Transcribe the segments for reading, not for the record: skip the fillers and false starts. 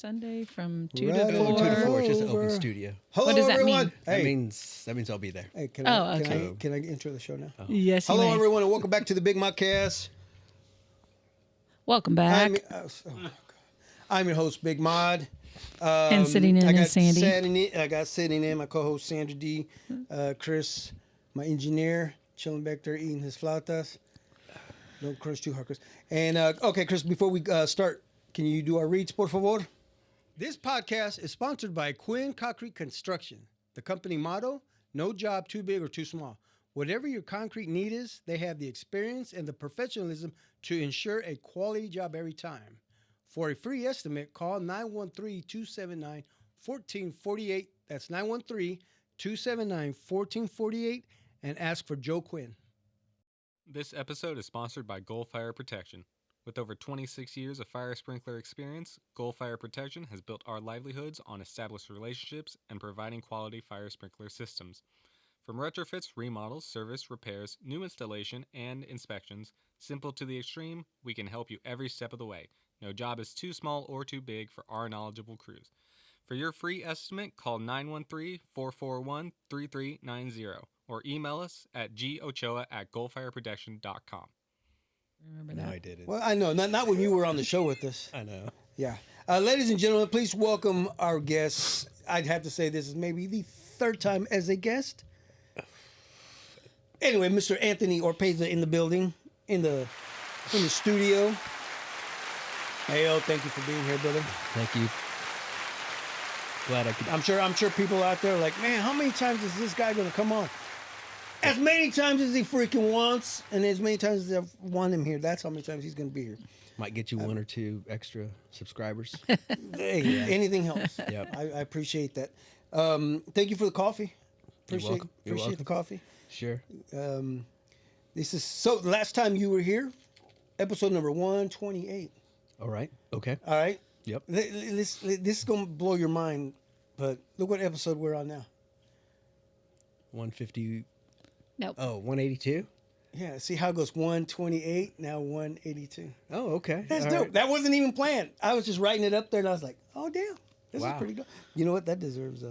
Sunday from 2 Right to on 4. 2 to 4. It's just an open studio. Hello, What does that everyone. mean? That Hey, means I'll be there. hey, okay. can I intro the show now? Yes, you Hello, may. everyone, and welcome back to the Big Modcast. Welcome back. I'm your host, Big Mod. And sitting in is Sandy. I got sitting in my co-host Sandra D, Chris, my engineer, chilling back there eating his flautas. Don't crunch too hard, Chris. And okay, Chris, before we start, can you do our reads, por favor? This podcast is sponsored by Quinn Concrete Construction. The company motto: no job too big or too small. Whatever your concrete need is, they have the experience and the professionalism to ensure a quality job every time. For a free estimate, call 913-279-1448. That's 913-279-1448 and ask for Joe Quinn. This episode is sponsored by Goal Fire Protection. With over 26 years of fire sprinkler experience, Goal Fire Protection has built our livelihoods on established relationships and providing quality fire sprinkler systems. From retrofits, remodels, service, repairs, new installation, and inspections, simple to the extreme, we can help you every step of the way. No job is too small or too big for our knowledgeable crews. For your free estimate, call 913-441-3390 or email us at gochoa@goalfireprotection.com. Remember No, that? I didn't. Well, I know, not when you were on the show with us. I know. Yeah. Ladies and gentlemen, please welcome our guests. I'd have to say this is maybe the third time as a guest. Anyway, Mr. Anthony Oropeza in the building, in the studio. Hey, thank you for being here, brother. Thank you. Glad I could. I'm sure people out there are like, man, how many times is this guy going to come on? As many times as he freaking wants, and as many times as I want him here, that's how many times he's going to be here. Might get you one or two extra subscribers. Hey, anything helps. Yep. I appreciate that. Thank you for the coffee. Appreciate welcome. the coffee. Sure. This is so. Last time you were here, episode number 128. All right. Okay. All right. Yep. This is gonna blow your mind, but look what episode we're on now. 150. Nope. Oh, 182? Yeah. See how it goes? 128 now 182. Oh, okay. That's All dope. right. That wasn't even planned. I was just writing it up there, and I was like, oh damn, this is Wow. pretty dope. You know what? That deserves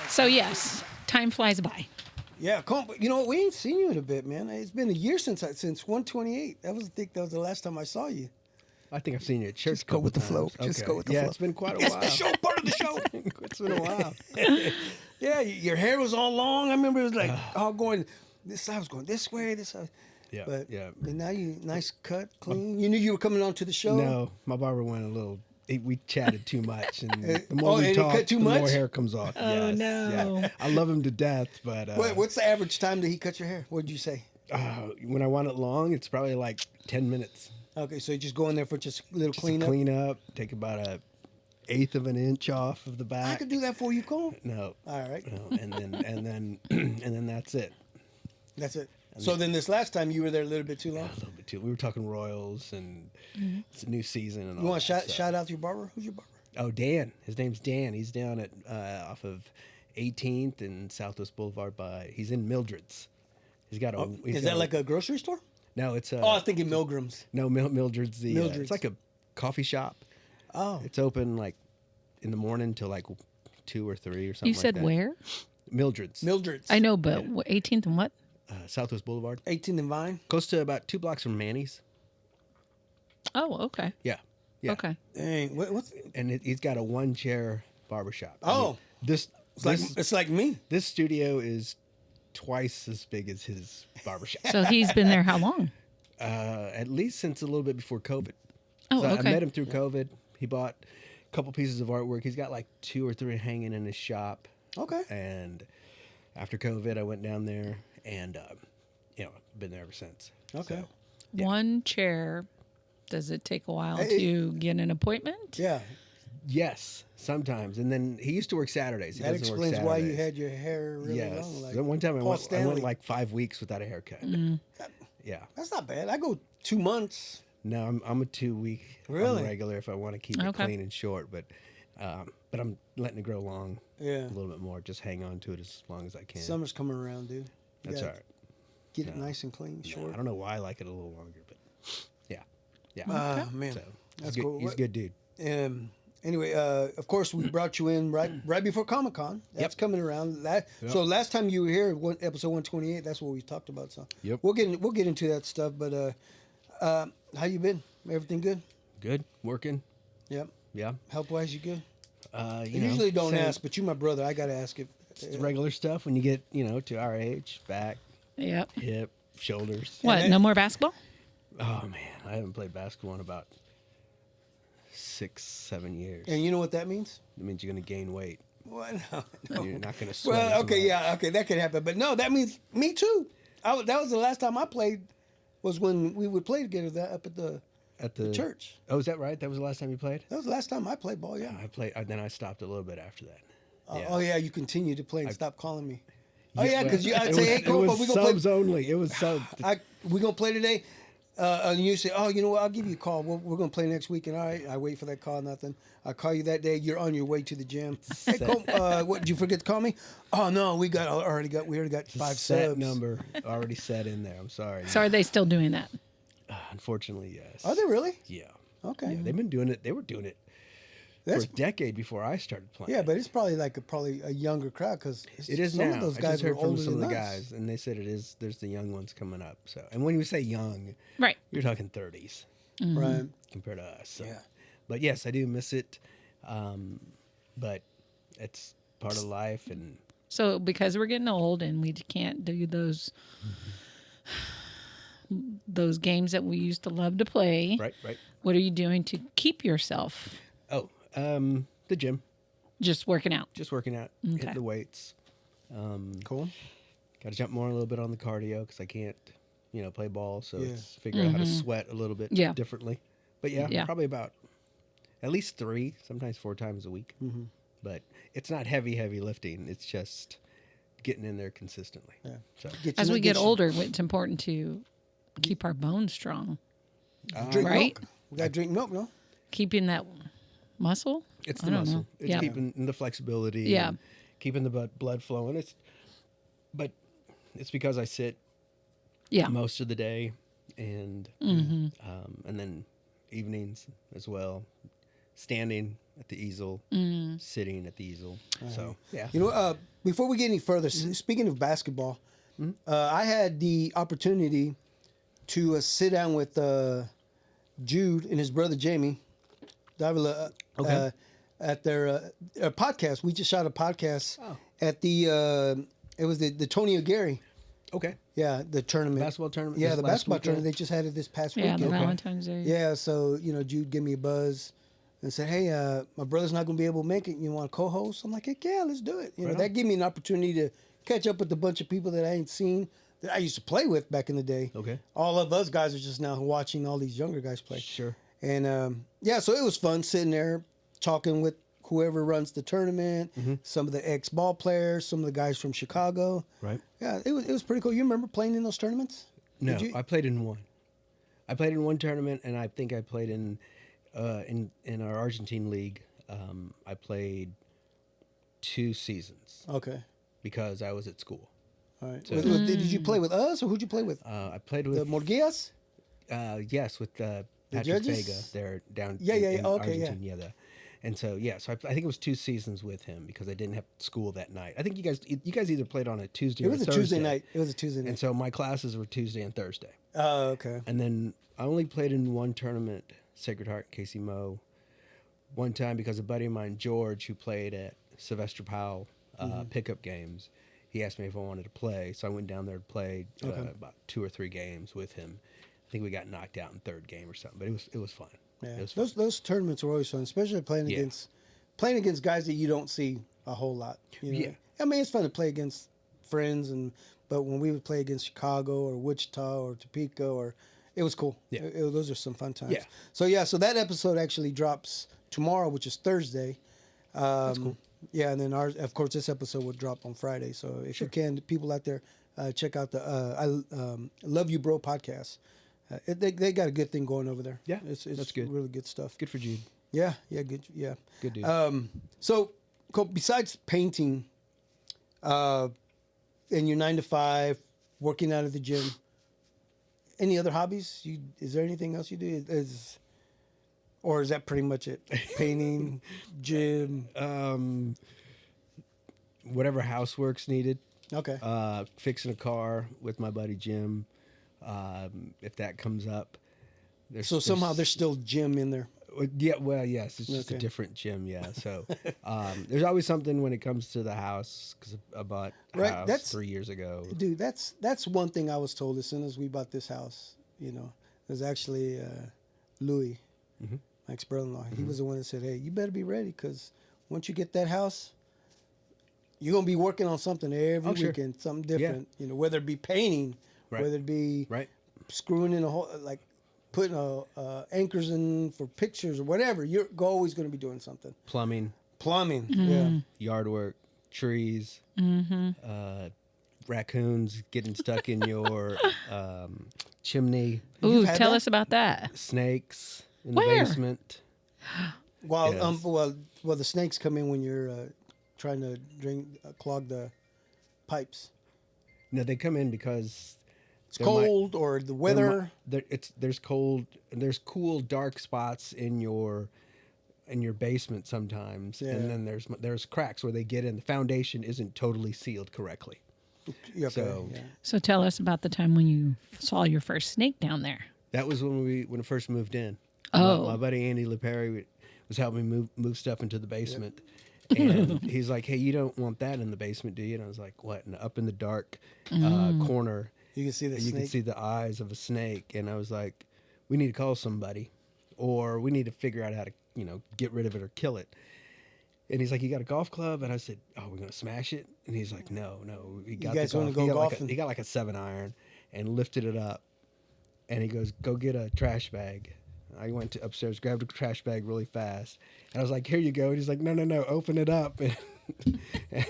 So, yes, time flies by. Yeah, come. You know what? We ain't seen you in a bit, man. It's been a year since 128. I think that was the last time I saw you. I think I've seen you at church. Just go with the flow. Okay. Just go with the yeah, flow. it's been quite a It's while. the show, part of the show. It's been a while. Yeah, your hair was all long. I remember it was like all going. This I was going this way, this side. Yeah. But yeah. now you nice cut, clean. You knew you were coming on to the show. No, my barber went a little. We chatted too much, and the oh, more and we he talk, cut too the more much? hair comes off. Oh, Yes, no. Yeah. I love him to death, but What's the average time that he cut your hair? What did you say? when I want it long, it's probably like 10 minutes. Okay, so you just go in there for just a little Just cleanup. clean up, take about a eighth of an inch off of the back. I could do that for you, Cole. No, All right, no, and then that's it. that's it. So then this last time you were there a little bit too long. A little bit too. We were talking Royals, and it's a new season, and all You want that to stuff. shout out to your barber? Who's your barber? Oh, Dan. His name's Dan. He's down at off of 18th and Southwest Boulevard he's in Mildred's. He's got a. Is that like a grocery store? No, it's a. Oh, I was thinking Milgram's. No, Mildred's the. Mildred's. It's like a coffee shop. Oh, It's open like in the morning till like 2 or 3 or something. You said like that. where? Mildred's. Mildred's. I know, but 18th and what? Southwest Boulevard. 18 and Vine. Close to about 2 blocks from Manny's. Oh, okay. Yeah. Yeah. Okay. Dang, what's? And he's got a 1-chair barbershop. Oh. This It's like me. this studio is twice as big as his barbershop. So he's been there how long? At least since a little bit before COVID. Oh, So I okay. met him through COVID. He bought a couple pieces of artwork. He's got like 2 or 3 hanging in his shop. Okay. And after COVID, I went down there and, been there ever since. Okay. So, One chair. Does it take a while Hey, to get an appointment? Yeah, yes, sometimes. And then he used to work Saturdays. He that doesn't work explains why you Saturdays. had your hair really Yes. long. Like Then one time I Paul went Stanley. like 5 weeks without a haircut. Yeah. That's not bad. I go 2 months. No, I'm a 2-week. Really? I'm regular if I want to keep it Okay. clean and short, but I'm letting it grow long Yeah. a little bit more. Just hang on to it as long as I can. Summer's coming around, dude. You That's gotta- all right. get it nice and clean, No, short. I don't know why I like it a little longer, but yeah. Man, So that's good. cool. He's a good dude. Anyway, of course, we brought you in right before Comic Con. That's coming around. So last time you were here, episode 128. That's what we talked about. So Yep. we'll get into that stuff. But how you been? Everything good? Good. Working. Yep. Yeah. Health wise, you good? You I know, usually don't same- ask, but you my brother. I gotta ask if. It's regular stuff when you get, to our age, back, Yep. hip, shoulders. What? No more basketball? Oh man, I haven't played basketball in about 6-7 years. And you know what that means? It means you're gonna gain weight. Well, no. You're not gonna sweat. Well, as okay, much. yeah, okay, that could happen. But no, that means me too. That was the last time I played. Was when we would play together up at the church. Oh, is that right? That was the last time you played? That was the last time I played ball. Yeah. I played. Then I stopped a little bit after that. Oh yeah, you continued to play and stop calling me. Oh yeah, well, because I'd it say, was- hey, it Cole, was we gonna play. subs only. It was subs. We gonna play today. And you say, oh, you know what? I'll give you a call. We're gonna play next week. And all right, I wait for that call. Nothing. I call you that day. You're on your way to the gym. Hey, Cole, what did you forget to call me? Oh no, we already got 5 set subs. number already set in there. I'm sorry. So are they still doing that? Unfortunately, yes. Are they really? Yeah. Okay. Yeah, they've been doing it. They were doing it That's for a decade before I started playing. yeah, but it's probably like a younger crowd because it is some now. of those I guys just heard were from older some of than the us. guys, and they said it is. There's the young ones coming up. So, and when you say young, Right. you're talking 30s Right. compared to us. So. Yeah. But yes, I do miss it. But it's part of life, and So because we're getting old and we can't do those games that we used to love to play, right. what are you doing to keep yourself Oh, the gym, just working out? just working out, Okay. hitting the weights. Cool. Got to jump more a little bit on the cardio because I can't, play ball. So Yeah. it's figure out how to sweat a little bit Yeah. differently. But yeah, Yeah. probably about at least 3, sometimes 4 times a week. Mm-hmm. But it's not heavy lifting. It's just getting in there consistently. Yeah. So As we get older, it's important to keep our bones strong. Drink Right? milk. We got to drink milk, no? Keeping that muscle. it's I the don't muscle. know. It's Yeah. keeping the flexibility. Yeah. and keeping the blood flowing. But it's because I sit Yeah. most of the day, and then evenings as well, standing at the easel, sitting at the easel. So yeah, You know, before we get any further, speaking of basketball, I had the opportunity to sit down with Jude and his brother Jamie Davila at their podcast. We just shot a podcast at the it was the Tony Aguirre. okay. Yeah, the tournament. Basketball tournament Yeah, this the last basketball weekend? tournament. They just had it this past Yeah, the weekend. Valentine's Day. Yeah, so Jude gave me a buzz and said, "Hey, my brother's not going to be able to make it. You want to co-host?" I'm like, "Heck yeah, let's do it." Right That on. gave me an opportunity to catch up with a bunch of people that I ain't seen that I used to play with back in the day. Okay. All of us guys are just now watching all these younger guys play. Sure. And yeah, so it was fun sitting there talking with whoever runs the tournament, some of the ex-ball players, some of the guys from Chicago. Right. Yeah, it was pretty cool. You remember playing in those tournaments? No, Did you? I played in one. I played in one tournament, and I think I played in our Argentine league. I played 2 seasons Okay. because I was at school. All right. So- Did you play with us or who'd you play with? I played The with Morguillas? yes, with Patrick judges? Vega. They're down Yeah, in, yeah, yeah. in Okay, yeah. Argentina. And so I think it was 2 seasons with him because I didn't have school that night. I think you guys either played on a Tuesday It or was a Thursday. Tuesday night. It was a Tuesday And night. so my classes were Tuesday and Thursday. Oh, okay. And then I only played in one tournament, Sacred Heart, Casey Moe, one time because a buddy of mine, George, who played at Sylvester Powell pickup games, he asked me if I wanted to play. So I went down there to play about 2 or 3 games with him. I think we got knocked out in 3rd game or something, but it was fun. Yeah. It was fun. Those tournaments are always fun, especially playing Yeah. against guys that you don't see a whole lot. Yeah. I mean, it's fun to play against friends, but when we would play against Chicago or Wichita or Topeka, it was cool. Yeah. Those are some fun times. Yeah. So that episode actually drops tomorrow, which is Thursday. That's cool. Yeah, and then of course, this episode will drop on Friday. So if you can, people out there, check out the Love You Bro podcast. They got a good thing going over there. Yeah, it's that's good. Really good stuff. Good for Jude. Yeah, good, yeah. Good dude. So, Cole, besides painting, and your 9 to 5, working out at the gym. Any other hobbies? Is there anything else you do? Or is that pretty much it? Painting, gym. Whatever housework's needed. Okay. Fixing a car with my buddy Jim. If that comes up. So somehow there's still gym in there. Yeah, well, yes, it's just a different gym, yeah. So there's always something when it comes to the house, because I bought a house 3 years ago. Dude, that's one thing I was told as soon as we bought this house. You know, it was actually Louis, my ex-brother-in-law. He was the one that said, hey, you better be ready, because once you get that house, you're going to be working on something every weekend, something different. You know, whether it be painting, whether it be screwing in a hole, like putting anchors in for pictures or whatever. You're always going to be doing something. Plumbing, yeah. yard work, trees, raccoons getting stuck in your chimney. Ooh, tell us about that. Snakes in Where? the basement. Well, well, the snakes come in when you're trying to clog the pipes. No, they come in because it's cold or the weather. There's cold and there's cool dark spots in your basement sometimes, and then there's cracks where they get in. The foundation isn't totally sealed correctly. So tell us about the time when you saw your first snake down there. That was when we first moved in. Oh, my buddy Andy LePerry was helping me move stuff into the basement. And he's like, hey, you don't want that in the basement, do you? And I was like, what? And up in the dark corner, you can see the snake. You can see the eyes of a snake. And I was like, we need to call somebody, or we need to figure out how to, get rid of it or kill it. And he's like, you got a golf club? And I said, oh, we're going to smash it? And he's like, no. He got you guys want to go golfing? He got like a 7-iron and lifted it up. And he goes, go get a trash bag. I went upstairs, grabbed a trash bag really fast. And I was like, here you go. And he's like, no, open it up.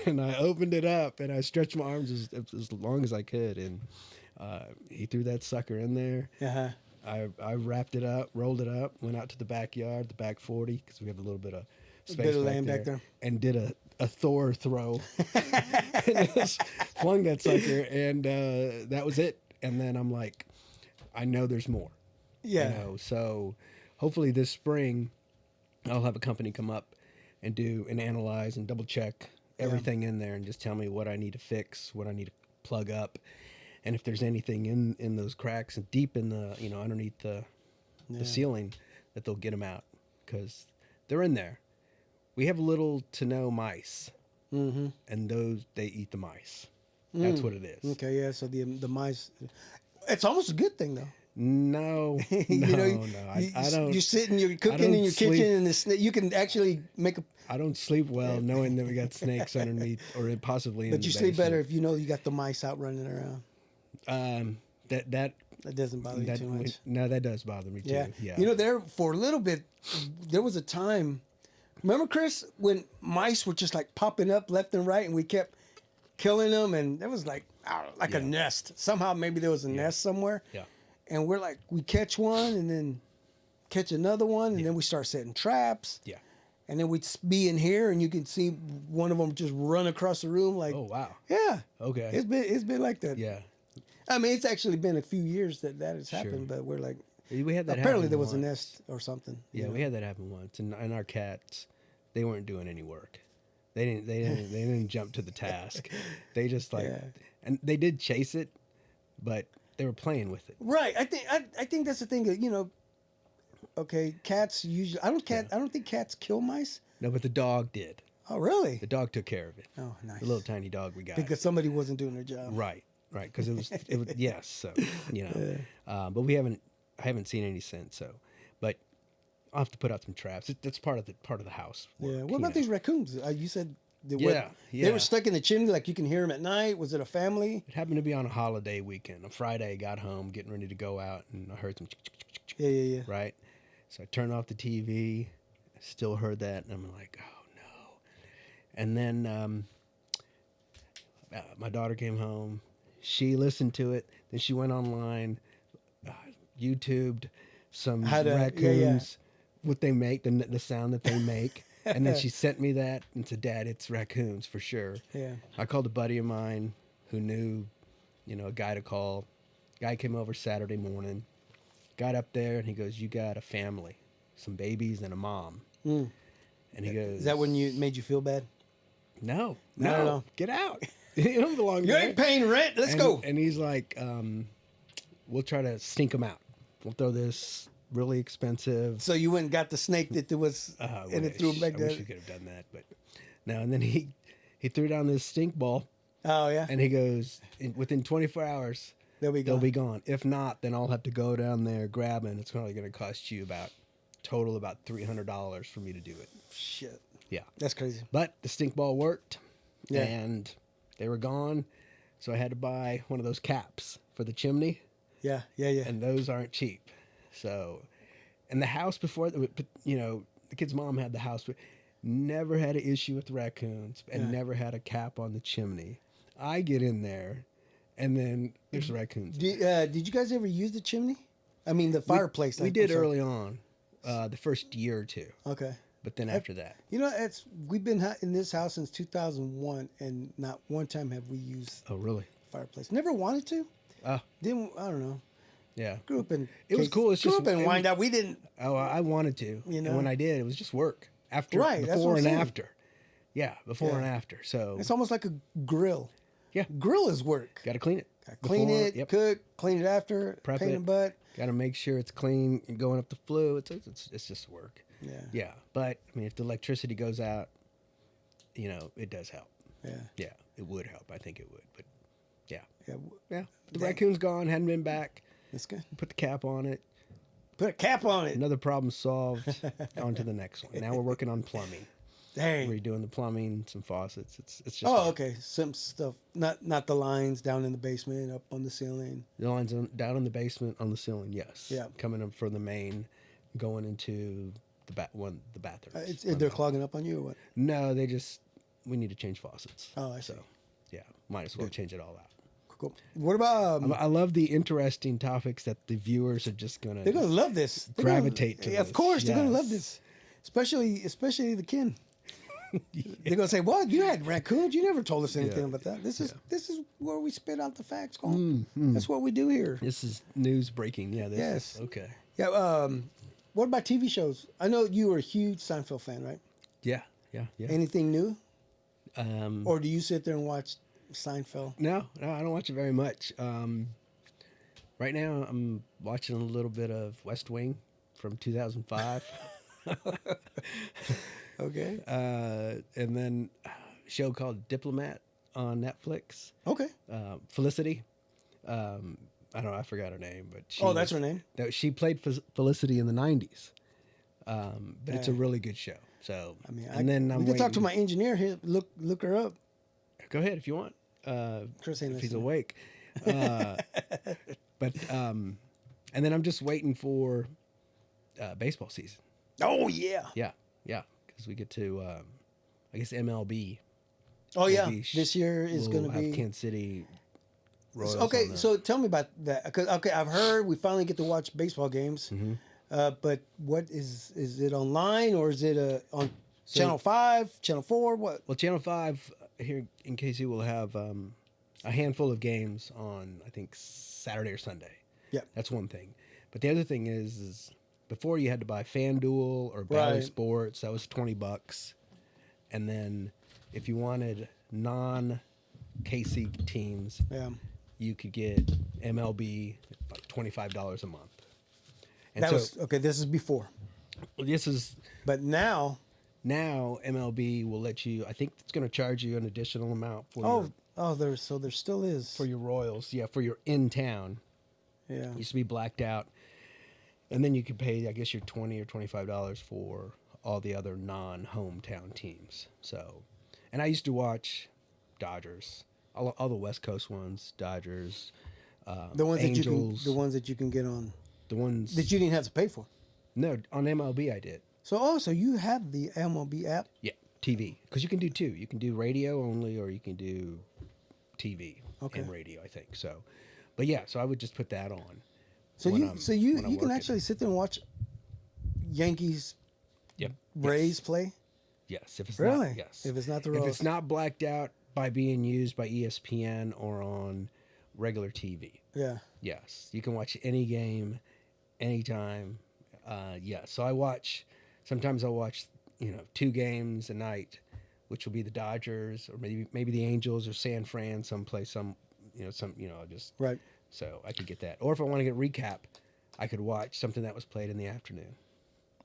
And I opened it up, and I stretched my arms as long as I could. And he threw that sucker in there. Uh-huh. I wrapped it up, rolled it up, went out to the backyard, the back 40, because we have a little bit of space back there, and did a Thor throw. And just flung that sucker, and that was it. And then I'm like, I know there's more. Yeah. So hopefully this spring I'll have a company come up and do and analyze and double check everything in there and just tell me what I need to fix, what I need to plug up, and if there's anything in those cracks and deep in the underneath the ceiling, that they'll get them out, because they're in there. We have little to no mice, and they eat the mice. That's what it is. Okay, yeah. So the mice, it's almost a good thing though. No, I don't. You're sitting, you're cooking in your kitchen, and you can actually make a. I don't sleep well knowing that we got snakes underneath, or possibly. But you sleep better if you know you got the mice out running around. That doesn't bother you too much. No, that does bother me too. Yeah. There for a little bit, there was a time. Remember, Chris, when mice were just like popping up left and right, and we kept killing them, and there was like a nest. Somehow, maybe there was a nest somewhere. Yeah. And we're like, we catch one and then catch another one, and then we start setting traps. Yeah. And then we'd be in here, and you can see one of them just run across the room like. Oh wow. Yeah. Okay. It's been like that. Yeah. I mean, it's actually been a few years that has happened, but we're like. We had that. Apparently, there once. was a nest or something. Yeah, we had that happen once, and our cats, they weren't doing any work. They didn't jump to the task. They just and they did chase it, but they were playing with it. Right. I think that's the thing that, okay, cats usually I don't think cats kill mice. No, but the dog did. Oh, really? The dog took care of it. Oh, nice. The little tiny dog we got. Because somebody wasn't doing their job. Right. Because it was yes. So but I haven't seen any since. So, but I'll have to put out some traps. That's part of the house work, Yeah. What about these raccoons? You said. They were stuck in the chimney, like you can hear them at night. Was it a family? It happened to be on a holiday weekend. On Friday, I got home, getting ready to go out, and I heard some. Yeah. Right, so I turned off the TV. Still heard that, and I'm like, oh no. And then my daughter came home. She listened to it. Then she went online, YouTubed some raccoons, what they make, the sound that they make. And then she sent me that and said, Dad, it's raccoons for sure. Yeah. I called a buddy of mine who knew a guy to call. Guy came over Saturday morning, got up there, and he goes, "You got a family, some babies and a mom." Mm. And he goes, Is that when you made you feel bad? No, Not at all. get out. You don't belong You there. ain't paying rent. Let's and, go. And he's like, we'll try to stink them out. We'll throw this really expensive. So you went and got the snake that there was, and it threw him back I wish there. we could have done that, but no. And then he threw down this stink ball, Oh yeah, and he goes, within 24 hours, they'll be they'll gone. be gone. If not, then I'll have to go down there, grab it, and it's probably going to cost you about $300 for me to do it. Shit, Yeah. that's crazy. But the stink ball worked, Yeah. and they were gone. So I had to buy one of those caps for the chimney, Yeah. and those aren't cheap. So, and the house before, the kid's mom had the house, but never had an issue with the raccoons and Yeah. never had a cap on the chimney. I get in there, and then there's raccoons. Did you guys ever use the chimney? I mean, the fireplace. We I'm did sorry. early on, the first year or two, Okay. but then after that, You know, we've been in this house since 2001, and not one time have we used oh really? fireplace. Never wanted to. Oh Didn't I don't know. yeah. Grew up in. It was cool. It's grew just- up in it was- Wyandotte. We didn't. Oh, I wanted to, You know? and when I did, it was just work. After, Right, that's before what I'm and saying. after. Yeah, before Yeah. and after. So It's almost like a grill. yeah, Grill is work. got to clean it. Clean Before- it, Yep. cook, clean it after, Prep paint it. and butt. Got to make sure it's clean and going up the flue. It's just work. Yeah. Yeah, but I mean, if the electricity goes out, it does help. Yeah. Yeah, it would help. I think it would. But yeah, Yeah. yeah. The Dang. raccoon's gone. Hadn't been back. That's good. Put the cap on it. Put a cap on it. Another problem solved. On to the next one. Now we're working on plumbing. Dang. Redoing the plumbing, some faucets. It's just Oh, okay. Some stuff. Not the lines down in the basement, up on the ceiling. the lines down in the basement on the ceiling. Yes. Yeah. Coming up from the main, going into the the bathroom. They're clogging up on you or what? No, we need to change faucets. Oh, I see. So, yeah, might as well change it all out. Cool. What about? I love the interesting topics that the viewers are just gonna. They're gonna love this. They're gravitate to Yeah, of this. course, they're gonna love Yes. this. Especially the kin. They're gonna say, "What? You had raccoons? You never told us anything Yeah. about that." This is where we spit out the facts, Colin. That's what we do here. This is news breaking. Yeah. This Yes. Is, okay. Yeah. What about TV shows? I know you were a huge Seinfeld fan, right? Yeah. Yeah. Yeah. Anything new, Um, or do you sit there and watch Seinfeld? no, I don't watch it very much. Right now, I'm watching a little bit of West Wing from 2005. Okay. And then a show called Diplomat on Netflix. Okay. Felicity. I don't know. I forgot her name, but Oh, that's her name? No, she played Felicity in the 90s. But it's a really good show. So I mean, I'm we can talk to waiting- my engineer here. Look her up. Go ahead if you want. Chris ain't If he's listening. awake. But and then I'm just waiting for baseball season. Oh yeah. Yeah, because we get to I guess MLB. Oh yeah. Maybe This year is we'll going to have be. Kansas City. Royals Okay, on the- so tell me about that. 'Cause, okay, I've heard we finally get to watch baseball games. Mm-hmm. But what is it online or is it on Channel 5, Channel 4? What? Well, Channel 5 here in KC will have a handful of games on, I think, Saturday or Sunday. Yeah. That's one thing. But the other thing is before you had to buy FanDuel or Bally Right. Sports, that was $20. And then if you wanted non-KC teams, Yeah. you could get MLB like $25 a month. And That so was okay. This is before, this is but now. now MLB will let you. I think it's going to charge you an additional amount for There still is. your Royals. Yeah, for your in town. Yeah. It used to be blacked out, and then you could pay, I guess, your $20 or $25 for all the other non-hometown teams. So, and I used to watch Dodgers, all the West Coast ones, Dodgers, The ones Angels, that you can get on the ones that you didn't have to pay for. no on MLB I did. So you have the MLB app. Yeah, TV, because you can do two. You can do radio only, or you can do TV and radio. I think so. But yeah, so I would just put that on. So when you I'm- so you when I'm you can working. actually sit there and watch Yankees Yep. Rays play. Yes, if it's Really? not, yes. If it's not the if Royals. it's not blacked out by being used by ESPN or on regular TV. Yeah. Yes, you can watch any game, anytime. Yeah, so sometimes I'll watch, 2 games a night, which will be the Dodgers or maybe the Angels or San Fran, someplace, just Right. so I could get that. Or if I want to get a recap, I could watch something that was played in the afternoon.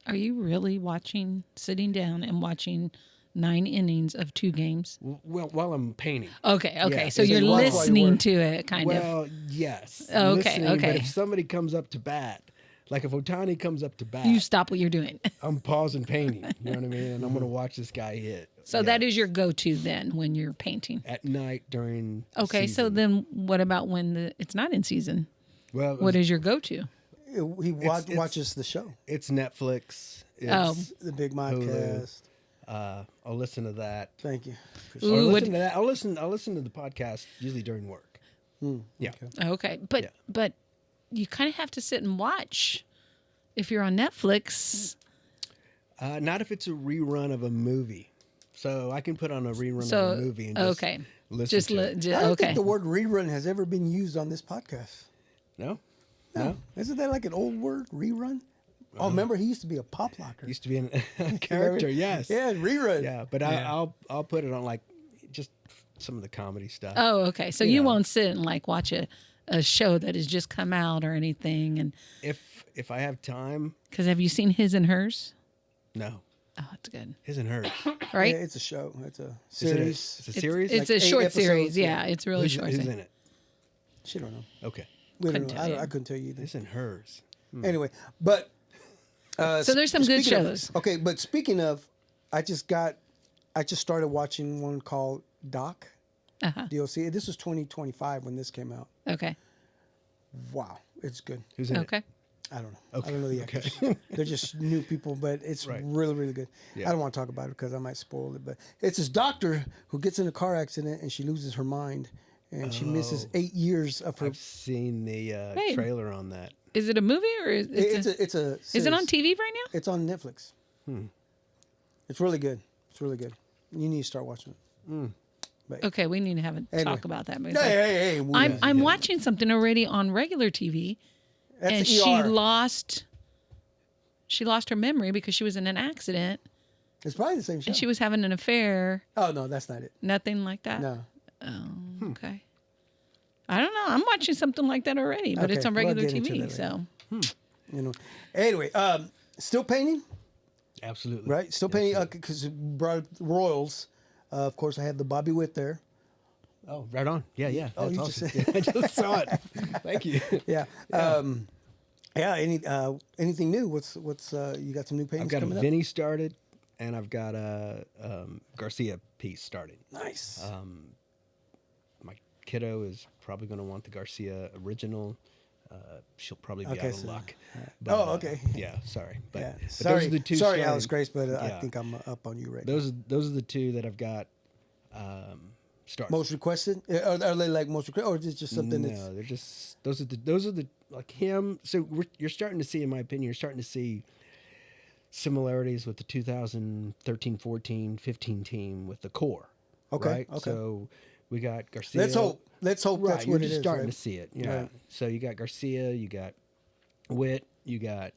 Are you really sitting down and watching 9 innings of 2 games? Well, while I'm painting. Okay. Yeah, So is you're it while you listening work? to it, kind of. Well, yes. Okay, listening, okay. But if somebody comes up to bat, like if Otani comes up to bat, You stop what you're doing. I'm pausing painting. You know what I mean? And I'm going to watch this guy hit. So that is your go-to then when you're painting. At night during the Okay. So season. then what about when it's not in season? Well, What is your go-to? He watches the show, it's Netflix. It's, Oh. the Big Modcast. I'll listen to that. Thank you. Ooh, Or what- listen to that. I'll listen to the podcast usually during work. Yeah. Okay. But you kind of have to sit and watch. If you're on Netflix, Not if it's a rerun of a movie. So I can put on a rerun of a movie and just okay. listen to it. I don't okay. think the word rerun has ever been used on this podcast. No? No. Isn't that like an old word, rerun? Oh, remember he used to be a pop locker. Used to be a character, yes. Yeah, rerun. Yeah, but I'll put it on like just some of the comedy stuff. Oh, okay. So you won't sit and like watch a show that has just come out or anything. And If I have time, because have you seen His and Hers? no. Oh, it's good. His and hers. Right? Yeah, it's a show. It's a Is it series. it's a series? It's Like a 8 short episodes, series. yeah. Yeah, it's really who's, short. who's in it? She don't know. Okay. We don't Couldn't know. tell you. I couldn't tell you either. His and hers. Anyway, but So there's some good speaking shows. okay, but speaking of, I just started watching one called Doc. Uh-huh. DOC. This was 2025 when this came out. Okay. Wow, it's good. Who's in it? Okay. I don't know. Okay, I don't know the actors. They're just new people, but it's Right. really, really good. Yeah. I don't want to talk about it because I might spoil it. But it's this doctor who gets in a car accident and she loses her mind, and she misses 8 years of her. I've seen the Wait. trailer on that. Is it a movie or is It's a. is it on series. TV right now? It's on Netflix. It's really good. It's really good. You need to start watching it. But, Okay, we need to have a Anyway. talk about that. because hey. I'm watching something already on regular TV, That's and ER. she lost her memory because she was in an accident It's probably the same show. and she was having an affair. Oh no, that's not it. Nothing like that. No. Oh, okay. I don't know. I'm watching something like that already, but it's Okay, on we'll regular get into TV. that So You know. Anyway, still painting, Absolutely. right? Still painting because you brought up Royals. Of course, I have the Bobby Witt there. Oh, right on. Yeah, yeah. Oh, That's you awesome. just Yeah, I just saw it. Thank you. Yeah. Anything new? What's you got some new paintings I've got a coming up? Vinny started, and I've got a Garcia piece started. Nice. My kiddo is probably going to want the Garcia original. She'll probably be Okay, out of so- luck. Oh, okay. Yeah, sorry. But, Yeah. but Sorry, those are the two sorry, starting. Alice Grace, but I Yeah. think I'm up on you right Those are the two that I've got started. now. Most requested? Are they like most requested, or is it just something that's No, they're just those are the like him. So you're starting to see, in my opinion, you're starting to see similarities with the 2013, 14, 15 team with the core. Okay, Right? okay. So we got Garcia. Let's hope. Let's hope Right, that's you're what it just is. starting right? to see it. Yeah. Right. So you got Garcia, you got Witt, you got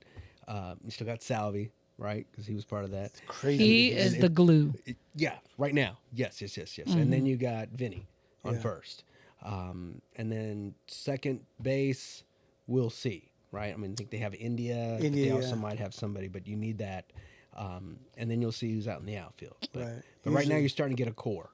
you still got Salvi, right? Because he was part of that. Crazy. he is the glue. Yeah, right now. Yes. And then you got Vinny on Yeah. first. And then second base, we'll see, right? I mean, I think they have India. But India, they also yeah. might have somebody, but you need that. And then you'll see who's out in the outfield. But, Right. but right now Usually- you're starting to get a core.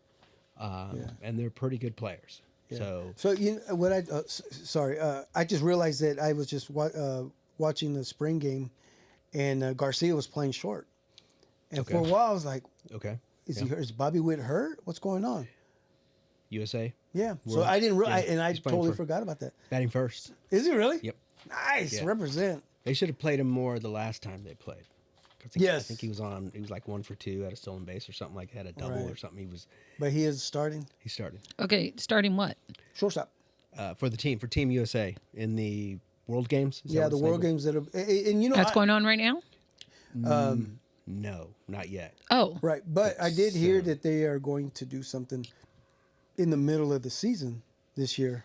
And they're pretty good players. Yeah. So you know, what I sorry, I just realized that I was just watching the spring game, and Garcia was playing short, and Okay. for a while I was like, okay, is Bobby Witt hurt? What's going on? USA Yeah. So Well, I didn't realize, yeah, and I he's playing totally for- forgot about that. batting first. Is he really? Yep. Nice. Yeah. Represent. They should have played him more the last time they played. I Yes. think he was like 1 for 2 at a stolen base or something like that, a double Right. or something. But he is starting He started Okay, starting what? shortstop. for Team USA in the World Games. Is that Yeah, what the it's World labeled? Games that are, and you know, That's going on right now? No, not yet. Oh, right. But I did hear So- that they are going to do something in the middle of the season this year.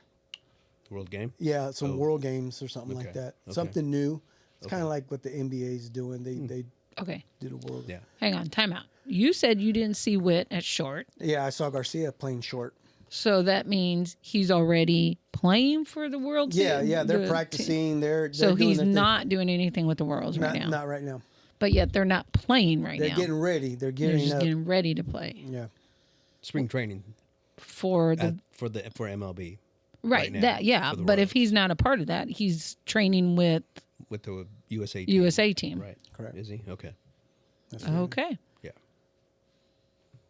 World Game. Yeah, some Oh. World Games or something like Okay, that. okay. Something new. It's kind of Okay. like what the NBA is doing. They Okay. did a World. Yeah. Hang on. Time out. You said you didn't see Witt at short. Yeah, I saw Garcia playing short. So that means he's already playing for the World Yeah, team? yeah, they're the practicing. They're So doing he's their thing. not doing anything with the Worlds right now. Not right now. But yet they're not playing right They're now. getting ready. They're They're gearing just up. getting ready to play Yeah. Spring training for the for MLB right. now, That yeah. for the But if Worlds. he's not a part of that, he's training with with the USA team. USA team. Right. Correct. Is he? Okay. That's right. Okay. Yeah.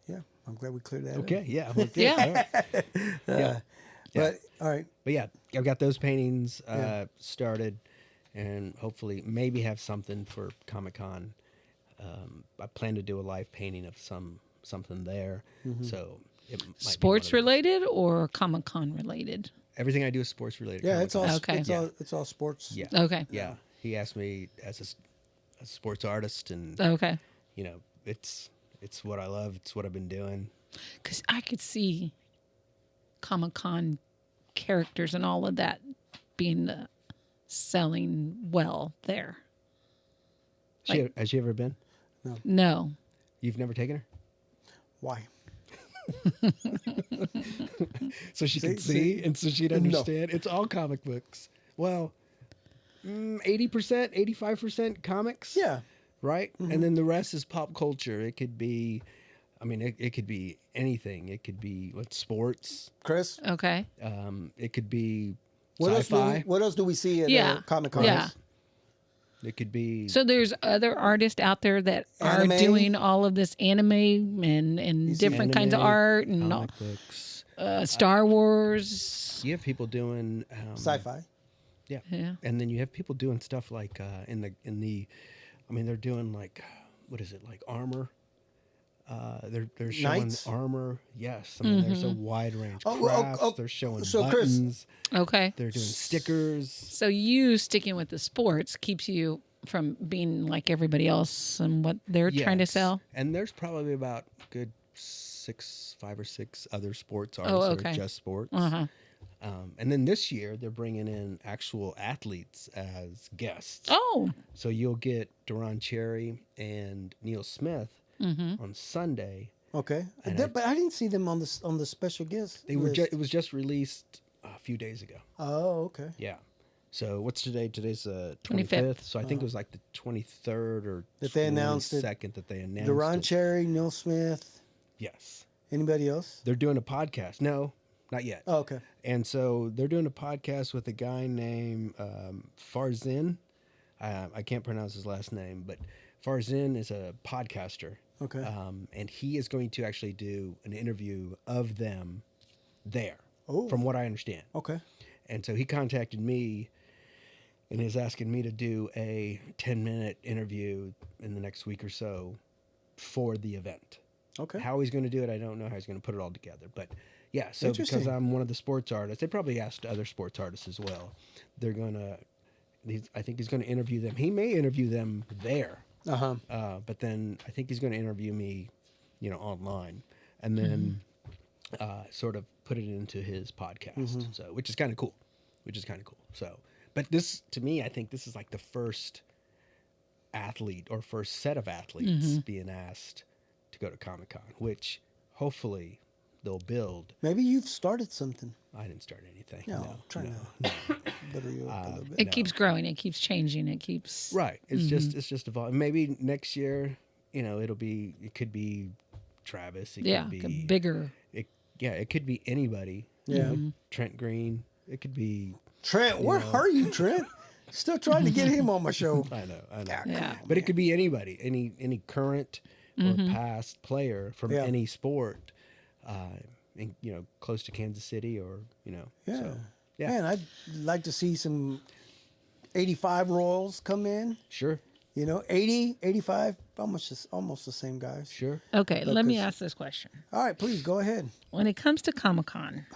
Yeah, I'm glad we cleared that up. Okay. Yeah. Well, Yeah. all right. Yeah. But all right. But yeah, I've got those paintings started, and hopefully maybe have something for Comic-Con. I plan to do a live painting of something there. So it might be one of Sports those. related or Comic Con related? Everything I do is sports related. Yeah, it's all Okay. it's all sports. Yeah. Okay. Yeah. He asked me as a sports artist, and Okay. you know, it's what I love. It's what I've been doing. Because I could see Comic Con characters and all of that being selling well there. Has she ever been? No. You've never taken her? Why? So she could See? see, and so she'd understand. It's all comic books. Well, 80%, 85% comics. Yeah. Right? And then the rest is pop culture. It could be, I mean, it could be anything. It could be sports. Chris, Okay. It could be what sci-fi. else do we see at Yeah. Comic Con? Yeah. It could be. So there's other artists out there that Anime? are doing all of this anime and different kinds of anime, art and all, comic books. Star Wars. You have people doing Sci-fi. Yeah. Yeah. And then you have people doing stuff like in the I mean, they're doing like, what is it, like armor? They're showing Knights? armor. Yes, I mean there's a wide range. Oh, Crafts. They're showing so, Chris- buttons. Okay. They're doing stickers. So you sticking with the sports keeps you from being like everybody else and what they're trying to Yes. sell. And there's probably about good 5 or 6 other sports Oh, artists that okay. are just sports. Uh-huh. And then this year they're bringing in actual athletes as guests. Oh. So you'll get Duran Cherry and Neil Smith Mm-hmm. on Sunday. Okay. And But I didn't see them on the special guest They were list. it was just released a few days ago. Oh, okay. Yeah. So what's today? Today's 25th. 25th. So I think it was like the 23rd or That they announced it. 22nd that they announced Duran it. Cherry, Neil Smith. Yes. Anybody else? They're doing a podcast. No, not yet. Oh, okay. And so they're doing a podcast with a guy named Farzin. I can't pronounce his last name, but Farzin is a podcaster. Okay. And he is going to actually do an interview of them there, Oh. from what I understand. Okay. And so he contacted me and is asking me to do a 10-minute interview in the next week or so for the event. Okay. How he's going to do it, I don't know how he's going to put it all together. But yeah, so because Interesting. I'm one of the sports artists, they probably asked other sports artists as well. They're going to, I think he's going to interview them. He may interview them there. Uh-huh. But then I think he's going to interview me, online, and then sort of put it into his podcast. So, which is kind of cool. So, but this, to me, I think this is like the first athlete or first set of athletes being asked to go to Comic-Con, which hopefully they'll build. Maybe you've started something. I didn't start anything. No, try no. now. Butter you up a little bit. It keeps growing. It keeps changing. It keeps. Right. It's just evolving. Maybe next year, it could be Travis. It Yeah. could be Bigger. it could be anybody. Yeah. Trent Green. It could be. Trent, where are you, Trent? Still trying to get him on my show. I know. Yeah. But it could be anybody, any current or past player from Yeah. any sport, and, close to Kansas City or Yeah. So, yeah. Man, I'd like to see some 85 Royals come in. Sure. 80, 85, almost the same guys. Sure. Okay. Let me Because- ask this question. All right, please go ahead. When it comes to Comic-Con,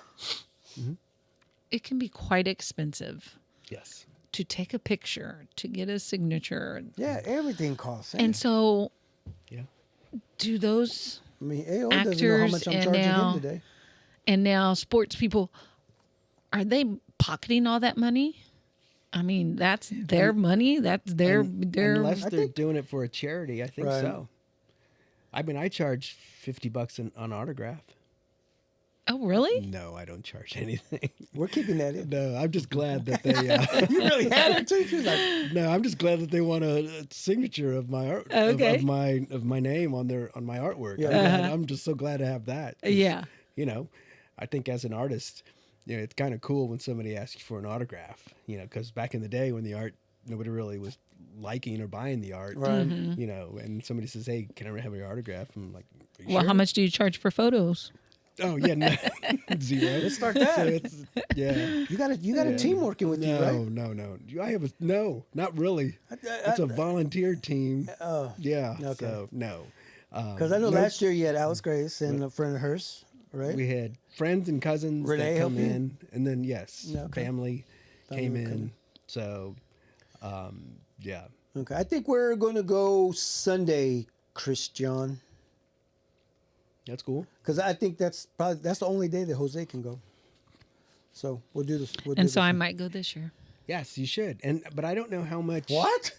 it can be quite expensive Yes. to take a picture, to get a signature. Yeah, everything costs. And so Yeah. do those I mean, AO doesn't know how actors much I'm and charging now- him today. and now sports people, are they pocketing all that money. I mean, that's their money. That's their Unless I they're think- doing it for a charity, I think Right. so. I mean, I charge $50 on autograph. Oh, really? No, I don't charge anything. We're keeping that in. No, I'm just glad that they. You really had her too? She was like, No, I'm just glad that they want a signature of my art, Okay. of my name on my artwork. Yeah. I'm just so glad to have that. 'cause, Yeah. You know, I think as an artist, it's kind of cool when somebody asks you for an autograph. Because back in the day when the art, nobody really was liking or buying the art. Right. And somebody says, "Hey, can I have your autograph?" I'm like, "Are you Well, sure?" how much do you charge for photos? Oh yeah, no, zero. Let's start that. So yeah. you got a team working with you, right? No. I have not really. It's a volunteer team. Oh, Yeah. Okay. So no. because I know last year you had Alice Grace and a friend of hers, right? We had friends and cousins Renee that come help you? in, and then yes, Yeah, okay. family came would in. come in. So, yeah. Okay, I think we're going to go Sunday, Christian, That's cool. because I think that's the only day that Jose can go. So we'll do this. And so I might go this year. Yes, you should. But I don't know how much. What?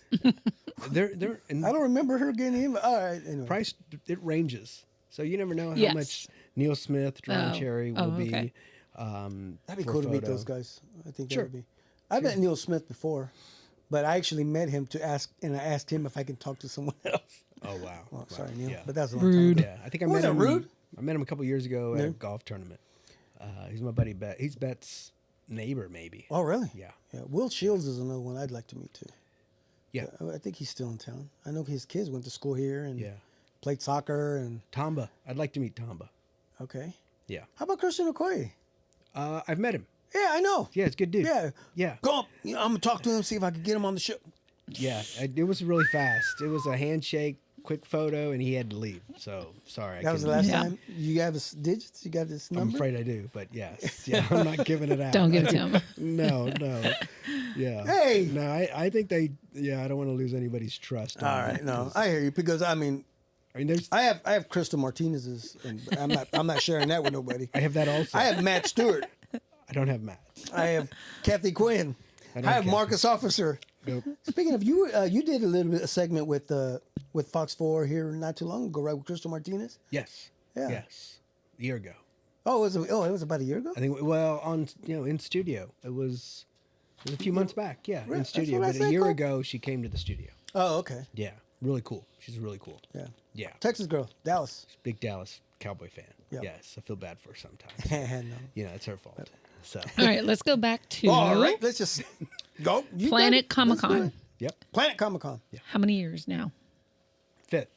They're and I don't remember her getting in. All right, anyway. price. It ranges, so you never know how Yes. much Neil Smith, John Oh. Cherry will Oh, be. okay. That'd be for cool to meet photo. those guys. I think Sure. that would be. I met Neil Smith before, but I actually met him I asked him if I can talk to someone else. Oh wow. Well, Wow. sorry, Neil, Yeah. but that's a long Rude. time ago. Yeah, I think I Was met that him. rude? I met him a couple years ago at Yeah. a golf tournament. He's my buddy Bet. He's Bet's neighbor, maybe. Oh, really? Yeah. Yeah. Will Shields is another one I'd like to meet too. Yeah. I think he's still in town. I know his kids went to school here and Yeah. played soccer and Tamba. I'd like to meet Tamba. okay. Yeah. How about Christian Okoye? I've met him. Yeah, I know. Yeah, it's a good dude. Yeah. Yeah. Go up. I'm gonna talk to him, see if I can get him on the show. Yeah. It was really fast. It was a handshake, quick photo, and he had to leave. So sorry. That was the last Yeah. time. You have his digits. You got his I'm number. afraid I do, but yes. Yeah, I'm not giving it out. Don't give it to him. No. Yeah. Hey! No, I think I don't want to lose anybody's trust. All right. No, I hear you because I mean, I mean, there's. I have Crystal Martinez's, and I'm not sharing that with nobody. I have that also. I have Matt Stewart. I don't have Matt's. I have Kathy Quinn. I don't have Kathy. Marcus Officer. Nope. Speaking of you, you did a little bit a segment with Fox 4 here not too long ago, right? With Crystal Martinez. Yes. Yeah. Yes. A year ago. Oh, it was about a year ago. I think. Well, in studio. It was a few months back. Yeah, Really? in That's studio. what I But said, a year Cole? ago, she came to the studio. Oh, okay. Yeah. Really cool. She's really cool. Yeah. Yeah. Texas girl, Dallas. Big Dallas Cowboy fan. Yep. Yes. I feel bad for her sometimes. No. It's her fault. So. All right, let's go back to All right, let's just go. You got Planet it. Let's do Comic-Con. it. Yep. Planet Comic Con. How many years now? 5th.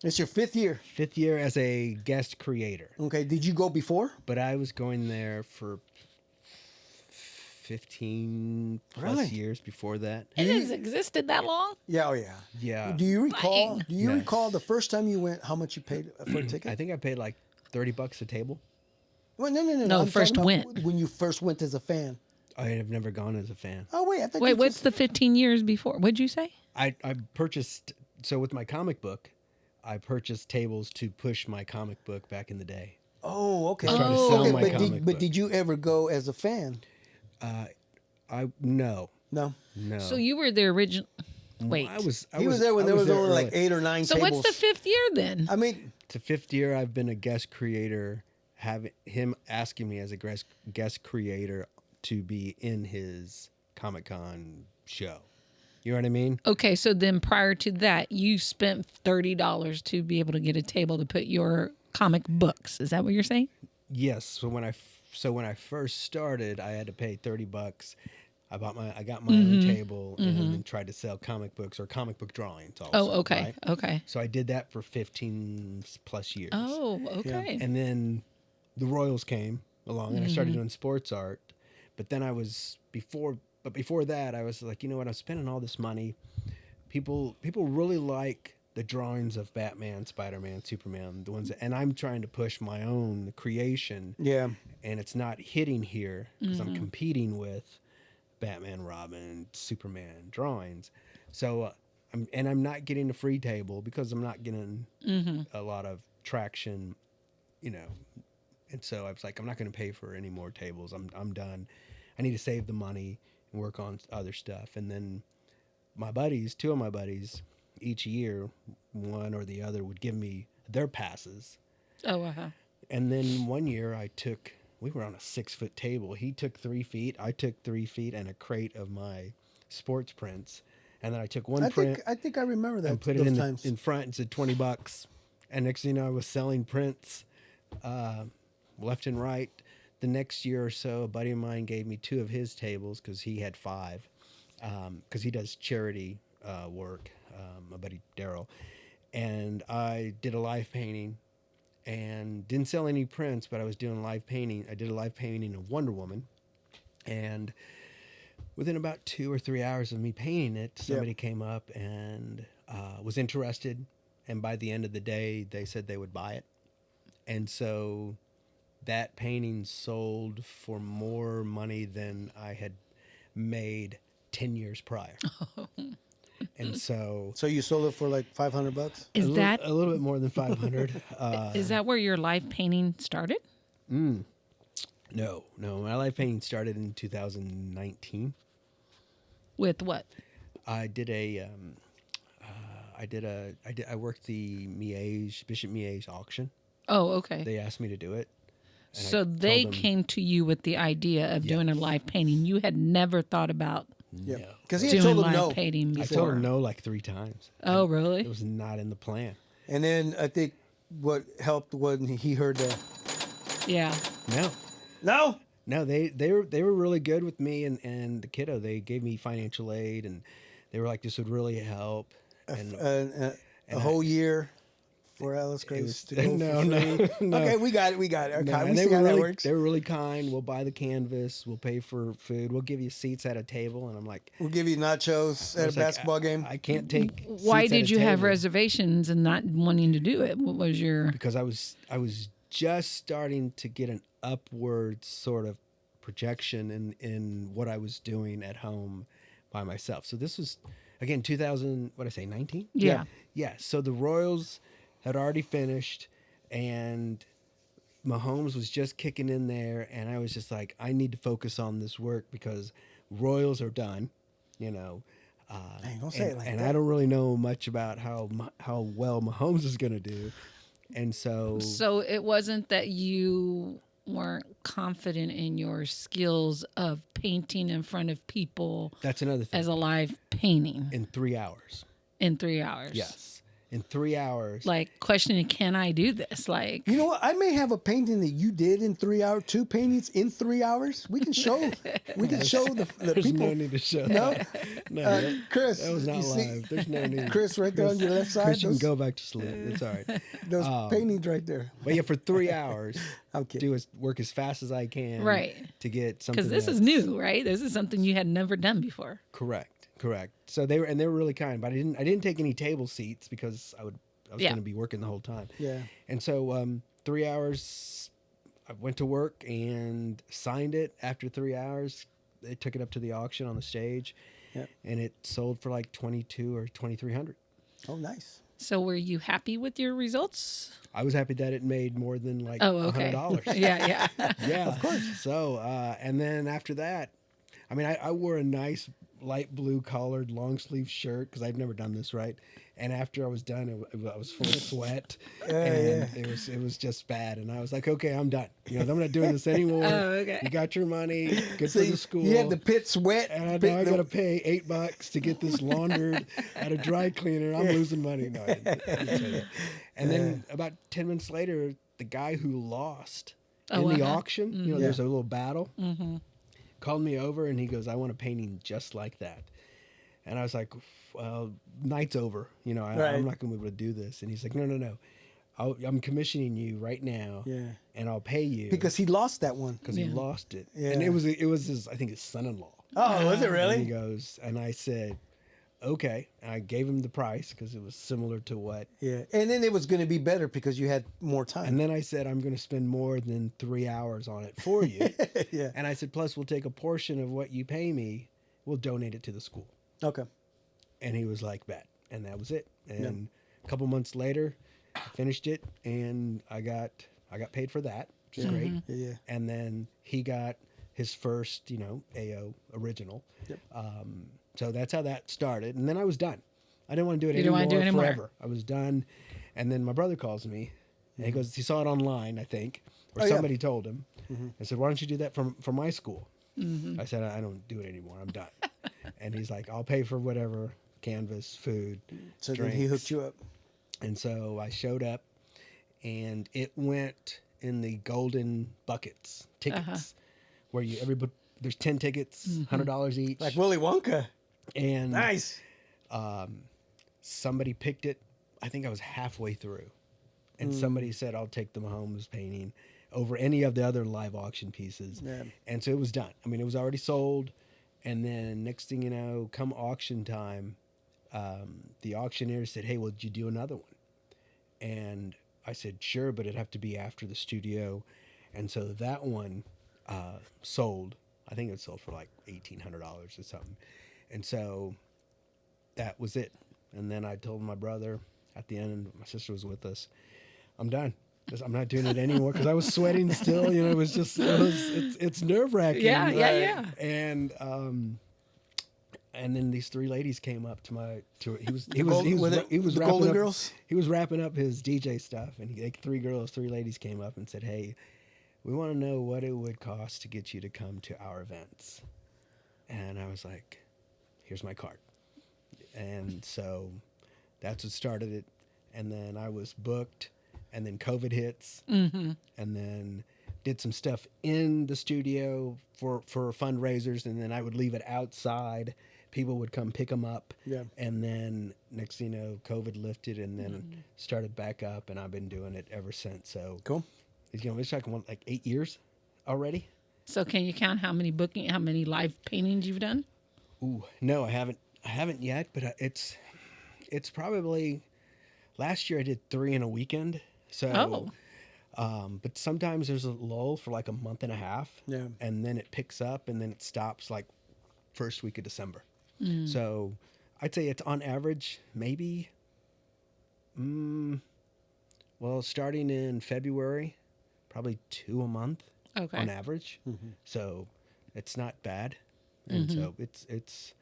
It's your 5th year. 5th year as a guest creator. Okay. Did you go before? But I was going there for 15 plus Really? years before that. It has existed that long? Yeah. Oh, yeah. Yeah. Do you recall? Dang. Do you Yes. recall the first time you went? How much you paid for a ticket? I think I paid like $30 a table. Well, no. No, I'm first talking about went. when you first went as a fan. I have never gone as a fan. Oh wait, I thought Wait, you what's just, the 15 years before? What'd you say? I purchased, so with my comic book, I purchased tables to push my comic book back in the day. Oh, okay. Just trying to Oh, sell okay, my but comic did, book. but did you ever go as a fan? No. No. So you were the original. Wait. I was there when I there was only like early. 8 or 9 so tables. what's the 5th year then? I mean, It's the 5th year I've been a guest creator, having him asking me as a guest creator to be in his Comic-Con show. You know what I mean? Okay, so then prior to that, you spent $30 to be able to get a table to put your comic books. Is that what you're saying? Yes. So when I first started, I had to pay $30. I got my own table and then tried to sell comic books or comic book drawings also. Oh, okay. right? Okay. So I did that for 15 plus years. Oh, okay. And then the Royals came along and I started Mm-hmm. doing sports art. But then before that, I was like, you know what? I'm spending all this money. People really like the drawings of Batman, Spider-Man, Superman, the ones and I'm trying to push my own creation. yeah. And it's not hitting here because I'm competing with Batman, Robin, Superman drawings. So I'm not getting a free table because I'm not getting a lot of traction, And so I was like, I'm not going to pay for any more tables. I'm done. I need to save the money and work on other stuff. And then two of my buddies, each year, one or the other would give me their passes. Oh, uh-huh. And then one year we were on a 6-foot table. He took 3 feet, I took 3 feet, and a crate of my sports prints. And then I took one print I think I remember that. and put it in, times. in front and said $20. And next thing you know, I was selling prints left and right. The next year or so, a buddy of mine gave me 2 of his tables because he had 5. Because he does charity work, my buddy Daryl. And I did a live painting and didn't sell any prints, but I was doing live painting. I did a live painting of Wonder Woman. And within about 2 or 3 hours of me painting it, somebody came up and was interested. And by the end of the day, they said they would buy it. And so that painting sold for more money than I had made 10 years prior. And so you sold it for like $500? Is that a little bit more than 500? is that where your live painting started? No. My live painting started in 2019. With what? I did I worked the Bishop Miege auction. Oh, okay. They asked me to do it. and I So they told them, came to you with the idea of doing a live painting. You had never thought about Yeah. No. Because he had doing told him live no. painting I before. told him no like 3 times. Oh, It really? was not in the plan. And then I think what helped when he heard that. Yeah. No, they were really good with me and the kiddo. They gave me financial aid, and they were like, this would really help. And A whole year for Alice Grace to go no, for no, free. no. Okay, we got it. Okay, No, we and see how that works. they were really kind. We'll buy the canvas. We'll pay for food. We'll give you seats at a table. And I'm like, We'll give you nachos I at a was like, basketball game. I can't take. Why seats at did a you have table reservations and not wanting to do it? What was your... Because I was just starting to get an upward sort of projection in what I was doing at home by myself. So this was again 2000. What did I say? 19. Yeah. Yeah. So the Royals had already finished, and Mahomes was just kicking in there, and I was just like, I need to focus on this work because Royals are done, you know. Hey, don't say it like and that. I don't really know much about how well Mahomes is going to do, and so So it wasn't that you weren't confident in your skills of painting in front of people that's another thing. as a live painting In 3 hours, in 3 hours. yes, in 3 hours. Like questioning, can I do this? Like, You know what? I may have a painting that you did in 3 hours. 2 paintings in 3 hours. We can show. We can show the There's people. no need to show No? that. No, that, Chris, that was not you see- live. There's no need. Chris, right there on your left side. Chris, you can Those, go back to sleep. It's all right. those paintings right there. But yeah, for 3 hours, I'm kidding. work as fast as I can, Right. to get something. because this is that's- new, right? This is something you had never done before. Correct. So they were really kind, but I didn't take any table seats because I was Yeah. going to be working the whole time. Yeah. And so 3 hours, I went to work and signed it. After 3 hours, they took it up to the auction on the stage, Yep. and it sold for like 22 or 2,300. Oh, nice. So were you happy with your results? I was happy that it made more than like Oh, okay. $100. Yeah. Yeah, of course. So, and then after that, I mean, I wore a nice light blue collared long sleeve shirt because I'd never done this, right? And after I was done, I was full of sweat, and it was just bad. And I was like, okay, I'm done. You know, I'm not doing this anymore. Oh, okay. You got your money. Good So for the school. you had the pit sweat. and pit- now I got to pay $8 to get this laundered at a dry cleaner. I'm losing money. No, I didn't say that. And then about 10 minutes later, the guy who lost in the auction, you know, there's a little battle, called me over, and he goes, I want a painting just like that. And I was like, well, night's over. You know, Right. I'm not going to be able to do this. And he's like, no. I'm commissioning you right now, and I'll pay you because he lost that one. because he lost it. Yeah. And it was his, I think his son-in-law. Oh, was it And he really? goes, and I said, okay. And I gave him the price because it was similar to what. Yeah. And then it was going to be better because you had more time. And then I said, I'm going to spend more than 3 hours on it for you. Yeah. And I said, plus we'll take a portion of what you pay me. We'll donate it to the school. Okay. And he was like, bet. And that was it. And a couple months later, I finished it, and I got paid for that, which is great. Yeah. And then he got his first, AO original. Yep. So that's how that started. And then I was done. I didn't want to do it You didn't anymore wanna do it anymore. forever. I was done. And then my brother calls me and he goes, he saw it online, I think, or Oh, yeah. somebody told him. I said, why don't you do that for my school? I said, I don't do it anymore. I'm done. And he's like, I'll pay for whatever, canvas, food, So drinks. then he hooked you up. And so I showed up and it went in the golden buckets, tickets, where there's 10 tickets, $100 each. Like Willy Wonka. And Nice. somebody picked it. I think I was halfway through. And somebody said, I'll take the Mahomes painting over any of the other live auction pieces. Yeah. And so it was done. I mean, it was already sold. And then next thing you know, come auction time, the auctioneer said, hey, would you do another one? And I said, sure, but it'd have to be after the studio. And so that one sold. I think it sold for like $1,800 or something. And so that was it. And then I told my brother at the end, and my sister was with us, I'm done. I'm not doing it anymore because I was sweating still. It was just, it's nerve wracking. Yeah, yeah. And then these three ladies came up to he was The wrapping Golden up, Girls? He was wrapping up his DJ stuff, and three ladies came up and said, hey, we want to know what it would cost to get you to come to our events. And I was like, here's my card. And so that's what started it. And then I was booked, and then COVID hits, and then did some stuff in the studio for fundraisers, and then I would leave it outside. People would come pick them up. Yeah. And then next thing you know, COVID lifted and then started back up, and I've been doing it ever since. So Cool. It's like 8 years already. So can you count how many live paintings you've done? Ooh, no, I haven't yet, but it's probably, last year I did 3 in a weekend. So, but sometimes there's a lull for like a month and a half. Yeah. And then it picks up and then it stops like first week of December. So I'd say it's on average, maybe, starting in February, probably 2 a month on average. So it's not bad. And so it's,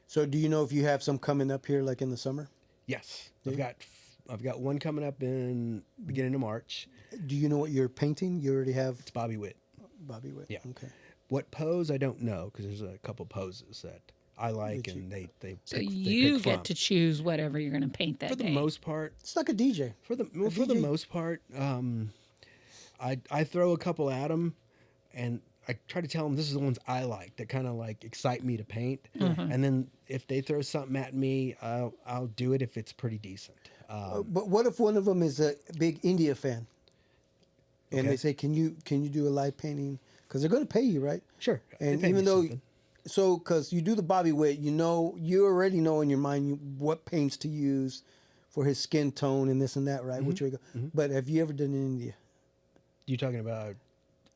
So do you know if you have some coming up here like in the summer? yes, I've got one coming up in beginning of March. Do you know what you're painting? You already have It's Bobby Witt. Bobby Witt. Yeah. Okay. What pose, I don't know, because there's a couple poses that I like, and they So pick, you they pick get from. to choose whatever you're going to paint that For the day. most part. It's like a DJ. For the DJ. most part, I throw a couple at them, and I try to tell them this is the ones I like that kind of like excite me to paint. And then if they throw something at me, I'll do it if it's pretty decent. But what if one of them is a big India fan, and Okay. they say, "Can you do a live painting?" Because they're going to pay you, right? Sure. And they pay even me though, something. because you do the Bobby Witt, you already know in your mind what paints to use for his skin tone and this and that, right? Which way go. But have you ever done in India? You talking about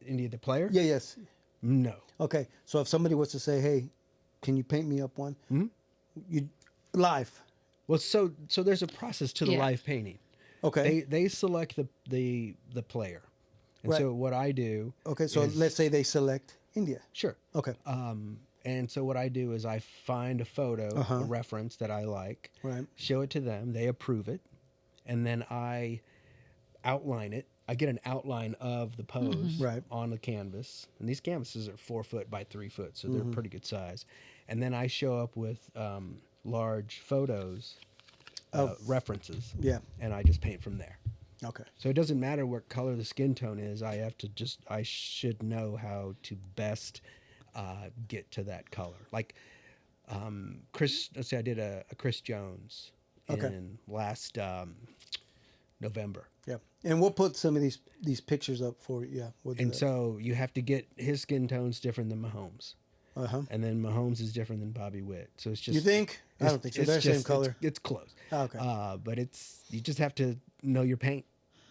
India the player? Yeah. Yes. No. Okay. So if somebody was to say, "Hey, can you paint me up one?" You live. Well, so there's a process to the Yeah. live painting. Okay. They select the player, and Right. so what I do. Okay. So is- let's say they select India. Sure. Okay. And so what I do is I find a photo, a reference that I like, Right. show it to them, they approve it, and then I outline it. I get an outline of the pose Right. on the canvas, and these canvases are 4 foot by 3 foot, so they're pretty good size. And then I show up with large photos, references, Yeah. and I just paint from there. Okay. So it doesn't matter what color the skin tone is. I should know how to best get to that color. Like let's say I did a Chris Jones in last November. Yeah. And we'll put some of these pictures up for you. Yeah. We'll do And that. so you have to get his skin tone's different than Mahomes. Uh-huh. And then Mahomes is different than Bobby Witt. So it's just. You think? I don't think so. They're the same color. It's close. Oh, okay. But you just have to know your paint.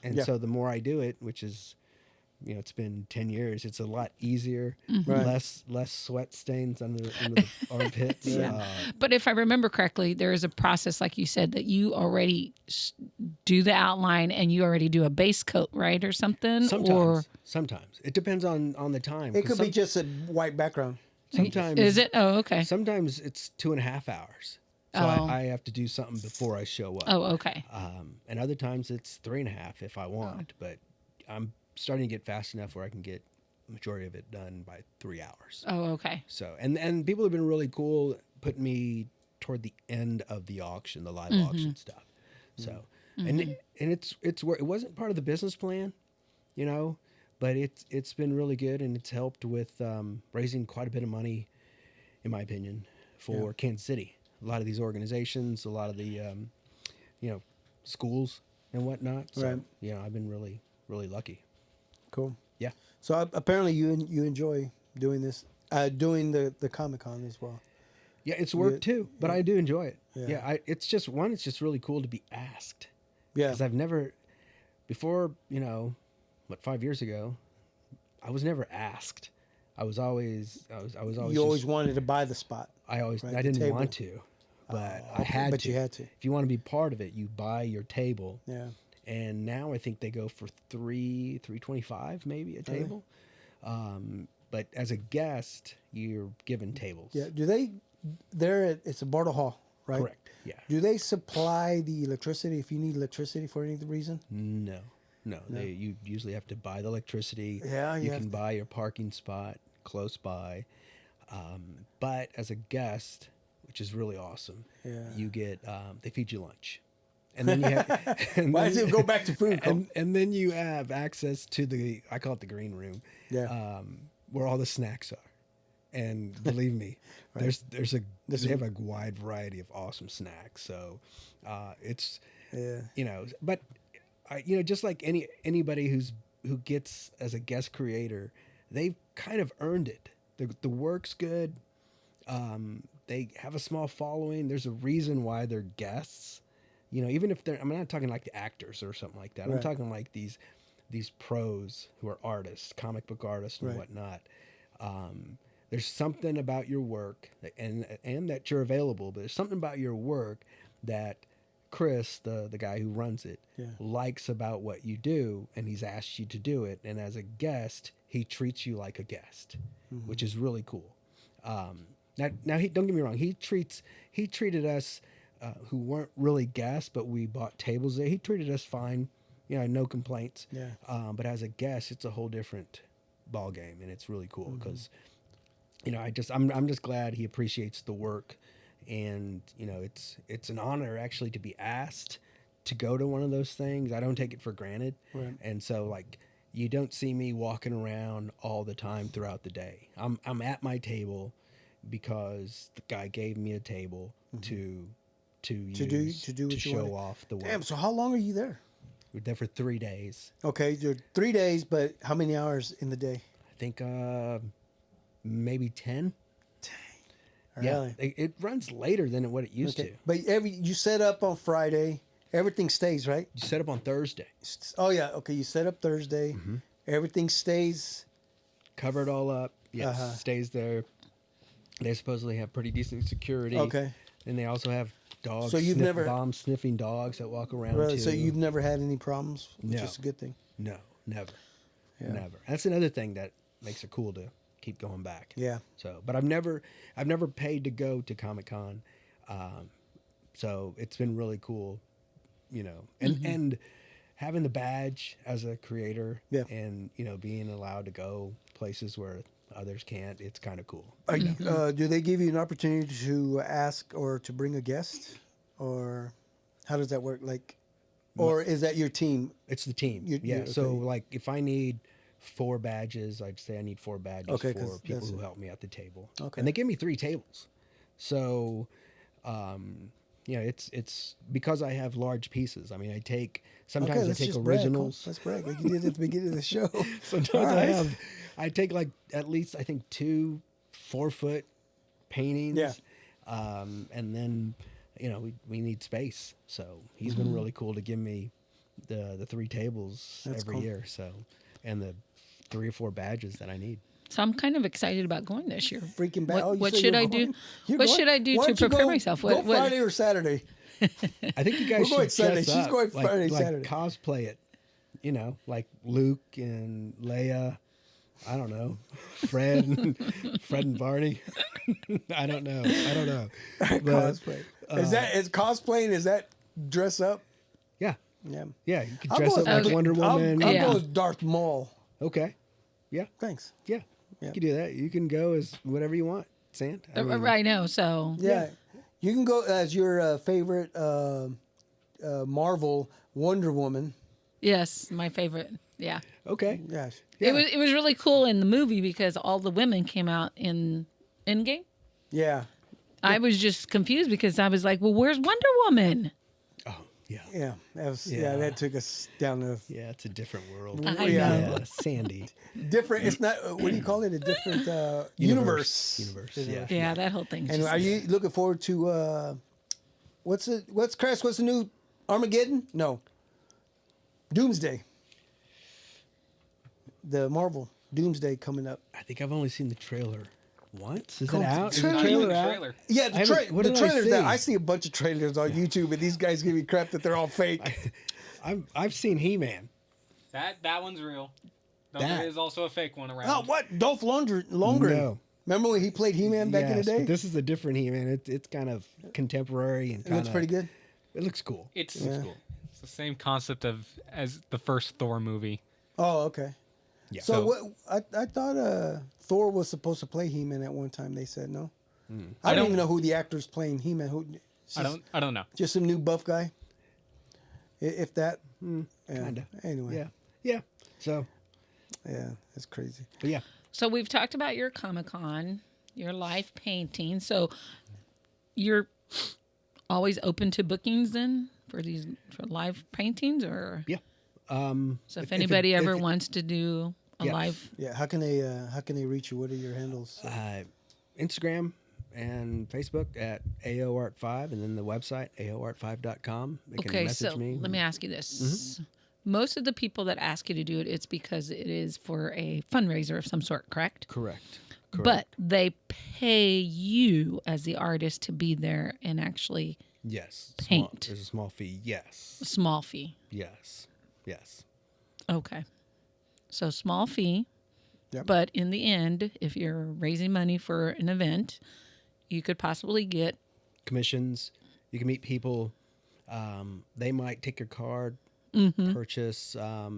And Yeah. so the more I do it, which is it's been 10 years. It's a lot easier, Right. less sweat stains under the armpits. Yeah. But if I remember correctly, there is a process, like you said, that you already do the outline and you already do a base coat, right, or something. Sometimes it depends on the time. It 'Cause could be just a white background. sometimes Is it? Oh, okay. Sometimes it's 2.5 hours. So I have to do something before I show up. Oh, okay. And other times it's 3.5 if I want. But I'm starting to get fast enough where I can get the majority of it done by 3 hours. Oh, okay. So and people have been really cool putting me toward the end of the auction, the live auction stuff. So and it's where it wasn't part of the business plan, but it's been really good, and it's helped with raising quite a bit of money, in my opinion, for Kansas City. A lot of these organizations, a lot of the schools and whatnot. So I've been really, really lucky. Cool. Yeah. So apparently you enjoy doing this, doing the Comic-Con as well. Yeah, it's work too, but I do enjoy it. Yeah. It's just really cool to be asked. Yeah. Because I've never, before, 5 years ago, I was never asked. I was always You always wanted to buy the spot. I the didn't table. want to, but I Okay, had but to. you had to. If you want to be part of it, you buy your table. Yeah. And now I think they go for $325 maybe a table. But as a guest, you're given tables. Yeah. Do they? It's a Bartle Hall, right? Correct. Yeah. Do they supply the electricity if you need electricity for any reason? No. You usually have to buy the electricity. Yeah, you can buy your parking spot close by. But as a guest, which is really awesome, you get they feed you lunch. And then you have, Why does it go back to food? And then you have access to I call it the green room, where all the snacks are. And believe me, they have a wide variety of awesome snacks. So it's but just like anybody who gets as a guest creator, they've kind of earned it. The work's good. They have a small following. There's a reason why they're guests. Even if I'm not talking like the actors or something like that. I'm talking like these pros who are artists, comic book artists and whatnot. There's something about your work and that you're available, but there's something about your work that Chris, the guy who runs it, likes about what you do, and he's asked you to do it. And as a guest, he treats you like a guest, which is really cool. Now he, don't get me wrong, he treated us who weren't really guests, but we bought tables there. He treated us fine, no complaints. Yeah. But as a guest, it's a whole different ball game, and it's really cool because, I'm just glad he appreciates the work, and it's an honor actually to be asked to go to one of those things. I don't take it for granted, and so like you don't see me walking around all the time throughout the day. I'm at my table because the guy gave me a table to show off the work. Damn. So how long are you there? We're there for 3 days. Okay, you're 3 days, but how many hours in the day? I think maybe 10. Really? Yeah, it runs later than what it used to. But you set up on Friday. Everything stays, right? You set up on Thursday. Oh yeah. Okay, you set up Thursday. Everything stays. Cover it all up. Yes, stays there. They supposedly have pretty decent security. Okay. And they also have dogs. So you've never bomb sniffing dogs that walk around really. too. So you've never had any problems, which No. is a good thing. No, never, Yeah. never. That's another thing that makes it cool to keep going back. Yeah. So, but I've never paid to go to Comic-Con, so it's been really cool, and having the badge as a creator, and being allowed to go places where others can't. It's kind of cool. Are you, do they give you an opportunity to ask or to bring a guest, or how does that work? Like, or is that your team? It's the team. Okay. So like if I need 4 badges, I'd say I need 4 badges Okay, for 'cause people that's who it. help me at the table. Okay. And they give me 3 tables. So, it's because I have large pieces. I mean, sometimes I let's take just brag. originals. Let's brag like you did at the beginning of the show. Sometimes I take like at least I think 2 4-foot paintings. Yeah. And then we need space, so he's been really cool to give me the 3 tables That's every cool. year. So, and the 3 or 4 badges that I need. So I'm kind of excited about going this year. Freaking bad. What should I do? What should I do to prepare myself? Go Friday or Saturday. I think you guys We're should going Sunday. dress She's up, going like, Friday, like Saturday. cosplay it. You know, like Luke and Leia. I don't know, Fred and Barney. I don't know. Cosplay. Is cosplaying? Is that dress up? Yeah, Yeah. yeah. You could I'll dress go up as- like Wonder Woman. I'll Yeah. go as Darth Maul. Okay. Yeah, Thanks. yeah. Yeah. You can do that. You can go as whatever you want, Sand. I mean, I know. So Yeah. You can go as your favorite Marvel Wonder Woman. yes, my favorite. Yeah. Okay. Yes. Yeah. It was really cool in the movie because all the women came out in Endgame. Yeah. I was just confused because I was like, well, where's Wonder Woman? Oh, yeah. Yeah. That was, Yeah. that took us down to Yeah, it's a different world. I Yeah. know. Yeah, Sandy. different. It's not. What do you call it? A different universe. Universe. Yeah. Yeah, that whole thing. And Just, are you looking forward to what's the new Armageddon? No. Doomsday. The Marvel Doomsday coming up. I think I've only seen the trailer once. Is Cool. it out? Is Trailer- the Not even trailer the out? trailer. Yeah, I the, haven't- what the did I trailers. That see? I see a bunch of trailers on YouTube, and these guys give me crap that they're all fake. I've seen He-Man. That one's real. Though That- there is also a fake one around. Oh, what? Dolph Lundgren. No. Remember when he played He-Man back in the Yes, day? but this is a different He-Man. It's kind of contemporary and It looks pretty good. It looks cool. It's Yeah. it's the same concept as the first Thor movie. Oh, okay. Yeah. So, So- what? I thought Thor was supposed to play He-Man at one time. They said no. Hmm. I don't don't- even know who the actor's playing He-Man. Who? it's I just- don't know. Just some new buff guy. If that. Yeah. Kinda. Anyway. Yeah. Yeah. So, Yeah. That's crazy. but yeah. so we've talked about your Comic-Con, your live painting. So you're always open to bookings then for live paintings, or Yeah. so if anybody ever wants to do a Yes. live. Yeah. How can they reach you? What are your handles? Instagram and Facebook at AOArt5, and then the website AOArt5.com. They can Okay, message so me. let me ask you this. Most of the people that ask you to do it, it's because it is for a fundraiser of some sort, correct? Correct. But they pay you as the artist to be there and actually Yes. paint. There's a small fee. Yes. a small fee. Yes. Yes. Okay. So small fee. Yep. But in the end, if you're raising money for an event, you could possibly get Commissions. You can meet people. They might take your card, purchase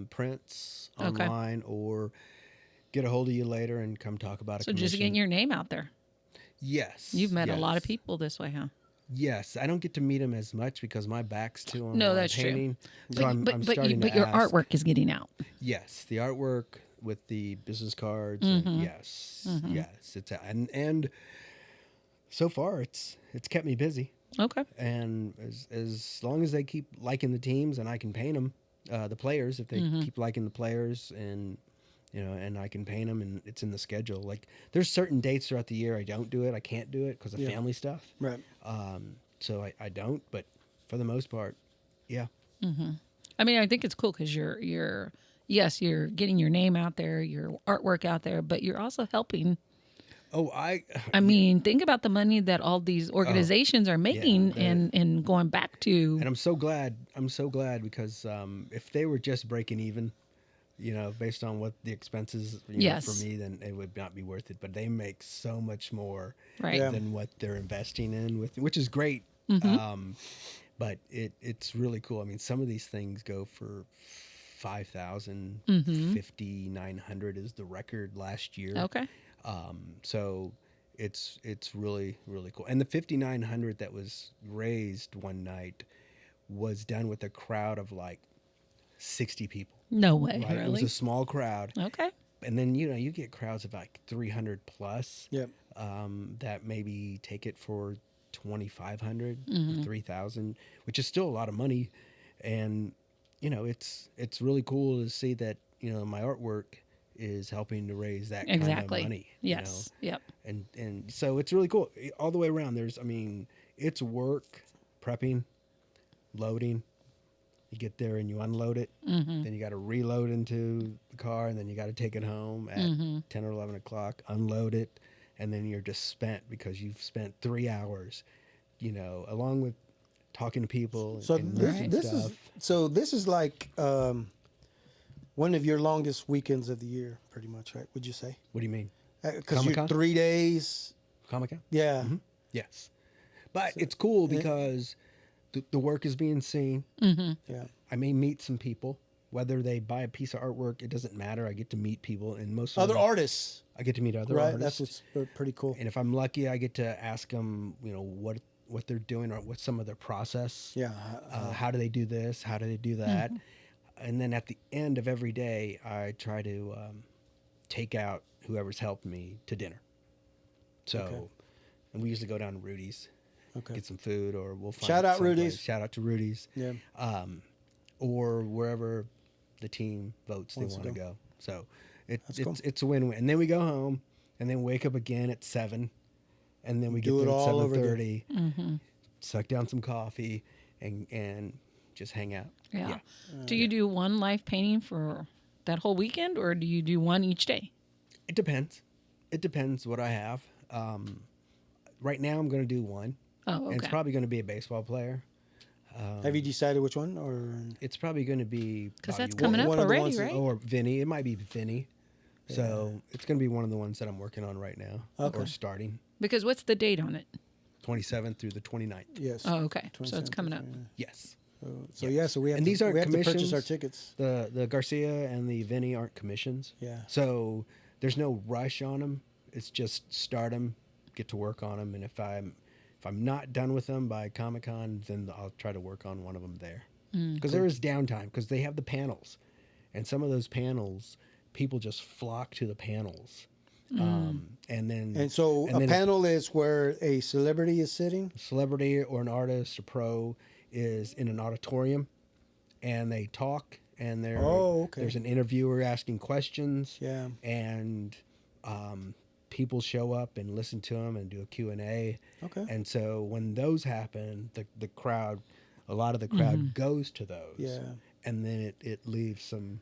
prints Mm-hmm. Okay. online, or get a hold of you later and come talk about a so commission. just getting your name out there. Yes. You've met a lot of yes. people this way, huh? Yes, I don't get to meet them as much because my back's to them. No, while I'm that's true. painting. So I'm starting but to your ask. artwork is getting out. Yes, the artwork with the business cards. Mm-hmm. And yes, yes, it's and so far it's kept me busy. Okay. And as long as they keep liking the teams and I can paint them, the players, if they Mm-hmm. keep liking the players and and I can paint them and it's in the schedule. Like there's certain dates throughout the year I don't do it. I can't do it because of family stuff. Right. So I don't. But for the most part, yeah. I mean, I think it's cool because you're getting your name out there, your artwork out there, but you're also helping. Oh, I mean, think about the money that all these organizations are making that- and going back to. And I'm so glad because if they were just breaking even, based on what the expenses Yes. for me, then it would not be worth it. But they make so much more Right. Yeah. than what they're investing in, which is great. But it's really cool. I mean, some of these things go for 5,000, 5,900 is the record last year. Okay. So it's really, really cool. And the 5,900 that was raised one night was done with a crowd of like 60 people. No way, Right? It was really. a small crowd. Okay. And then, you get crowds of like 300 plus Yep. that maybe take it for 2,500, Mm-hmm. 3,000, which is still a lot of money. And, it's really cool to see that, my artwork is helping to raise that Exactly. kind of money. Yes. Yep. And so it's really cool all the way around. It's work, prepping, loading, You get there and you unload it. Then you got to reload into the car, and then you got to take it home at 10 or 11 o'clock, unload it, and then you're just spent because you've spent 3 hours, along with talking to people So and this, learning this stuff. this is like one of your longest weekends of the year, pretty much, right? Would you say? What do you mean? Because you're Comic-Con? 3 days. Comic-Con? Yeah. Yes. But it's cool because the work is being seen. Yeah. I may meet some people. Whether they buy a piece of artwork, it doesn't matter. I get to meet people, and most of Other them, artists. I get to meet other Right. artists. That's what's pretty cool. And if I'm lucky, I get to ask them, what they're doing or what's some of their process. Yeah. How do they do this? How do they do that? And then at the end of every day, I try to take out whoever's helped me to dinner. So, Okay. and we usually go down to Rudy's, Okay. get some food, or we'll find Shout out someplace. Rudy's. Shout out to Rudy's. Yeah. Or wherever the team votes Wants they to want to go. So That's cool. it's a win-win. And then we go home, and then wake up again at 7, and then we Do get it there at all over 7:30, suck down some coffee, and just hang out. Yeah. Do you do one live painting for that whole weekend, or do you do one each day? It depends. It depends what I have. Right now, I'm going to do one. Oh, And it's okay. probably going to be a baseball player. Have you decided which one, or It's probably going to be Because Bobby that's coming Wood up one of the already, ones that- right? or Vinny. It might be Vinny. So it's going to be one of the ones that I'm working on right now, Okay. or starting Because what's the date on it? 27th through the 29th. yes? Oh, okay. So 27th, it's coming up. Yes. So yeah, so we have And to, these aren't we have to purchase commissions. our tickets. The Garcia and the Vinny aren't commissions. Yeah. So there's no rush on them. It's just start them, get to work on them, and if I'm not done with them by Comic-Con, then I'll try to work on one of them there. Because there is downtime because they have the panels, and some of those panels, people just flock to the panels. And then And so and a then panel is where a celebrity is sitting. a celebrity or an artist, a pro, is in an auditorium, and they talk, and Oh, okay. there's an interviewer asking questions. Yeah. And people show up and listen to them and do a Q&A. Okay. And so when those happen, the crowd, a lot of the crowd goes to those. Yeah. And then it leaves some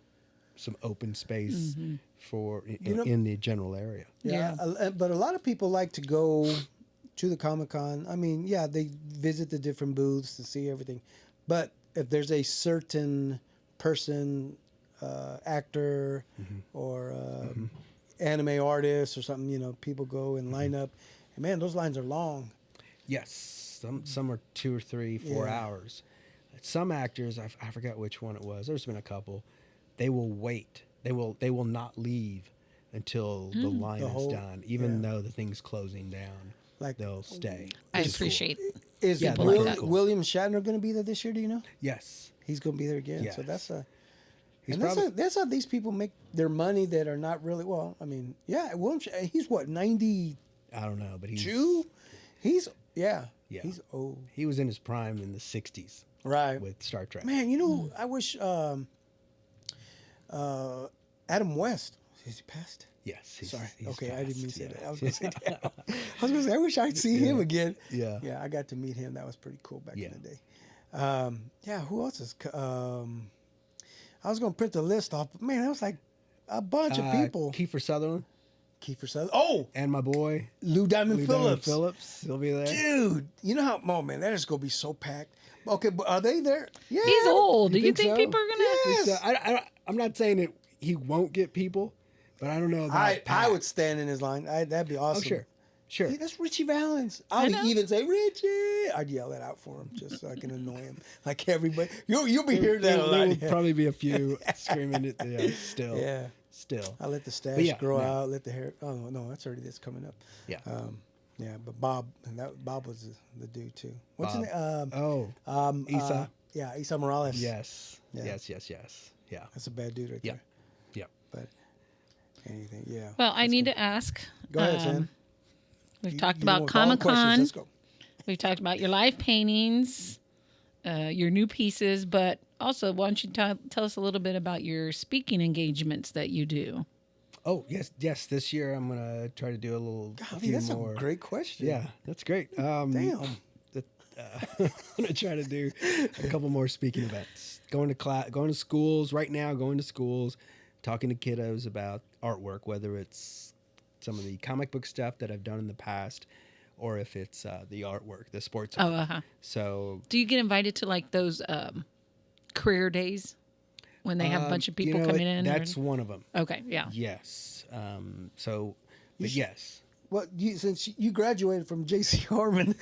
open space for You know- in the general area. Yeah, but a lot of people like to go to the Comic-Con. I mean, yeah, they visit the different booths to see everything. But if there's a certain person, actor, or anime artist or something, people go and line up. And man, those lines are long. Yes, some are 2 or 3, 4 Yeah. hours. Some actors, I forgot which one it was. There's been a couple. They will wait. They will not leave until the line The is whole- done, even yeah. though the thing's closing down. Like, They'll stay. I which is cool. appreciate is Yeah, people like that. William Shatner going to be there this year? Do you know? Yes, He's going to be there again. So Yes. that's a. he's And probably that's how these people make their money that are not really well. I mean, yeah, William. He's what 92. I don't know, but He's Yeah. He's old. he was in his prime in the 60s Right. with Star Trek. Man, I wish Adam West. Is he passed? Yes. Sorry. he's Okay, I didn't mean to passed, say yeah. that. I was going to say that. I was going to say I wish I'd see him again. Yeah. Yeah, I got to meet him. That was pretty cool back Yeah. in the day. Yeah, who else is? I was going to print the list off, but man, that was like a bunch of people. Kiefer Sutherland Kiefer Sutherland. Oh, and my boy Lou Diamond Lou Diamond Phillips. Phillips. He'll be there. Dude, you know how? Oh man, that is going to be so packed. Okay, but are they there? Yeah. He's old. Do You you think think so? people are gonna? Yes. So I'm not saying that he won't get people, but I don't know about I Pat. would stand in his line. That'd be awesome. Oh, sure. Hey, that's Richie Valens. I I'll know. even say Richie. I'd yell that out for him just so I can annoy him. Like everybody, you'll be hearing that a There lot. will probably be a few screaming it. Yeah, still. Yeah. Still. I let the stash But yeah, grow no. out. Let the hair. Oh no, that's coming up. Yeah. Yeah, but Bob was the dude too. What's his Bob. name? Oh. Isa. Yeah, Isa Morales. Yes. Yeah. Yes. Yeah. That's a bad dude right Yeah. there. Yeah. But anything, yeah. Well, I need to ask. Go ahead, Sam. We've talked You about want all the questions. Comic-Con. Let's go. We've talked about your live paintings, your new pieces, but also, why don't you tell us a little bit about your speaking engagements that you do? Oh, yes. This year I'm gonna try to do a Golly, few that's more. a great question. Yeah, that's great. Damn. I'm gonna try to do a couple more speaking events. Going to schools right now. Going to schools, talking to kiddos about artwork, whether it's some of the comic book stuff that I've done in the past, or if it's the artwork, the sports art. Oh, uh-huh. So Do you get invited to like those career days when they have a bunch of people coming in? That's one of them. Okay, yeah. Yes. But yes. Well, since you graduated from J.C. Harmon,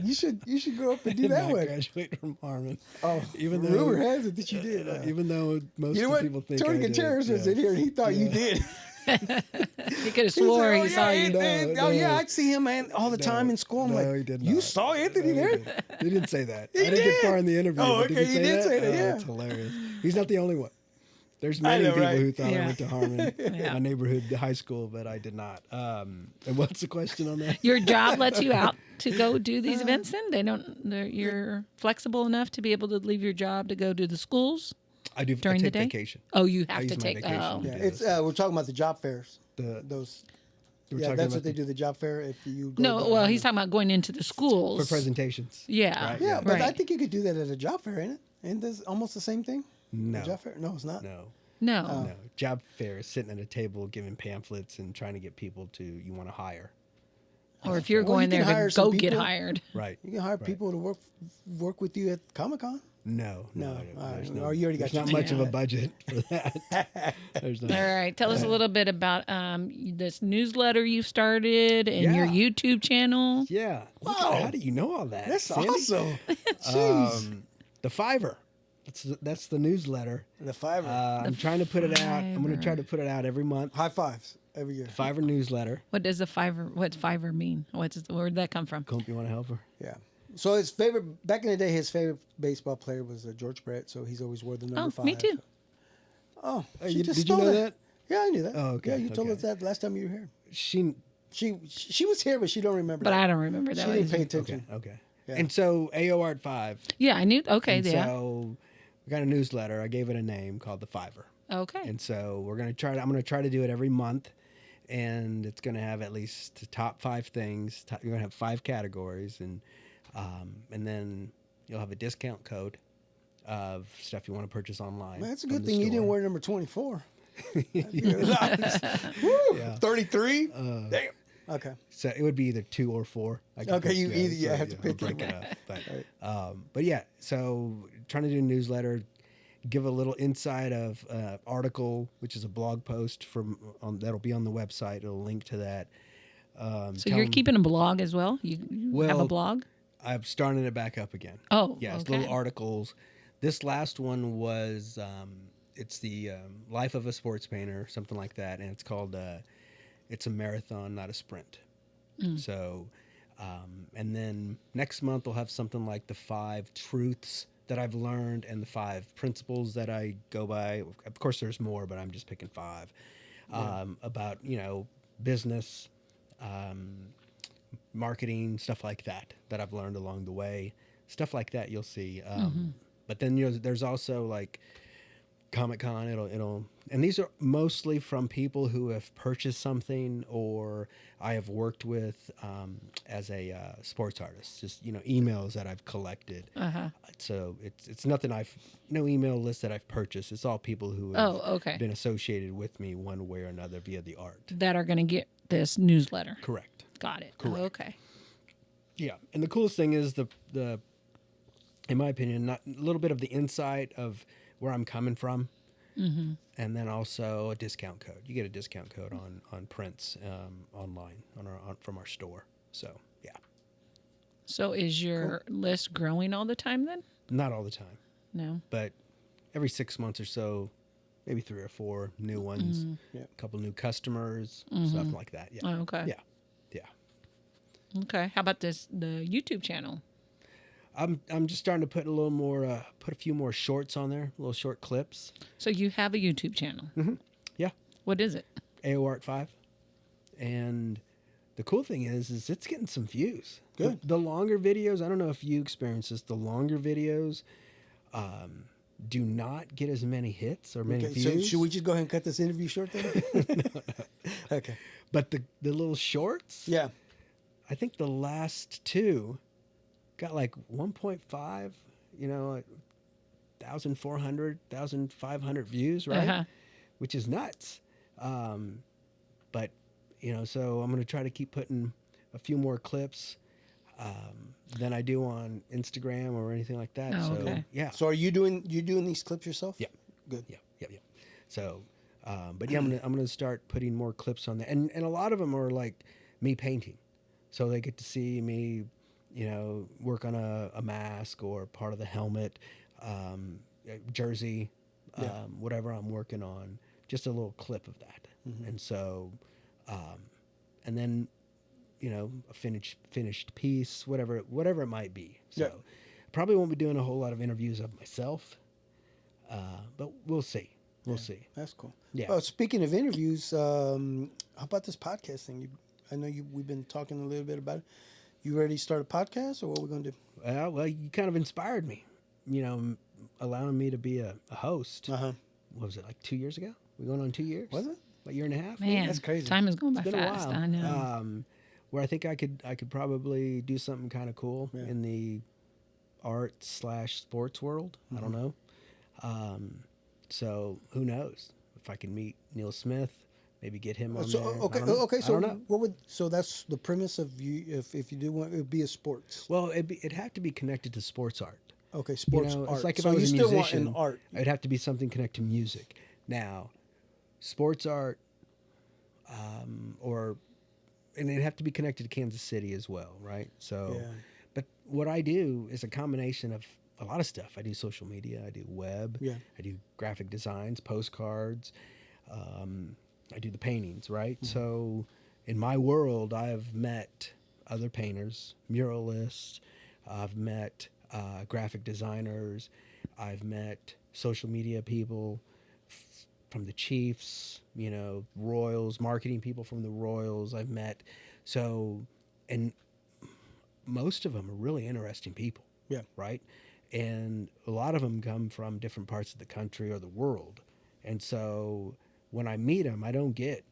you should go up and do Did that not one. graduate from Harmon. Oh, Even though rumor has it that you did. even though most You know of what? the people think Tony I did. Gutierrez was in here, and he thought you did. He could have He swore said, he saw you. oh yeah, I'd see him all the time in school. I'm No, like, he did you not. saw Anthony No, there? He didn't say that. He I didn't did. get far in the interview. Oh, but okay, he you did say that, Oh, yeah. That's hilarious. He's not the only one. There's I many know, people right? who thought I Yeah. went to Harmon, Yeah. my neighborhood high school, but I did not. And what's the question on that? Your job lets you out to go do these events. Then you're flexible enough to be able to leave your job to go to the schools I do during I the take day. vacation. Oh, you I have to use my take. vacation Oh, to Yeah, do it's this. we're talking about the job fairs. We're Yeah, talking that's about what they do. The job fair. If you go no. to Well, he's talking about going into the schools for presentations. Yeah, Right, Yeah, but I right. think you could do that at a job fair, ain't it? Ain't this almost the same thing? No, A job fair? No, it's not. no, No. no. Job fair is sitting at a table giving pamphlets and trying to get people to you want to hire. Or if you're Well, you going can there hire to some go get people. hired. Right. You can hire Right. people to work with you at Comic-Con. No. No. All There's right. Oh, you already got there's not your much of a ticket. budget for that. There's not. All right. Tell us a little bit about this newsletter you've started and your Yeah. YouTube channel. Yeah. Look Wow. how do you know all that? That's Sandy? awesome. Jeez. The Fiverr. That's the newsletter. The Fiverr. I'm trying to put it out. I'm going to Fiverr. try to put it out every month. High fives every year. Fiverr newsletter. What does what's Fiverr mean? Where'd that come from? Coop, you want to help her? Yeah. So his favorite back in the day, his favorite baseball player was George Brett. So he's always wore the number 5. Me too. Oh, Hey, she just did you stole know it. that? Yeah, I knew that. Oh, okay, Yeah, you told okay. us that last time you were here. She. She was here, but she don't remember. But that. I don't remember that. She didn't one. pay Okay. attention. Okay. Yeah. And so AO Art 5. Yeah, I knew. Okay, And yeah. so we got a newsletter. I gave it a name called the Fiverr. Okay. And so I'm going to try to do it every month, and it's going to have at least the top 5 things. You're going to have 5 categories, and then you'll have a discount code of stuff you want to purchase online. Man, that's a from good the thing you didn't store. wear number 24. Yeah. 33? Damn. Okay. So it would be either 2 or 4. I can Okay, pick- you either- you have to I'll pick break one. it up. But yeah, so trying to do a newsletter, give a little insight of article, which is a blog post that'll be on the website. It'll link to that. So tell you're 'em- keeping a blog as well? You have a Well, blog? I've started it back up again. Oh, Yeah, it's okay. little articles. This last one was it's the life of a sports painter, something like that, and it's called it's a marathon, not a sprint. So, and then next month we'll have something like the 5 truths that I've learned and the 5 principles that I go by. Of course, there's more, but I'm just picking 5 about business. Marketing, stuff like that I've learned along the way, stuff like that you'll see. But then there's also like Comic-Con. It'll and these are mostly from people who have purchased something or I have worked with as a sports artist. Just emails that I've collected. So it's nothing no email list that I've purchased. It's all people who have okay. been associated with me one way or another via the art. That are going to get this newsletter. Correct. Got it. Correct. Okay. Yeah, and the coolest thing is the in my opinion, not a little bit of the insight of where I'm coming from, and then also a discount code. You get a discount code on prints online from our store. So yeah, So is your list growing all the time then? not all the time, No. but every 6 months or so, maybe 3 or 4 new ones, Yeah. a couple new customers, stuff like that. Yeah, Oh, okay. yeah. Okay. How about the YouTube channel? I'm just starting to put a little more, put a few more shorts on there, little short clips. So you have a YouTube channel. Yeah. What is it? AO Art 5. And the cool thing is it's getting some views. Good. The longer videos, I don't know if you experience this, the longer videos do not get as many hits or many Okay, so views. should we just go ahead and cut this interview short then? Okay. But the little shorts, Yeah. I think the last 2 got like 1.5, 1,400, 1,500 views, right? Uh-huh. Which is nuts. But so I'm gonna try to keep putting a few more clips than I do on Instagram or anything like that. Oh, So okay. yeah, So are you doing these clips yourself? Yeah. Good. yeah. So, but yeah, I'm gonna start putting more clips on there, and a lot of them are like me painting, so they get to see me, work on a mask or part of the helmet, jersey, Yeah. whatever I'm working on, just a little clip of that, and so, and then, a finished piece, whatever it might be. So, Yeah. probably won't be doing a whole lot of interviews of myself, but we'll see. We'll see. That's cool. Yeah. Well, speaking of interviews, how about this podcast thing? I know we've been talking a little bit about it. You ready to start a podcast, or what we're going to do? Well, you kind of inspired me, allowing me to be a host. Uh-huh. What was it, like 2 years ago? We going on 2 years? Was it? A year and a half? Man, That's crazy. Time is going by It's been fast. a while. I know. Where I think I could probably do something kind of cool Yeah. in the art/sports world. I don't know. So who knows if I can meet Neil Smith, maybe get him on So there. okay, I don't know. okay. I So don't know. so that's the premise of you. If you do want, it would be a sports. Well, it'd have to be connected to sports art. Okay, sports It's art. like if so I was you a still musician, want an art. it'd have to be something connected to music. Now, sports art, and it'd have to be connected to Kansas City as well, right? So, Yeah. but what I do is a combination of a lot of stuff. I do social media, I do web, Yeah. I do graphic designs, postcards, I do the paintings, right? Mm-hmm. So, in my world, I've met other painters, muralists, I've met graphic designers, I've met social media people from the Chiefs, Royals, marketing people from the Royals I've met. So, and most of them are really interesting people. Yeah. Right. And a lot of them come from different parts of the country or the world. And so when I meet them, I don't get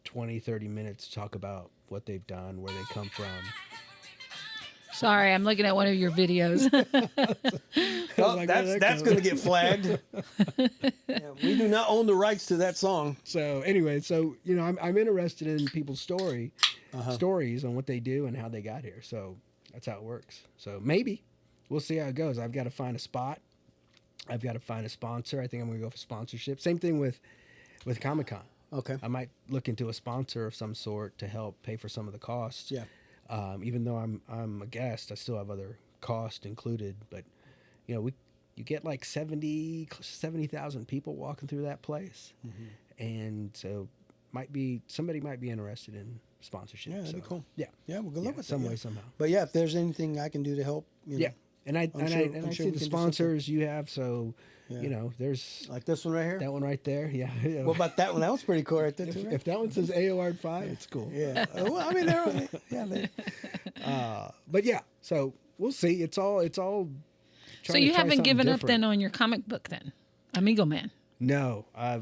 20, 30 minutes to talk about what they've done, where they come from. Sorry, I'm looking at one of your videos. Oh, like, that's where'd that going to come get flagged. Yeah, we do not own the rights to that song. So anyway, I'm interested in people's stories on what they do and how they got here. So that's how it works. So maybe we'll see how it goes. I've got to find a spot. I've got to find a sponsor. I think I'm going to go for sponsorship. Same thing with Comic-Con. Okay. I might look into a sponsor of some sort to help pay for some of the costs. Yeah. Even though I'm a guest, I still have other costs included. But you get like 70,000 people walking through that place, and so somebody might be interested in sponsorship. Yeah, that'd be So, cool. Yeah, Yeah, well, good luck with some that. way yeah. somehow. But yeah, if there's anything I can do to help, Yeah, and I I'm see sure the we can do sponsors you have. So Yeah. there's like this one right here. that one right there. Yeah. What about that one? That was pretty cool right there too. Right? If that one says AOR 5, it's cool. Yeah. Well, I mean, But yeah, so we'll see. It's all. So trying you to try haven't something given up different. then on your comic book then, Amigo Man. No, I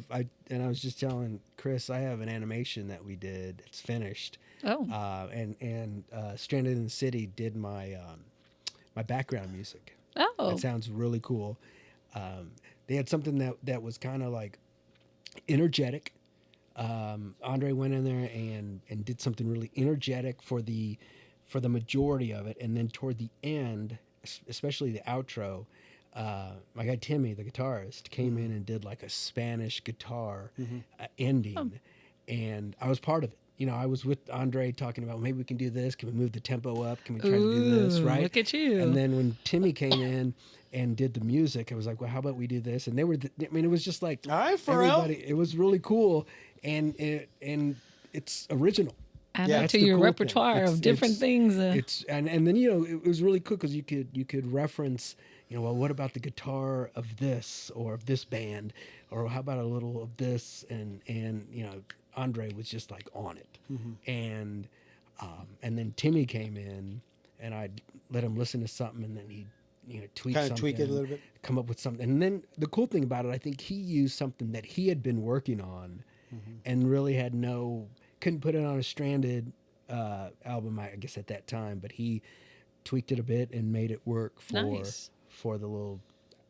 was just telling Chris, I have an animation that we did. It's finished. Oh, And Stranded in the City did my my background music. oh, That sounds really cool. They had something that was kind of like energetic. Andre went in there and did something really energetic for the majority of it, and then toward the end, especially the outro, my guy Timmy, the guitarist, came in and did like a Spanish guitar ending, and I was part of it. I was with Andre talking about maybe we can do this. Can we move the tempo up? Can we try to do this? Ooh, Right? look at you. And then when Timmy came in and did the music, I was like, well, how about we do this? And they were, it was just like, All right, Pharrell. everybody, it was really cool. And it's original. add Yeah, that that's to the your cool thing. repertoire It's- of different it's- things. And then it was really cool because you could reference, well, what about the guitar of this or of this band, or how about a little of this, and Andre was just like on it, and then Timmy came in, and I let him listen to something, and then he tweak Kinda something, tweak it a little bit. come up with something, and then the cool thing about it, I think he used something that he had been working on, and really couldn't put it on a Stranded album, I guess at that time, but he tweaked it a bit and made it work for Nice. for the little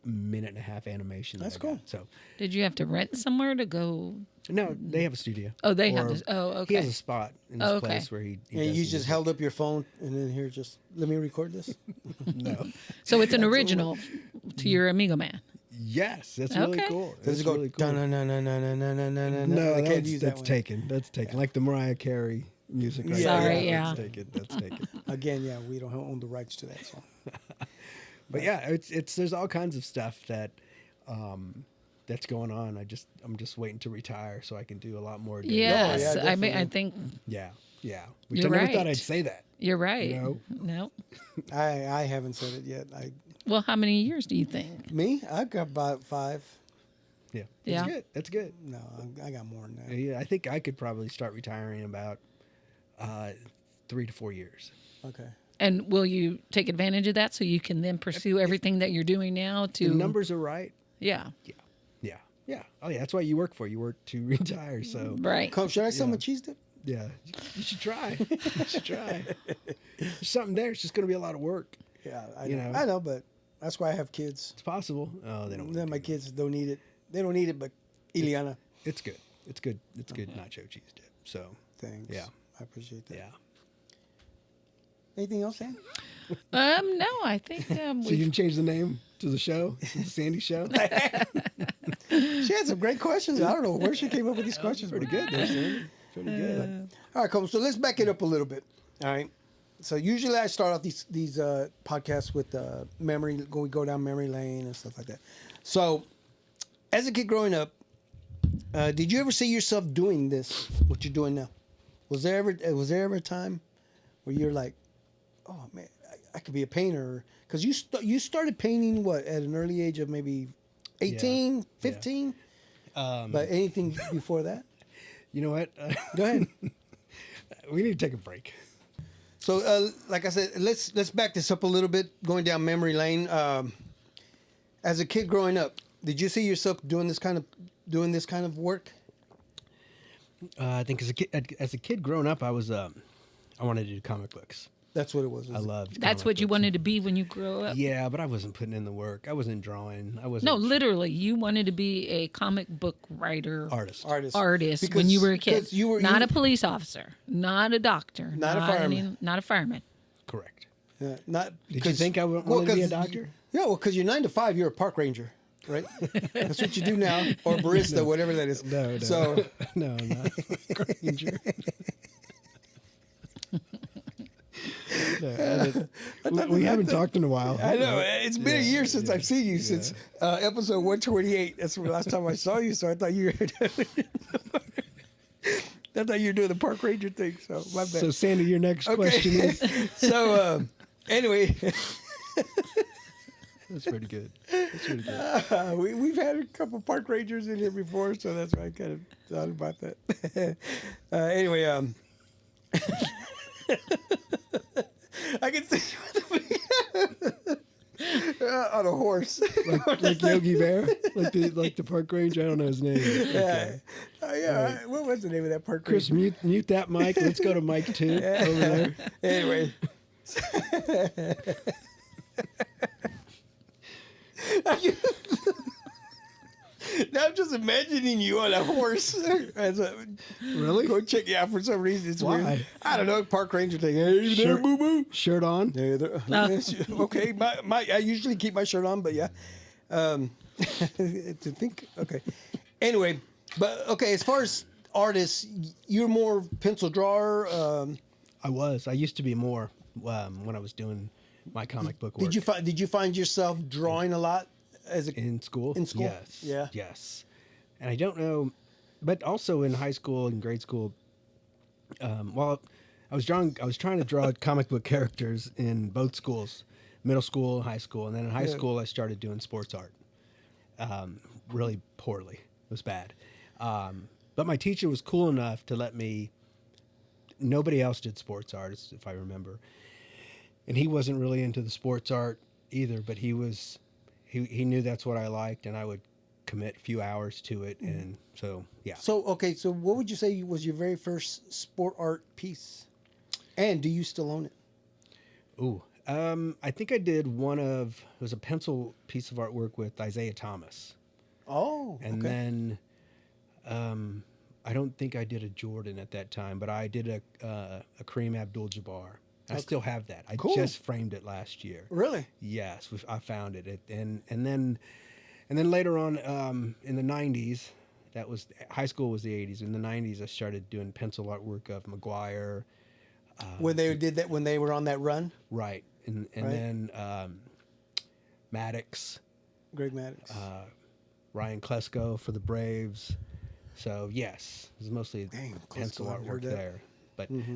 minute and a half animation. That's that I got. cool. So Did you have to rent somewhere to go? no, they have a studio. Oh, they have Or this. Oh, He okay. has a spot in this Oh, okay. place where he And does you the just music. held up your phone and then here, just let me record this. No. So it's an original to your Amigo Man. Yes, that's really Okay. cool. Does That's it go? really cool. No, I can't use that that's one. taken. That's taken. Like the Mariah Carey music. Right Yeah, there. Sorry, yeah. That's taken. That's taken. Again, yeah, we don't own the rights to that song. But yeah, it's there's all kinds of stuff that that's going on. I'm just waiting to retire so I can do a lot more. doing Yes, yeah, I mean, I definitely. think Yeah, yeah. Which You're I never thought right. I'd say that. you're right. No. No. I haven't said it yet. Well, how many years do you think? Me, I got about 5. Yeah, Yeah. that's good. That's good. No, I got more than that. Yeah, I think I could probably start retiring in about 3 to 4 years. Okay. And will you take advantage of that so you can then pursue everything that you're doing now to The numbers are right. Yeah. Yeah. Oh yeah, that's what you work for. You work to retire. So Right. Come, should I sell Yeah. my cheese dip? yeah, you should try. You should try. There's something there. It's just going to be a lot of work. Yeah, You know. I know, but that's why I have kids. It's possible. Oh, they don't. Then my kids don't need it. They don't need it, but Ileana, It's good. It's good. It's good nacho cheese dip. So thanks. Yeah. I appreciate that. yeah. Anything else, Sam? No, I think So you can change the name to the show, to the Sandy Show. She had some great questions. I don't know where she came up with these questions. Pretty good, there, Sandy. Pretty good. All right, cool. So let's back it up a little bit. All right. So usually I start off these podcasts with memory. We go down memory lane and stuff like that. So, as a kid growing up, did you ever see yourself doing this? What you're doing now? Was there ever a time where you're like, oh man, I could be a painter? Because you started painting what at an early age of maybe 18, Yeah. 15. But anything before that? You know what? Go ahead. We need to take a break. So, like I said, let's back this up a little bit, going down memory lane. As a kid growing up, did you see yourself doing this kind of work? I think as a kid growing up, I wanted to do comic books. That's what it was. I loved. that's comic what you books. wanted to be when you grow up? Yeah, but I wasn't putting in the work. I wasn't drawing. I wasn't. No, literally, you wanted to be a comic book writer, artist. artist when you were a kid. because you were not a police officer, not a doctor, Not a fireman. not a fireman. Correct. Not. Did you think I wanted to be a doctor? Yeah, well, because you're 9 to 5, you're a park ranger, right? That's what you do now, or barista, whatever that is. No. So no, I'm not a ranger. No, we haven't talked in a while. I know it's been a year since I've seen you since episode 128. That's the last time I saw you. So I thought you were. I thought you were doing the park ranger thing. So my bad. So Sandy, your next question is. So anyway, That's pretty good. That's pretty good. we've had a couple park rangers in here before, so that's why I kind of thought about that. Anyway, I can see you on a horse. Like Yogi Bear, like the park ranger. I don't know his name. Yeah, Okay. What was the name of that park Chris, ranger? mute that mic. Let's go to mic 2 over there. Anyway. Now I'm just imagining you on a horse. Really? Go check you out for some reason. It's Why? weird. I don't know. Park ranger thing. Hey, there, Shirt- boo boo. Shirt on. Yeah, okay. I usually keep my shirt on, but yeah. To think. Okay. Anyway, but okay. As far as artists, you're more pencil drawer. I used to be more when I was doing my comic book work. Did you find yourself drawing a lot as a in school? In school? Yes. Yeah. Yes. And I don't know, but also in high school and grade school. While I was trying to draw comic book characters in both schools, middle school, high school, and then in high school I started doing sports art. Really poorly. It was bad. But my teacher was cool enough to let me. Nobody else did sports art, if I remember, and he wasn't really into the sports art either. But he was. He knew that's what I liked, and I would commit a few hours to it, and so yeah. So okay, so what would you say was your very first sport art piece? And do you still own it? Ooh, I think I did it was a pencil piece of artwork with Isaiah Thomas. Oh, And okay. then I don't think I did a Jordan at that time, but I did a Kareem Abdul-Jabbar. I still have that. I Cool. just framed it last year. Really? Yes, I found it. And then later on in the 90s, that was high school was the 80s. In the 90s, I started doing pencil artwork of McGuire. When they did that, when they were on that run, Right. And Right. then Maddox, Greg Maddox. Ryan Klesko for the Braves. So yes, it was mostly Dang, pencil Klesko, I haven't artwork heard that. there.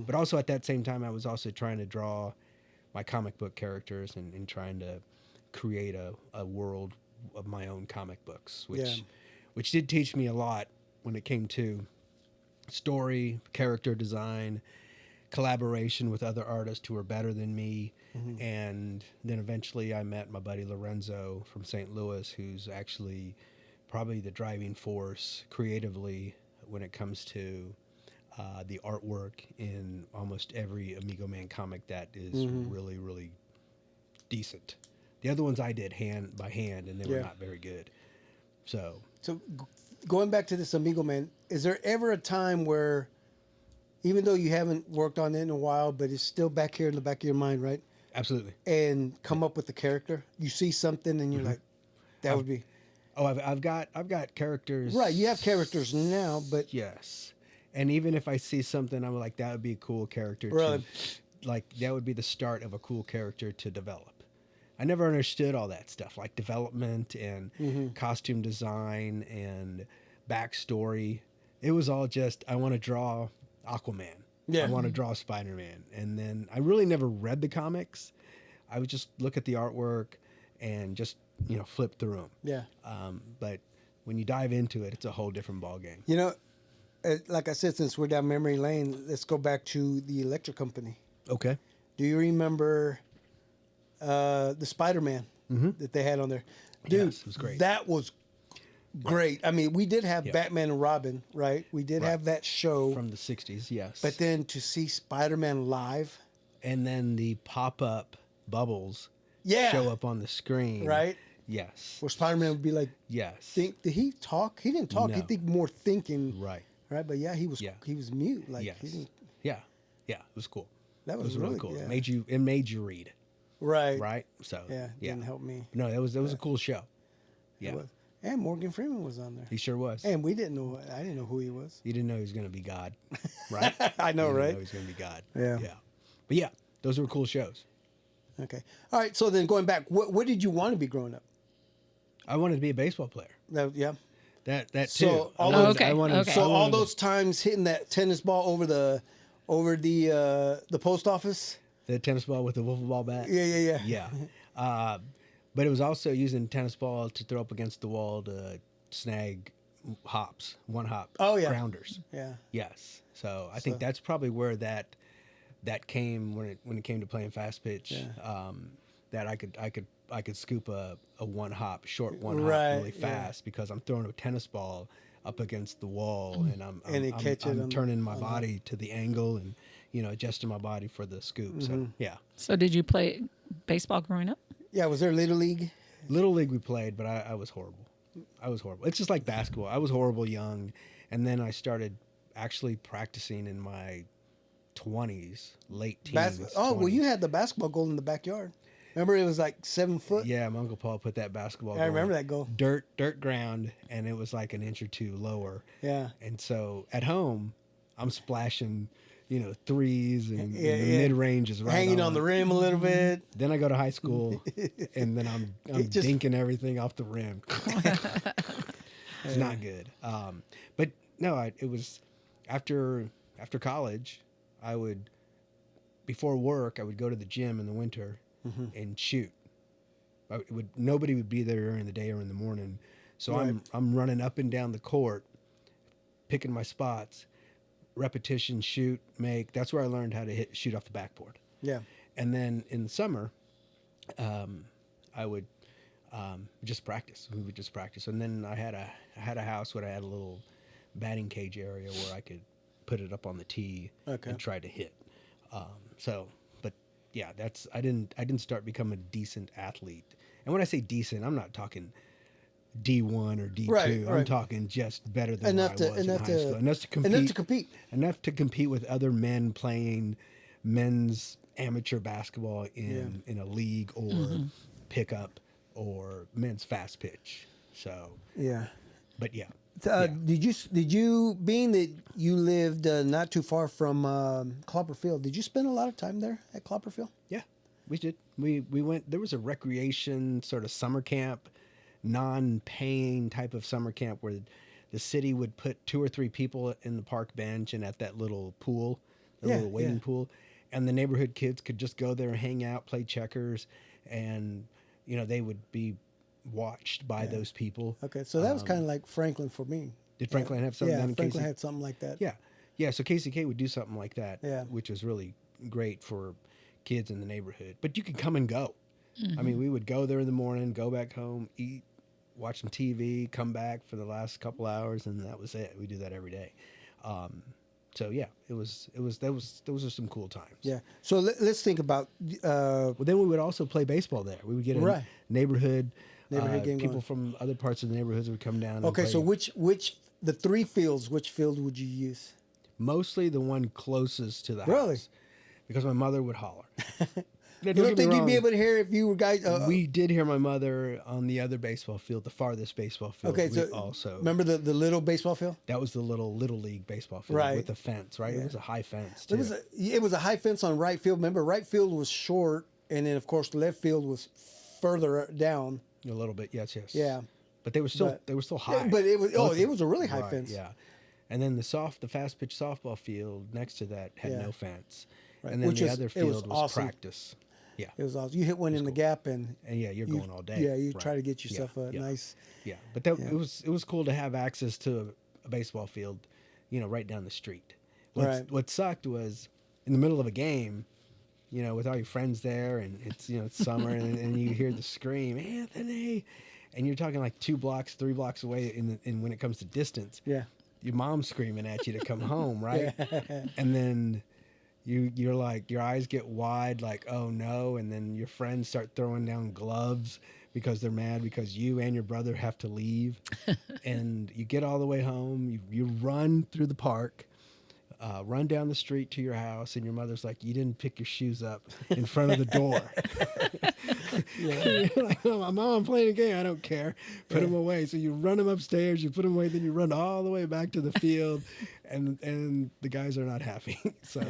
But also at that same time, I was also trying to draw my comic book characters and trying to create a world of my own comic books, which did teach me a lot when it came to story, character design, collaboration with other artists who were better than me. And then eventually I met my buddy Lorenzo from St. Louis, who's actually probably the driving force creatively when it comes to the artwork in almost every Amigo Man comic that is really, really decent. The other ones I did hand by hand, and they were not very good. So Going back to this Amigo Man, is there ever a time where, even though you haven't worked on it in a while, but it's still back here in the back of your mind, right? absolutely. And come up with the character, you see something and you're like, that would be Oh, I've got characters. right. You have characters now, but Yes. And even if I see something, I'm like, that would be a cool character. Really? Like, that would be the start of a cool character to develop. I never understood all that stuff, like development and costume design and backstory. It was all just, I want to draw Aquaman. Yeah. I want to draw Spider-Man. And then I really never read the comics. I would just look at the artwork and just, flip through them. yeah. But when you dive into it, it's a whole different ballgame. You know, like I said, since we're down memory lane, let's go back to the electric company. Okay. Do you remember the Spider-Man that they had on there? Dude, Yes, it was great. That was great. I mean, we did have Batman and Robin, right? We did have that show. From the 60s, yes. But then to see Spider-Man live, and then the pop-up bubbles yeah, show up on the screen. right? Yes. Where Spider-Man would be like, Yes. did he talk? He didn't talk. No. He think more thinking, Right. right? But yeah, he was mute. Like Yes. he didn't, Yeah. Yeah. It was cool. that It was, was really cool. Yeah. It made you read. right. Right. So Yeah, didn't help me. No, that was a cool show. Yeah. It was. And Morgan Freeman was on there. He sure was. And we didn't know. I didn't know who he was. You didn't know he was going to be God, right? I know, You didn't right? know he was going to be God. Yeah. Yeah. But yeah, those were cool shows. Okay. All right. So then going back, what did you want to be growing up? I wanted to be a baseball player. Yeah. That too. So all I those- wanted- I Okay, wanted- okay. So I all wanted to- those times hitting that tennis ball over the post office. the tennis ball with the wiffle ball bat. Yeah. Yeah. But it was also using tennis ball to throw up against the wall to snag hops, one hop Oh, yeah. grounders. Yeah. Yes. So I think that's probably where that came when it came to playing fast pitch. Yeah. That I could scoop a one hop, short one Right, hop really yeah. fast because I'm throwing a tennis ball up against the wall and And it catch it I'm on- turning my body to the angle and adjusting my body for the scoop. So yeah. So did you play baseball growing up? Yeah. Was there Little League? Little League we played, but I was horrible. It's just like basketball. I was horrible young, and then I started actually practicing in my 20s, late teens. Oh, well, 20s. you had the basketball goal in the backyard. Remember, it was like 7 foot. Yeah, my Uncle Paul put that basketball I remember goal. that goal. Dirt ground, and it was like an inch or two lower. Yeah. And so at home, I'm splashing, threes and Yeah, the yeah. mid range is right Hanging on the rim a little bit. Then I go to high school, and then I'm just- dinking everything off the rim. It's not good. But no, it was after college. Before work, I would go to the gym in the winter and shoot. Nobody would be there during the day or in the morning, so Right. I'm running up and down the court, picking my spots, repetition, shoot, make. That's where I learned how to shoot off the backboard. Yeah. And then in the summer, I would just practice. We would just practice. And then I had a house where I had a little batting cage area where I could put it up on the tee Okay. and try to hit. yeah, I didn't start becoming a decent athlete. And when I say decent, I'm not talking D1 or D2. Right, I'm right. talking just better than Enough where to- I was enough in high to- school. Enough to compete. Enough to compete. Enough to compete with other men playing men's amateur basketball in a league or pickup or men's fast pitch. So, Yeah. but yeah. Did you being that you lived not too far from Clopperfield? Did you spend a lot of time there at Clopperfield? Yeah, we did. We went. There was a recreation sort of summer camp, non-paying type of summer camp where the city would put 2 or 3 people in the park bench and at that little pool, the Yeah, little waiting yeah. pool, and the neighborhood kids could just go there and hang out, play checkers, and they would be watched by those people. Okay, so that was kind of like Franklin for me. Did Franklin have something? Yeah, down in Franklin KC? had something like that. Yeah. So KCK would do something like that, Yeah. which was really great for kids in the neighborhood. But you could come and go. I mean, we would go there in the morning, go back home, eat, watch some TV, come back for the last couple hours, and that was it. We do that every day. So yeah, those are some cool times. Yeah. So let's think about. Well, then we would also play baseball there. We would get a Right. neighborhood Neighborhood game people going. from other parts of the neighborhoods would come down. And Okay, play. so which the 3 fields? Which field would you use? Mostly the one closest to the Really? house, because my mother would holler. You don't think you'd be able to hear if you were guys? We did hear my mother on the other baseball field, the farthest baseball field. Okay, we so also remember the little baseball field? that was the little league baseball field Right. with the fence, right? Yeah. It was a high fence too. It was a high fence on right field. Remember, right field was short, and then of course left field was further down. A little bit, yes. Yeah. But they were still But- high. But it was Both it was a really high right, fence. Yeah. And then the fast pitch softball field next to that had Yeah. no fence. Right, And then which the was- other it was field was awesome. practice. Yeah. It was awesome. You hit one in the gap, and And you're you- going all day. Yeah, you Right. try to get yourself a Yeah. nice. Yeah, but it was cool to have access to a baseball field, right down the street. Right. What sucked was in the middle of a game, with all your friends there, and it's summer, and you hear the scream, Anthony, and you're talking like 2 blocks, 3 blocks away. In when it comes to distance, Yeah. your mom's screaming at you to come home, right? And then you're like, your eyes get wide, like, oh no, and then your friends start throwing down gloves because they're mad because you and your brother have to leave. And you get all the way home, you run through the park, run down the street to your house, and your mother's like, you didn't pick your shoes up in front of the door. You're like, oh, Mom, I'm playing a game. I don't care. Put them away. So you run them upstairs, you put them away, then you run all the way back to the field, and the guys are not happy. So,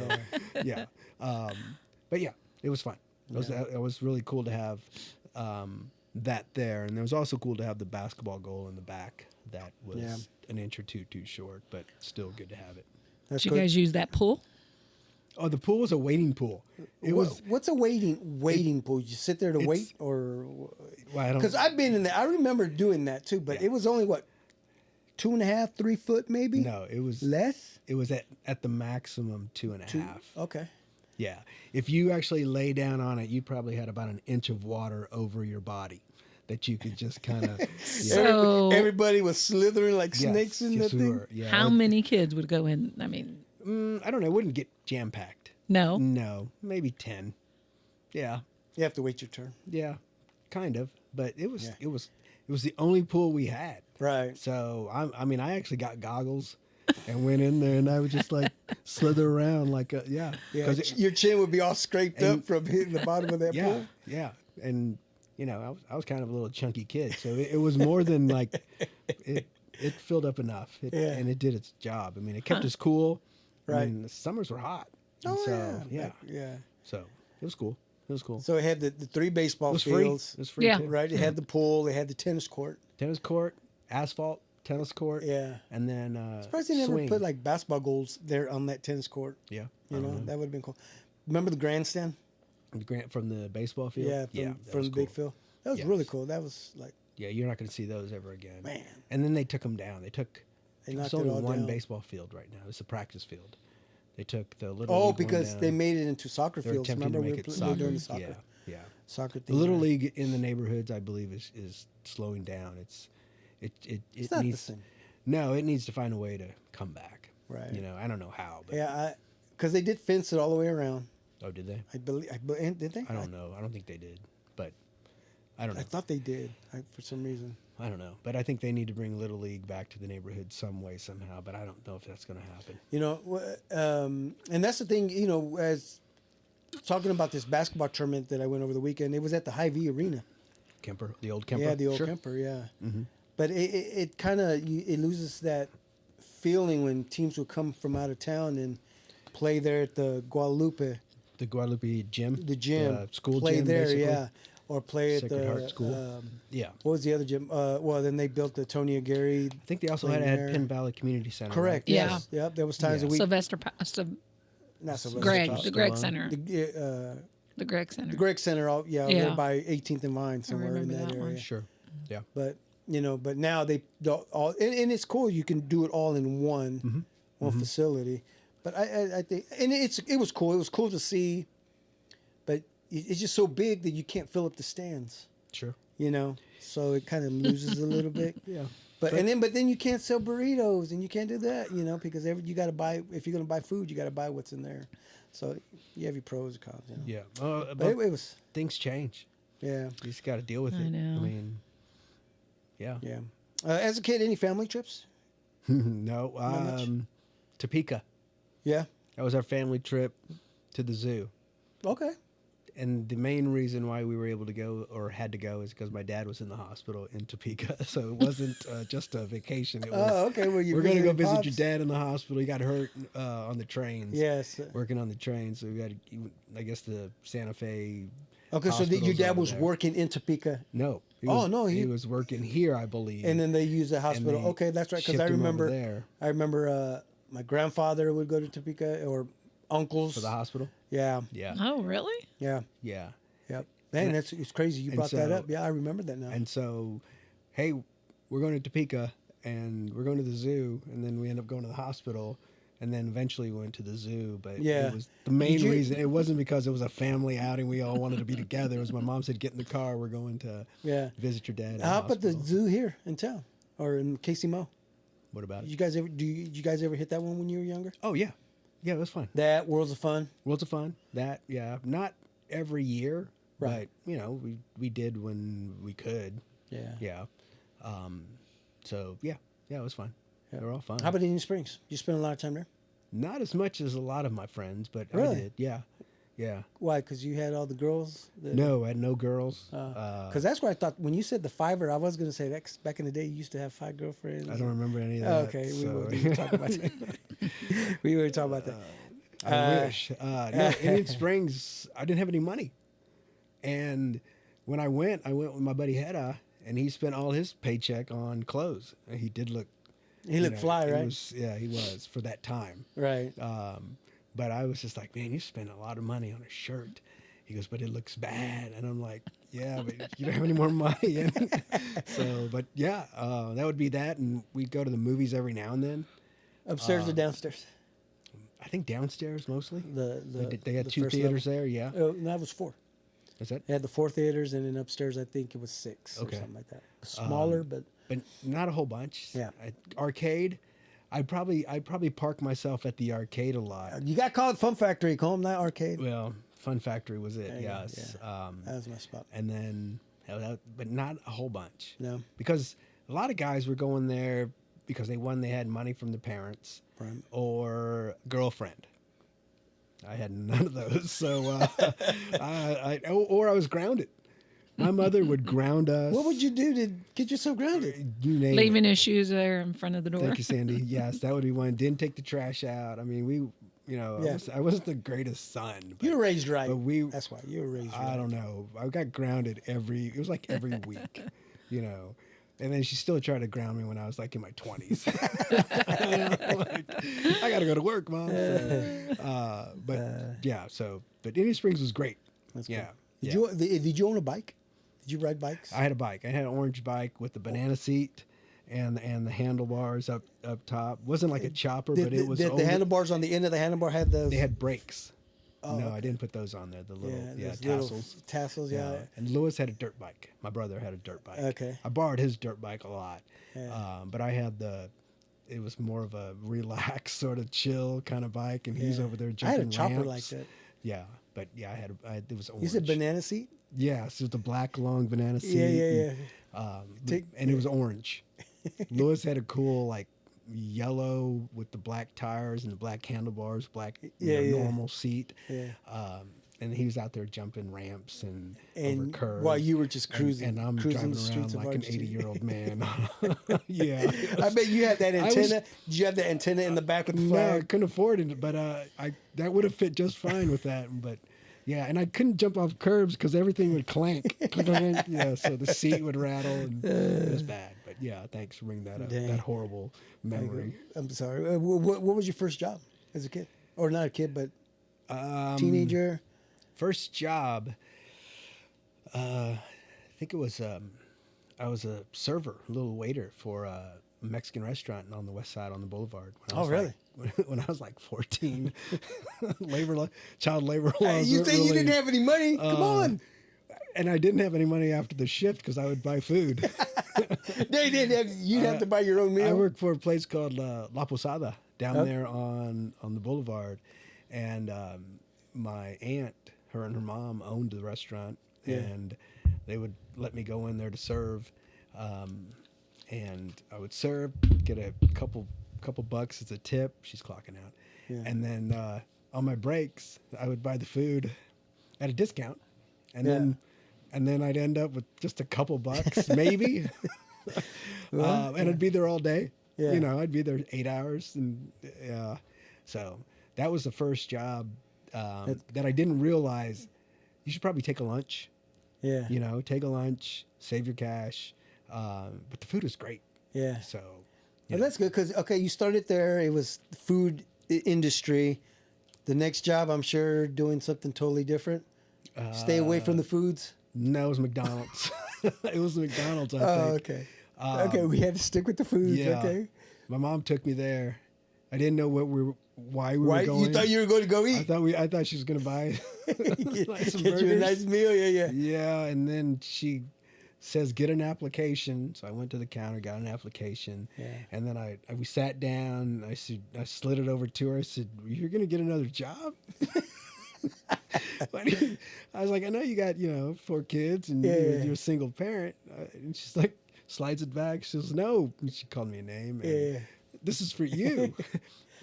yeah. But yeah, it was fun. It was really cool to have that there. And it was also cool to have the basketball goal in the back that was an inch or two too short, but still good to have it. That's Did you guys use that pool? Oh, the pool was a waiting pool. It was. What's a waiting pool? You sit there to wait, or Well, I don't. because I've been in there. I remember doing that too, but Yeah. it was only 2.5, 3 foot maybe. No, it was Less. It was at the maximum 2.5. Okay. Yeah. If you actually lay down on it, you probably had about an inch of water over your body that you could just kind of. So- Everybody was slithering like snakes in the thing. Yeah. How many kids would go in? I mean, I don't know. It wouldn't get jam packed. no. No, maybe 10. Yeah. You have to wait your turn. Yeah. Kind of. But it was Yeah. it was the only pool we had. Right. So I actually got goggles and went in there, and I would just like slither around like Yeah. 'cause it- Your chin would be all scraped and- up from hitting the bottom of that yeah, pool. yeah, and I was kind of a little chunky kid, so it was more than like it filled up enough, Yeah. and it did its job. I mean, it kept us cool. Right. I mean, the summers were hot. And Oh so, yeah. Yeah. So it was cool. It was cool. So it had the 3 baseball It was free. fields. It was free. Yeah. Too. Right. It had the pool. It had the tennis court. Tennis court, asphalt, tennis court. Yeah. And then Surprised they never swing. put like basketball goals there on that tennis court. Yeah. You know, that would have been cool. Remember the grandstand? The grant from the baseball field. Yeah, that from was the big cool. field. That was Yes. really cool. That was like, Yeah, you're not going to see those ever again. Man. And then they took them down. There's knocked only it all one down. baseball field right now. It's a practice field. They took the little. Oh, league one because down. they made it into soccer They're fields. attempting Remember to make it we soccer. were doing the soccer, Yeah, yeah. soccer The thing. little there. league in the neighborhoods, I believe, is slowing down. It It's not needs, the same. No, it needs to find a way to come back. Right. I don't know how. But Yeah, because they did fence it all the way around. Oh, did they? I believe. Did they? I don't know. I don't think they did, but I don't know. I thought they did. For some reason. I don't know, but I think they need to bring Little League back to the neighborhood some way, somehow. But I don't know if that's going to happen. You know, and that's the thing. You know, as talking about this basketball tournament that I went over the weekend, it was at the Hy-Vee Arena. Kemper, the old Kemper. Yeah, the old Sure. Kemper. Yeah. Mhm. But it kind of it loses that feeling when teams would come from out of town and play there at the Guadalupe, The Guadalupe gym. the gym, The school play gym, there, basically. yeah, or play at Sacred the Heart School. Yeah. What was the other gym? Well, then they built the Tony Aguirre. I think they also Playing had there. Penn Valley Community Center. Correct. Yeah. Yes. Yep. There was times Yeah. a week. Sylvester, Not Sylvester. Greg, Stallone. the Greg Stallone. Center. The Greg Center. Greg Center. Over Yeah. there by 18th and Vine, somewhere in remember that that one. area. Right? Sure. Yeah. But but now they all, and it's cool. You can do it all in one facility. But I think, and it was cool. It was cool to see. But it's just so big that you can't fill up the stands. Sure. You know, so it kind of loses a little bit. Yeah. But then you can't sell burritos and you can't do that. You know, because you got to buy, if you're gonna buy food, you got to buy what's in there. So you have your pros and cons. You know? Yeah. But it was things change. yeah. You just got to deal with I it. know. I mean, yeah. Yeah. As a kid, any family trips? No. Not much? Topeka. Yeah. That was our family trip to the zoo. Okay. And the main reason why we were able to go or had to go is because my dad was in the hospital in Topeka. So it wasn't just a vacation. It was, Oh, okay. Well, you we're going to go visit pops? your dad in the hospital. He got hurt on the trains. Yes. Working on the train. So we got, I guess, the Santa Fe. Okay, so your hospitals dad over was there. working in Topeka, No. Oh, no, He he- was working here, I believe. and then they used the hospital. they Okay, that's right. Because shipped I him over remember, there I remember my grandfather would go to Topeka or uncles. for the hospital. Yeah. Yeah. Oh, really? Yeah. Yeah. Yep. Man, it's crazy. You and brought that so- up. Yeah, I remember that now. And so, hey, we're going to Topeka and we're going to the zoo, and then we end up going to the hospital, and then eventually we went to the zoo. But Yeah. it was the main Did you- reason. It wasn't because it was a family outing. We all wanted to be together. It was my mom said, "Get in the car. We're going to Yeah. visit your dad." in How about the hospital." zoo here in town or in Casey Mo? What about Did it? you guys ever hit that one when you were younger? Oh yeah, yeah, it was fun. That Worlds of Fun. Worlds of fun. That not every year, Right. but we did when we could. Yeah. Yeah. So yeah, it was fun. Yeah. They were all fun. How about Indian Springs? You spend a lot of time there. Not as much as a lot of my friends, but I Really? did. Yeah. Yeah. Why? Because you had all the girls. No, I had no girls. Because that's what I thought when you said the fiver. I was going to say that 'cause back in the day you used to have 5 girlfriends. I don't remember any of Oh, that. okay, we so- were talking about that. We were talking about that. I wish. No, Indian Springs, I didn't have any money. And when I went with my buddy Hedda, and he spent all his paycheck on clothes. And he did look. He looked fly, he right? he was for that time. Right. But I was just like, man, you spend a lot of money on a shirt. He goes, but it looks bad. And I'm like, yeah, but you don't have any more money. And so, but yeah, that would be that. And we'd go to the movies every now and then. Upstairs or downstairs? I think downstairs mostly. They had the 2 first theaters level? there. Yeah. Oh, no, it was 4. Is that? They had the 4 theaters, and then upstairs I think it was 6 Okay. or something like that. Smaller, but But not a whole bunch. Yeah. Arcade. I'd probably park myself at the arcade a lot. you got to call it Fun Factory, call them that arcade. Well, Fun Factory was it. There you go, Yes. That was my spot. And then, but not a whole bunch. No. Because a lot of guys were going there because they had money from the parents Right. or girlfriend. I had none of those, so or I was grounded. My mother would ground us. What would you do to get yourself grounded? You name Leaving it. his shoes there in front of the door. Thank you, Sandy. Yes, that would be one. Didn't take the trash out. I mean, Yeah. I wasn't the greatest son. But, You were raised right. but we, That's why you were raised I right. don't know. I got grounded it was like every week, And then she still tried to ground me when I was like in my 20s. I got to go to work, Mom. So, but Indian Springs was great. That's Yeah. cool. yeah. Did you own a bike? Did you ride bikes? I had a bike. I had an orange bike with the banana seat and the handlebars up top. Wasn't like a chopper, but it was. Did the handlebars on the end of the handlebar had those? They had brakes. Oh, no, okay. I didn't put those on there. The little those little tassels. tassels, yeah. And Lewis had a dirt bike. My brother had a dirt bike. Okay. I borrowed his dirt bike a lot. Yeah. But I had it was more of a relaxed sort of chill kind of bike, and he's Yeah. over there I jumping had a chopper ramps. like that. Yeah. But yeah, it was orange. You said banana seat? Yeah, so the black long banana seat. Yeah. And it was orange. Lewis had a cool like yellow with the black tires and the black handlebars, black normal seat. Yeah. And he was out there jumping ramps and over And curves. while you were just cruising, and I'm cruising driving the streets around of like an Argentina. 80-year-old man. Yeah. I bet you had that I was- antenna. Did you have the antenna in the back with the No, I flag? couldn't afford it, but that would have fit just fine with that. But yeah, and I couldn't jump off curbs because everything would clank. Yeah, so the seat would rattle, and it was bad. But yeah, thanks for bringing that up. Dang. That horrible memory. I'm sorry. What was your first job as a kid? Or not a kid, but teenager? First job, I think it was I was a server, a little waiter for a Mexican restaurant on the west side on the boulevard. When I was really? When I was like 14, child labor laws. You weren't said you really- didn't have any money. Come on. And I didn't have any money after the shift because I would buy food. They didn't have. You'd have to buy your own meal. I worked for a place called La Posada down there on the boulevard, and my aunt, her and her mom owned the restaurant, and they would let me go in there to serve, and I would serve, get a couple bucks as a tip. She's clocking out, and then on my breaks, I would buy the food at a discount, and then I'd end up with just a couple bucks, maybe. And I'd be there all day. Yeah. You know, I'd be there 8 hours, and so that was the first job that I didn't realize. You should probably take a lunch. Yeah. You know, take a lunch, save your cash, but the food is great. Yeah. So, Well, that's good because you started there. It was the food industry. The next job, I'm sure, doing something totally different. Stay away from the foods. no, it was McDonald's. It was McDonald's. I Oh, think. okay. Okay, we had to stick with the foods. Yeah. Okay. My mom took me there. I didn't know why we Why were going. you thought you were going to go eat? I thought she was gonna buy get like some you a burgers. nice meal. Yeah. Yeah, and then she says get an application. So I went to the counter, got an application, and then we sat down. I slid it over to her. I said, "You're gonna get another job?" I was like, "I know you got 4 kids and you're a single parent." And she's like, slides it back. She says, "No," and she called me a name. And, "This is for you."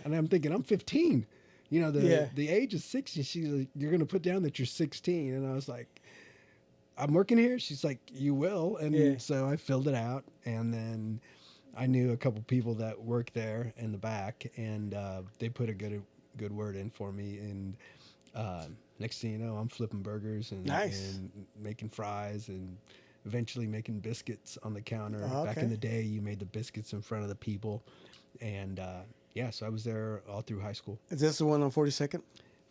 And I'm thinking, I'm 15. You know, the age is 60. She's like, "You're going to put down that you're 16." And I was like, "I'm working here?" She's like, "You will." And so I filled it out. And then I knew a couple people that worked there in the back. And they put a good word in for me. And next thing you know, I'm flipping burgers and making fries and eventually making biscuits on the counter. Oh, Back in the day, you made the biscuits in front of the people. And so I was there all through high school. Is this the one on 42nd?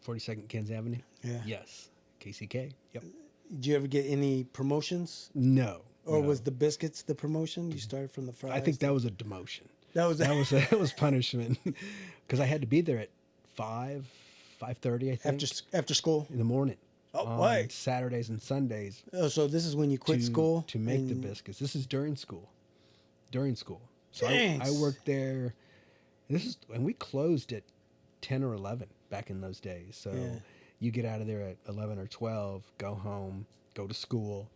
42nd Kansas Avenue? Yeah. Yes. KCK. Yep. Did you ever get any promotions? No. Or no. was the biscuits the promotion? You started from the fries? I think that was a demotion. that was That was punishment because I had to be there at 5:30, I think. after school. in the morning. Oh, on why? Saturdays and Sundays. Oh, so this is when you quit school to make the and- biscuits. This is during school. So Dang. I worked there. And we closed at 10 or 11 back in those days. So you get out of there at 11 or 12, go home, go to school,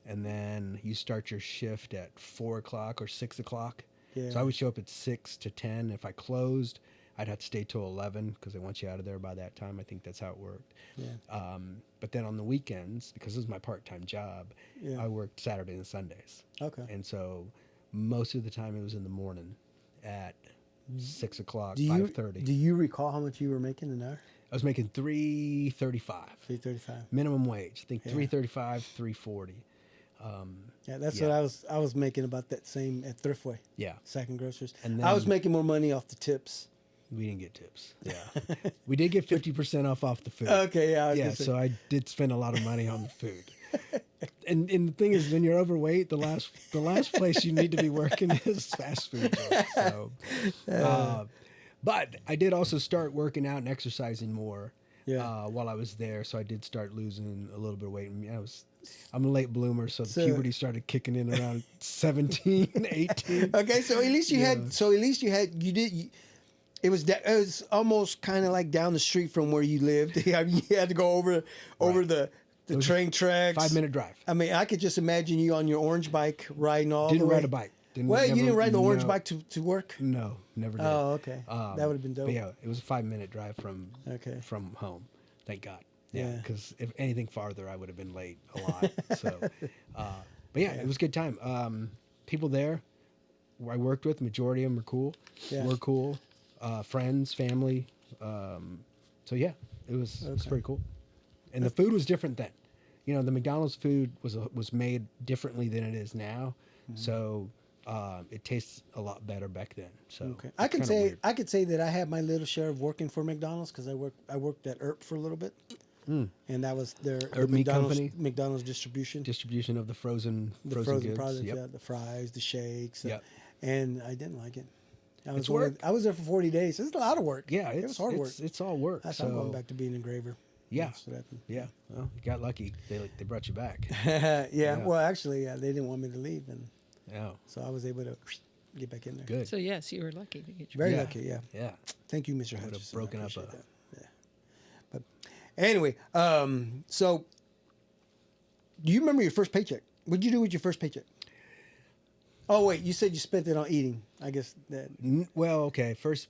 and then you start your shift at 4 o'clock or 6 o'clock. Yeah. So I would show up at 6 to 10. If I closed, I'd have to stay till 11 because they want you out of there by that time. I think that's how it worked. Yeah. But then on the weekends, because this is my part-time job, I worked Saturdays and Sundays. Okay. And so most of the time it was in the morning at 6 o'clock, Do 5:30. you recall how much you were making an hour? I was making $3.35 $3.35. minimum wage. I think $3.35, $3.40. Yeah, that's what I was making about that same at Thriftway. Yeah, Second Grocers. And I was then- making more money off the tips. we didn't get tips. Yeah, we did get 50% off the food. Okay, yeah. I was Yeah, gonna say. so I did spend a lot of money on the food. And the thing is, when you're overweight, the last place you need to be working is fast food. So, but I did also start working out and exercising more while I was there. So I did start losing a little bit of weight. And I'm a late bloomer, so the puberty started kicking in around 17, 18. Okay, so at least you had. So at least you It was almost kind of like down the street from where you lived. You had to go over the was train tracks. 5-minute drive. I mean, I could just imagine you on your orange bike riding all the way. Didn't ride a bike. You didn't ride the orange bike to work? No, never did. Oh, okay. That would have been dope. But yeah, it was a 5-minute drive from home. Thank God. Yeah, Yeah. because if anything farther, I would have been late a lot. So, but yeah, it was a good time. People there, who I worked with, majority of them are cool. Yeah. We're cool. Friends, family. So yeah, it was pretty cool. And the food was different then. You know, the McDonald's food was made differently than it is now. Mm-hmm. So it tastes a lot better back then. So Okay. it's kinda weird. I could say that I had my little share of working for McDonald's because I worked at Earp for a little bit, and that was their Earp Meat Company? McDonald's distribution. Distribution of the frozen Frozen goods. products, Yep. yeah, the fries, the shakes, Yep. and I didn't like it. It's work. I was there for 40 days. It's a lot of work. Yeah, it was hard work. It's all work. That's so how I'm going back to being an engraver. yeah, That's what happened. yeah. Well, you got lucky. They brought you back. yeah. Well, actually, they didn't want me to leave, and Yeah, so I was able to get back in there. good. So yes, you were lucky to get your. Very Yeah. lucky. Yeah. Yeah, Thank you, Mr. would have Hutchison. I broken up appreciate a. that. Yeah. But anyway, so do you remember your first paycheck? What'd you do with your first paycheck? Oh wait, you said you spent it on eating. I guess that. Well, okay. First,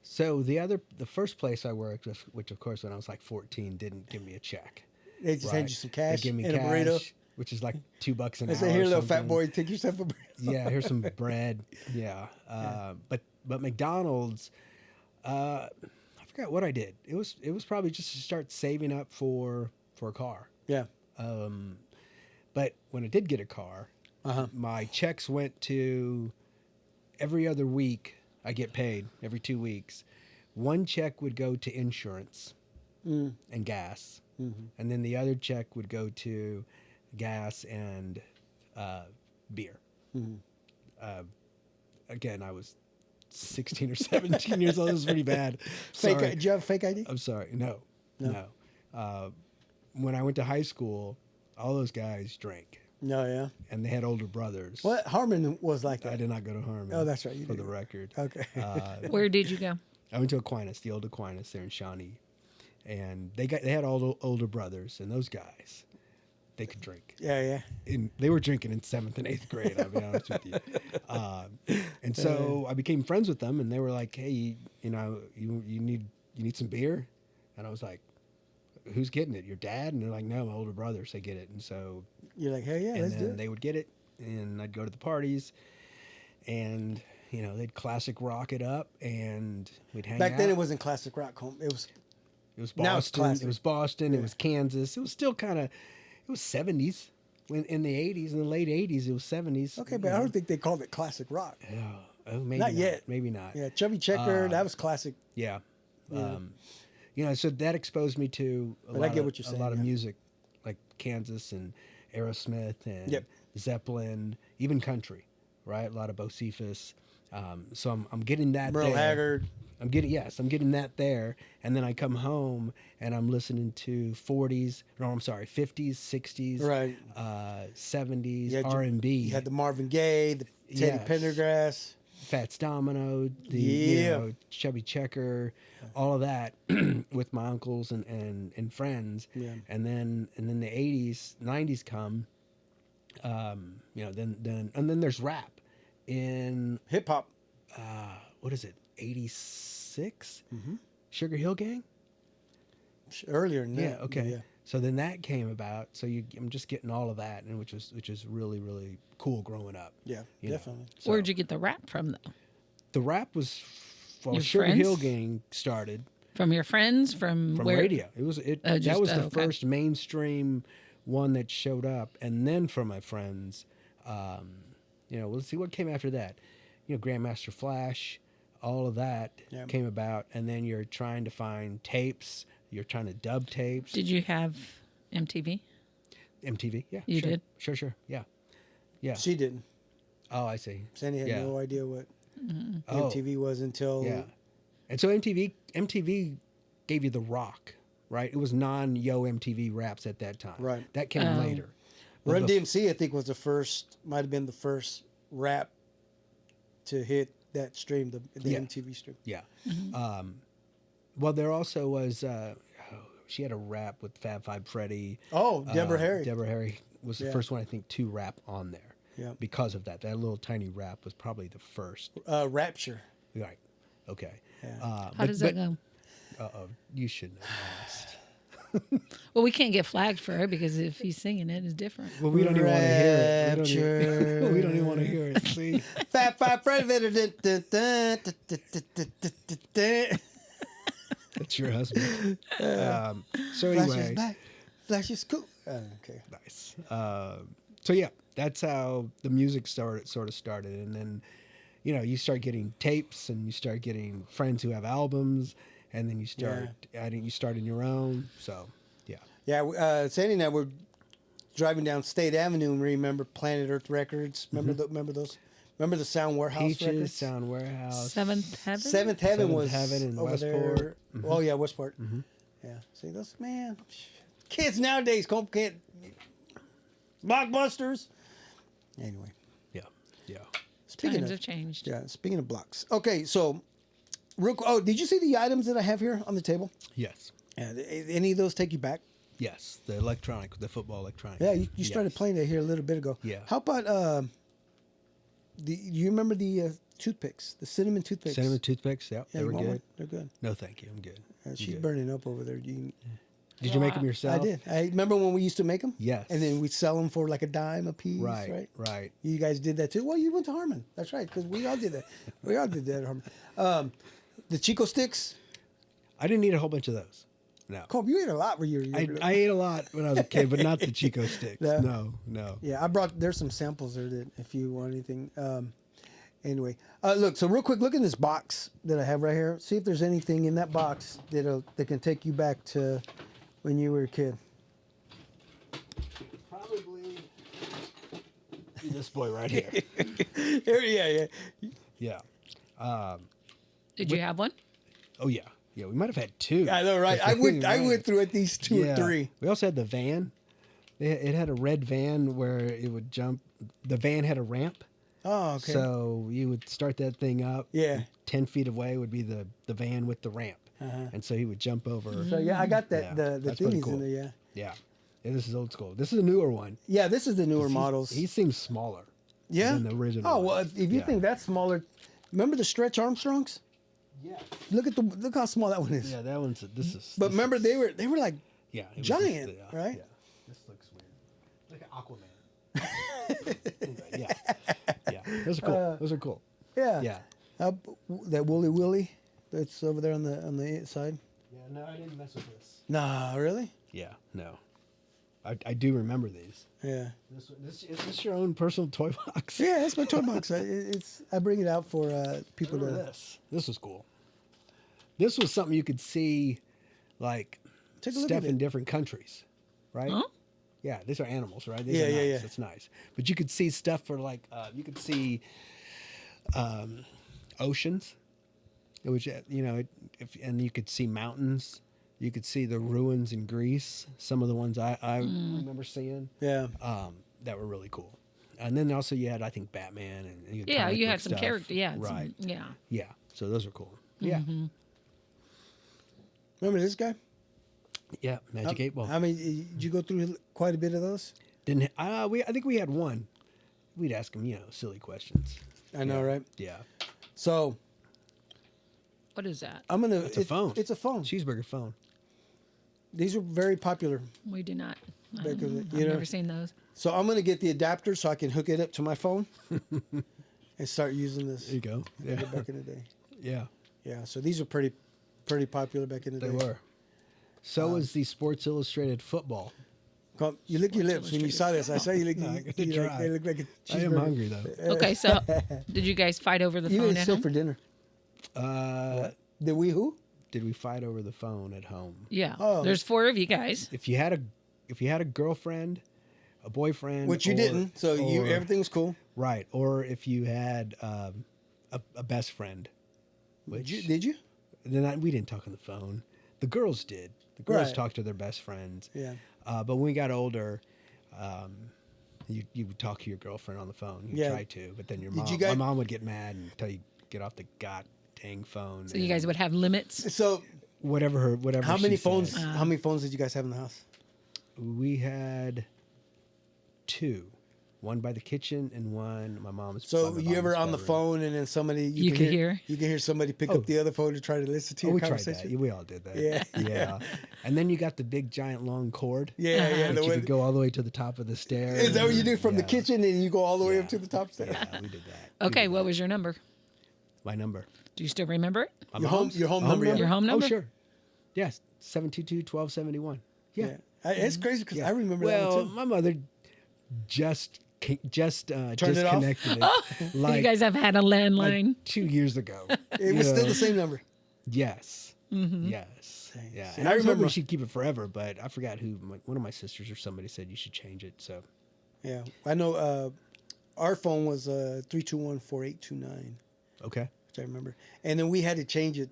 so the first place I worked, which of course when I was like 14, didn't give me a check. They just hand you some cash They give me and cash, a burrito. which is like $2 an They hour. say, "Here, or little fat something. boy, take yourself a burrito." Yeah, here's some bread. Yeah, but McDonald's, I forgot what I did. It was probably just to start saving up for a car. Yeah. But when I did get a car, my checks went to every other week. I get paid every 2 weeks. One check would go to insurance and gas, and then the other check would go to gas and beer. Again, I was 16 or 17 years old. It was pretty bad. Fake? Sorry. Did you have a fake ID? I'm sorry. No. When I went to high school, all those guys drank, No, yeah. and they had older brothers. What Harmon was like that? I did not go to Harmon. Oh, that's right, you For the didn't. record. Okay. Where did you go? I went to Aquinas, the old Aquinas there in Shawnee, and they had all older brothers, and those guys, they could drink. Yeah. They were drinking in 7th and 8th grade. I'll be honest with you. And so I became friends with them, and they were like, "Hey, you need some beer?" And I was like, "Who's getting it? Your dad?" And they're like, "No, my older brothers. They get it." And so, You're like, "Hey, yeah, and let's do then it." they would get it, and I'd go to the parties, and they'd classic rock it up, and we'd hang Back out. then, it wasn't classic rock home. It was. It was Now it's Boston. classic. It was Boston. It was Kansas. It was still kind of. It was 70s. When in the 80s, in the late 80s, it was 70s. Okay, but I don't think they called it classic rock. Oh, maybe Not yet. Maybe not. Yeah, Chubby Checker, that was classic. Yeah. Yeah. So that exposed me to a But I get what you're saying, lot of yeah. music, like Kansas and Aerosmith and Yep. Zeppelin, even country, right? A lot of Bocephus. So I'm getting that Merle there. Haggard. I'm getting that there, and then I come home and I'm listening to 50s, 60s, Right. 70s, You had your- R&B. You had the Marvin Gaye, the Teddy Yes. Pendergrass. Fats Domino, Yeah. Chubby Checker, all of that with my uncles and friends. Yeah. And then the 80s, 90s come, then there's rap in, Hip hop. what is it, 86? Sugar Hill Gang? Earlier than Yeah, that. okay. Yeah. So then that came about. So I'm just getting all of that, and which is really, really cool growing up. Yeah, you know. definitely. So Where'd you get the rap from, though? the rap was, well, Your Sugar friends? Hill Gang started From your friends? From from where? radio. That was the okay. first mainstream one that showed up, and then from my friends, let's see what came after that. Grandmaster Flash, all of that Yeah. came about, and then you're trying to find tapes. You're trying to dub tapes. Did you have MTV? MTV? Yeah, You sure. did? Sure. Yeah. She didn't. Oh, I see. Sandy had Yeah. no idea what Oh. MTV was until. Yeah. And so MTV gave you the rock, right? It was non-Yo MTV raps at that time. Right. That came later. Run But DMC, I think, might have been the first rap to hit that stream, the Yeah. MTV stream. Yeah. Well, there also was. She had a rap with Fab Five Freddy. Oh, Deborah Harry. Deborah Harry was the Yeah. first one, I think, to rap on there. Yeah. Because of that, that little tiny rap was probably the first. Rapture. Right. Okay. Yeah. How does that go? Uh-oh. You should know best. Well, we can't get flagged for it because if he's singing it, it's different. Well, we don't even want to hear it. Rapture. We don't even want to hear it. See? Fat Five Freddy. Dun, dun, dun, dun, dun, dun, dun, dun, dun. That's your husband. So Flash is anyway, back. Flash is cool. Okay. nice. So yeah, that's how the music sort of started, and then you start getting tapes, and you start getting friends who have albums, and then you start adding. You start in your own. So yeah. Yeah. Sandy and I were driving down State Avenue and remember Planet Earth Records. Remember remember those? Remember the Sound Warehouse Peaches, records? Sound Warehouse. Seventh Heaven? Seventh Heaven Seventh was Heaven in over Westport. there. Oh yeah, Westport. Yeah. See those kids nowadays can't blockbusters. Anyway, Yeah. Yeah. speaking Times of have changed. speaking of blocks. Okay, so did you see the items that I have here on the table? Yes. Yeah, any of those take you back? Yes. The football electronic. Yeah, you started playing that here a little bit ago. Yeah. How about you remember the toothpicks, the cinnamon toothpicks? Cinnamon toothpicks. Yeah, They you were want good. one? They're good. No, thank you. I'm good. I'm She's good. burning up over there. Did you make them yourself? I did. I remember when we used to make them. Yes. And then we'd sell them for like a dime a piece. Right. Right. Right. You guys did that too. Well, you went to Harmon. That's right, because we all did that. We all did that at Harmon. The Chico sticks. I didn't eat a whole bunch of those. No. Cobb, you ate a lot when you were I younger. ate a lot when I was a kid, but not the Chico sticks. No. No. Yeah, there's some samples there that if you want anything. Anyway, look. So real quick, look in this box that I have right here. See if there's anything in that box that can take you back to when you were a kid. Probably this boy right here. Yeah. Yeah. Did you have one? Oh yeah. Yeah. We might have had two. I know, right? I went through at least two or three. We also had the van. It had a red van where it would jump. The van had a ramp. Oh, okay. So you would start that thing up. Yeah. 10 feet away would be the van with the ramp. And so he would jump over. So yeah, I got that. Yeah, the that's pretty thingies cool. in there. Yeah. Yeah. Yeah, this is old school. This is a newer one. Yeah, this is the newer models. He seems smaller. Yeah. than the original Oh well, ones. if you Yeah. think that's smaller, remember the Stretch Armstrongs? Yeah. Look how small that one is. Yeah, that one's. This is. But this remember, is- they were like Yeah. It was giant, just, right? Yeah. This looks weird. Like an Aquaman. Anyway, yeah. Yeah. Those are cool. Those are cool. yeah. Yeah. That Wooly Willy that's over there on the side. Yeah. No, I didn't mess with this. Nah, really? Yeah. No. I do remember these. Yeah. Is this your own personal toy box? Yeah, that's my toy box. I bring it out for people Remember to this. This was cool. This was something you could see, like Take a look stuff at in it. different countries, right? Huh? Yeah, these are animals, right? These Yeah, are yeah, nice. yeah. It's nice. But you could see stuff for like you could see oceans, which and you could see mountains. You could see the ruins in Greece. Some of the ones I remember seeing. Yeah. That were really cool. And then also you had, I think, Batman and you had Yeah, comic you book had some stuff. character. Yeah. Right. Yeah. Yeah. So those are cool. Yeah. Remember this guy? Yeah. Magic 8 Ball. How many? Did you go through quite a bit of those? I think we had one. We'd ask him, silly questions. I know, right? Yeah. So What is that? I'm gonna. It's a phone. It's a phone. Cheeseburger phone. These are very popular. We do not. I Back don't in know. the- I've you know- never seen those. So I'm gonna get the adapter so I can hook it up to my phone and start using this. There you go. Like Yeah. back in the day. Yeah. Yeah. So these are pretty popular back in the They day. were. So was the Sports Illustrated football. You lick your lips when you saw this. I saw you lick. No, I you, gotta you like, try. they look like a I am cheeseburger. hungry though. Okay, so did you guys fight over the You phone ate at still home? for dinner. Did we who? Did we fight over the phone at home? Yeah. Oh. There's 4 of you guys. If you had a girlfriend, a boyfriend, Which you didn't. So or- everything was cool. right, or if you had a best friend, which Did you? then we didn't talk on the phone. The girls did. The girls Right. talked to their best friends. Yeah. But when we got older, you would talk to your girlfriend on the phone. You Yeah. try to, but then your Did mom, you guys- my mom would get mad and tell you get off the god dang phone. So you guys would have limits. So whatever. how many she phones? said. How many phones did you guys have in the house? We had 2. One by the kitchen and one my mom's. So by my you ever mom's on the bedroom. phone and then somebody You could hear? you can hear somebody pick Oh. up the other phone to try to listen to Oh, your we tried conversation. that. We all did that. Yeah. Yeah. And then you got the big giant long cord. Yeah, yeah. That The you way, could go all the way to the top of the stairs. is that what you do from the Yeah. kitchen and you go all the way Yeah. up to the top stairs? Yeah, we did that. We Okay, did what that. was your number? My number? Do you still remember it? My Your home- mom's? your home number, yeah. Your home number? Oh, sure. Yes, 722-1271. Yeah. It's crazy because Yeah. I remember well, that one too. my mother just it off? disconnected it, like, you guys have had a landline. like 2 years ago. It was still the same number. Yes. Mm-hmm. Yes. Yeah. See, And I I remember remember- she'd keep it forever, but I forgot who. One of my sisters or somebody said you should change it. So Yeah, I know. Our phone was 321-4829, okay. which I remember, and then we had to change it.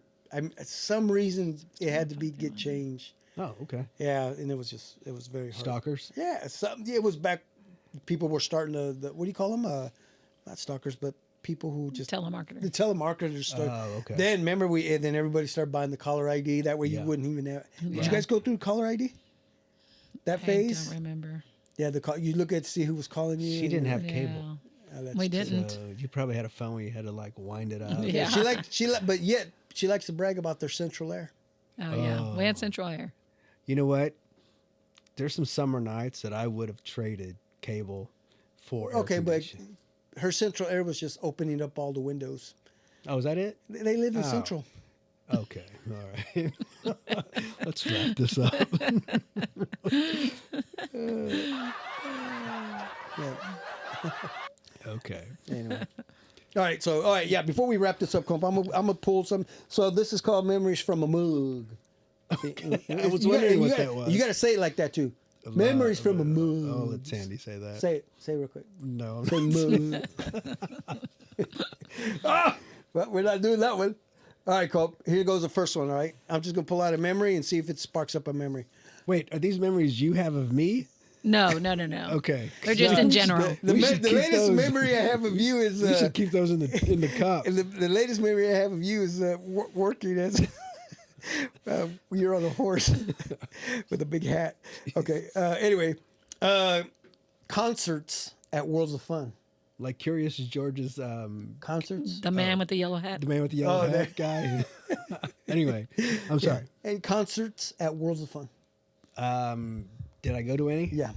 Some reason it had to get changed. Oh, okay. Yeah, and it was very hard. Stalkers. Yeah, it was back. People were starting to what do you call them? Not stalkers, but people who just Telemarketer. the telemarketers started. Oh, okay. Then remember and then everybody started buying the caller ID. That way you Yeah. wouldn't even have. Did Yeah. you guys go through caller ID? That I phase? don't remember. Yeah, you look at see who was calling you. She didn't and- have cable. Oh, that's We true. didn't. So you probably had a phone where you had to like wind it up. Yeah. But yet she likes to brag about their central air. Oh, yeah. We had Central Air. You know what? There's some summer nights that I would have traded cable for. Air Okay, but conditioning. her central air was just opening up all the windows. Oh, is that it? They live in Oh. central. Okay, all right. Let's wrap this up. Yeah. Okay. Anyway. All right. Yeah. Before we wrap this up, Comp, I'm gonna pull some. So this is called Memories from a Mug. I was wondering what that was. You got to say it like that too. Memories from a mug. Oh, let Sandy say that. Say it. Say it real quick. No. Say mug. Well, we're not doing that one. All right, Cope. Here goes the first one. All right. I'm just gonna pull out a memory and see if it sparks up a memory. Wait, are these memories you have of me? No. Okay. They're just in general. The We should keep latest those. memory I have of you is. We should keep those in the cup. And the latest memory I have of you is working as you're on a horse with a big hat. Okay. Anyway, concerts at Worlds of Fun. Like Curious George's Concerts The man with the yellow hat. the man with the yellow Oh, hat guy. Anyway, I'm sorry. and concerts at Worlds of Fun. Did I go to any? Yeah.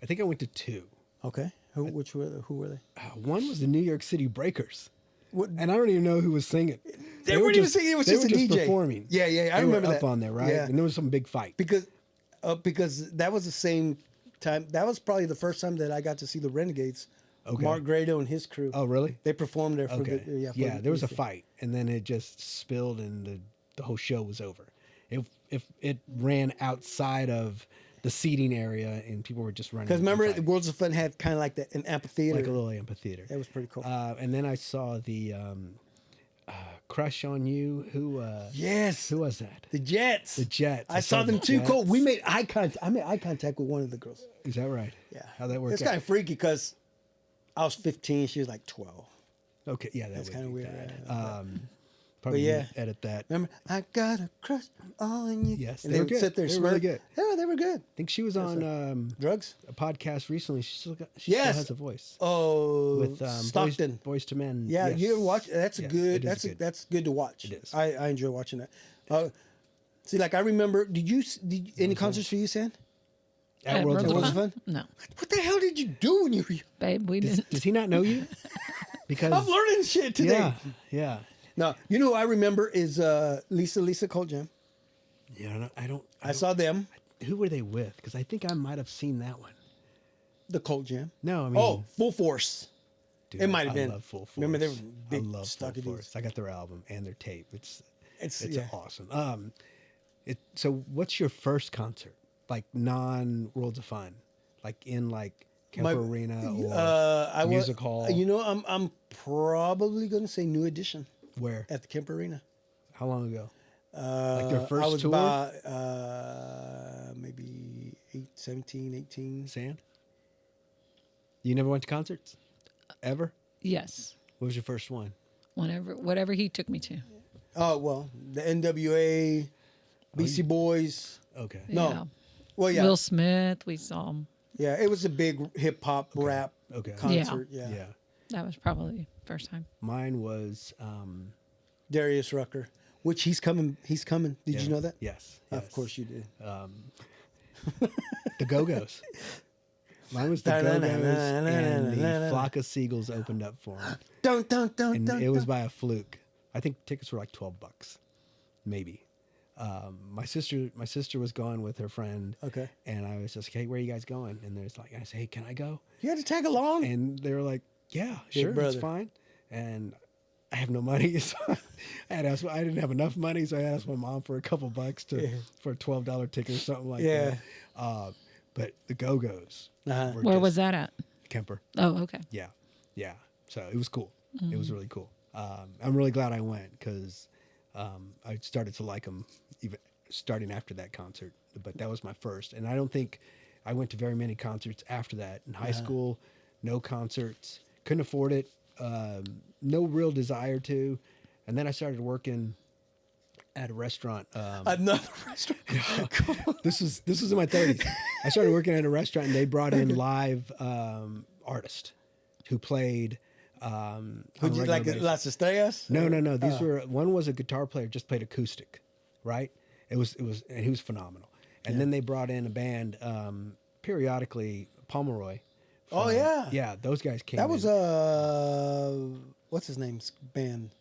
I think I went to 2. Okay. Who were they? One was the New York City Breakers. What, And I don't even know who was singing. they weren't even singing. It was they just were a DJ performing. Yeah. I They remember were up that on there, right? Yeah. And there was some big fight. Because that was the same time. That was probably the first time that I got to see the Renegades. Okay. Mark Grado and his crew. Oh, really? They performed there for Okay. the There was a fight, and then it just spilled, and the whole show was over. If it ran outside of the seating area, and people were just running. Because remember, and fighting. Worlds of Fun had kind of like an amphitheater. like a little amphitheater. That was pretty cool. And then I saw the Crush on You. Who? Yes, Who was that? the Jets. The Jets. I saw them the too. Cool. Jets. We made eye contact. I made eye contact with one of the girls. Is that right? Yeah, How that worked It's out? kind of freaky because I was 15. She was like 12. Okay. Yeah, That's would kinda be weird, bad. yeah. Probably yeah. need to edit that. Remember, I got a crush on you. Yes, and they they were would good. sit there. They were really smirk. Yeah, they were good. I think she was on Drugs. a podcast recently. She still Yes. has a voice. Oh, With Stockton. Boys to Men. Yeah, yes. you watch. That's Yeah, good. it is good. That's good to watch. It is. I enjoy watching that. See, like I remember. Did any concerts for you, Sam? At Worlds of of Fun? Fun. Fun? No, What the hell did you do when you were? babe, we Does, didn't. does he not know you? Because I'm learning shit today. yeah, yeah. No, you know who I remember is Lisa Colt Jam. Yeah, I don't. I saw them, Who were they with? Because I think I might have seen that one. the Colt Jam. No, I mean. Oh, Full Force. dude, it might have been. I love Full Force. Remember, they were big, I love Full stocky dudes. Force. I got their album and their tape. It's yeah. awesome. So what's your first concert? Like non-Worlds of Fun, like in like Kemper Arena or Music Hall? You know, I'm probably going to say New Edition Where? at the Kemper Arena. How long ago? Like their first I was tour? about maybe 17, 18. Sand? You never went to concerts? Ever? Yes. What was your first one? whatever he took me to. Oh well, the NWA, BC Boys. Okay. No. Yeah. Well, yeah, Will Smith, we saw him. yeah. It was a big hip hop rap Okay. concert. Yeah. Yeah. That was probably the first time. Mine was. Darius Rucker, which he's coming. He's coming. Did Yeah. you know that? Yes. Of course you did. The Go-Go's. Mine was the Go-Go's, and the Flock of Seagulls opened up for him. Don't. And it was by a fluke. I think tickets were like $12, maybe. My sister was going with her friend. Okay. And I was just like, hey, where are you guys going? And there's like, I said, hey, can I go? You had to tag along. And they were like, yeah, Big sure, brother. that's fine. And I have no money, so I didn't have enough money, so I asked my mom for a couple bucks for a $12 ticket or something like Yeah. that. But the Go-Go's. Uh-huh. were Where just was that at? Kemper. Oh, okay. Yeah, yeah. So it was cool. It was really cool. I'm really glad I went because I started to like them even starting after that concert. But that was my first, and I don't think I went to very many concerts after that. In high school, no concerts. Couldn't afford it. No real desire to. And then I started working at a restaurant. Another restaurant. This was in my 30s. I started working at a restaurant, and they brought in live artists who played. Would you like basis. Las Estrellas? No. These were one was a guitar player, just played acoustic, right? It was, and he was phenomenal. And then they brought in a band periodically, Pomeroy. Oh yeah. Yeah, those guys came. That was in. what's his name's band?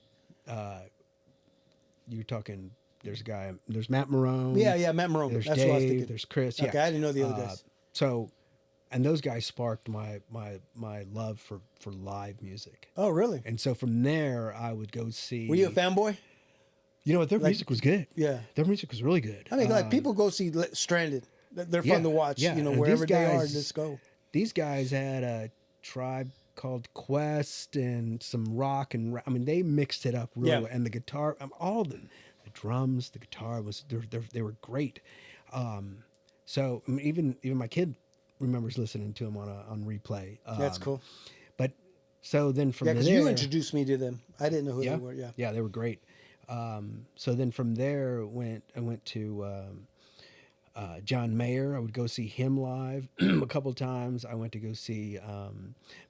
You're talking. There's a guy. There's Matt Marone. Yeah, Matt Marone. There's That's Dave. what I was thinking. There's Chris. Yeah. Okay, I didn't know the other guys. So, and those guys sparked my love for live music. Oh really? And so from there, I would go see. Were you a fanboy? You know what? Their music was good. Yeah. Their music was really good. I mean, like people go see Stranded. They're yeah, fun to watch. yeah. You know, And wherever these they are, guys- just go. These guys had a tribe called Quest and some rock and I mean they mixed it up really Yeah. well. And the guitar, all the drums, the guitar was they were great. So I mean, even my kid remembers listening to them on replay. That's cool. But so then from Yeah, because there, you introduced me to them. I didn't know who yeah, they were. Yeah. yeah, they were great. So then from there I went to John Mayer. I would go see him live a couple times. I went to go see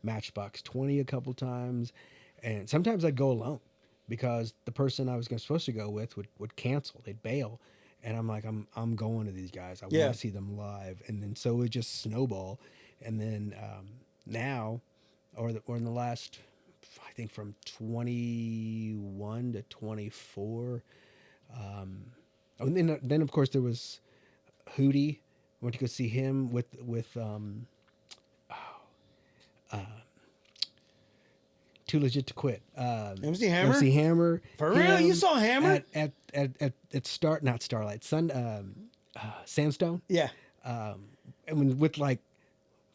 Matchbox 20 a couple times, and sometimes I'd go alone because the person I was supposed to go with would cancel. They'd bail, and I'm like, I'm going to these guys. I Yeah. want to see them live, and then so it just snowball, and then now, or in the last, I think from 21 to 24. And then of course there was Hootie. I went to go see him with Too Legit to Quit. MC Hammer? MC Hammer. For real? him You saw Hammer? at not Starlight Sandstone. Yeah. I mean, with like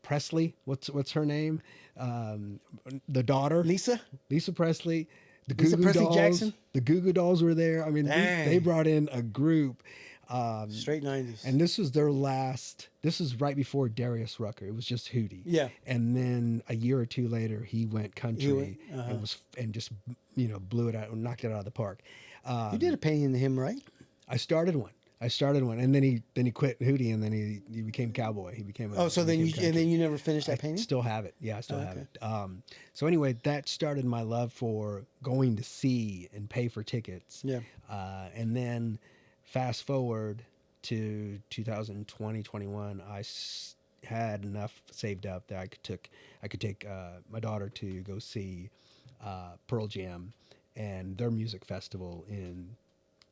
Presley. What's her name? The daughter. Lisa? Lisa Presley, the Lisa Goo Goo Presley Dolls. Jackson? The Goo Goo Dolls were there. I mean, Dang. they brought in a group. Straight 90s. And this was their last. This was right before Darius Rucker. It was just Hootie. Yeah. And then a year or two later, he went country uh-huh. and just blew it out and knocked it out of the park. You did a painting of him, right? I started one, and then he quit Hootie, and then he became cowboy. He became. So then you never finished that I painting? still have it. Yeah, I still have okay. it. So anyway, that started my love for going to see and pay for tickets. Yeah. And then fast forward to 2020, 21, I had enough saved up that I could take my daughter to go see Pearl Jam and their music festival in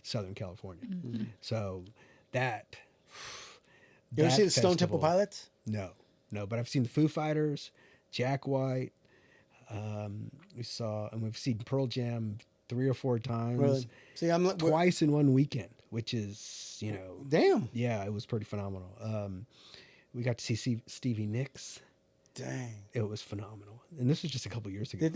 Southern California. Mm-hmm. So that. You ever that see the Stone Temple festival- Pilots? No, but I've seen the Foo Fighters, Jack White. We've seen Pearl Jam 3 or 4 times. Really? See, I'm Twice in one weekend, which is, Damn. yeah, it was pretty phenomenal. We got to see Stevie Nicks. Dang. It was phenomenal. And this was just a couple years ago.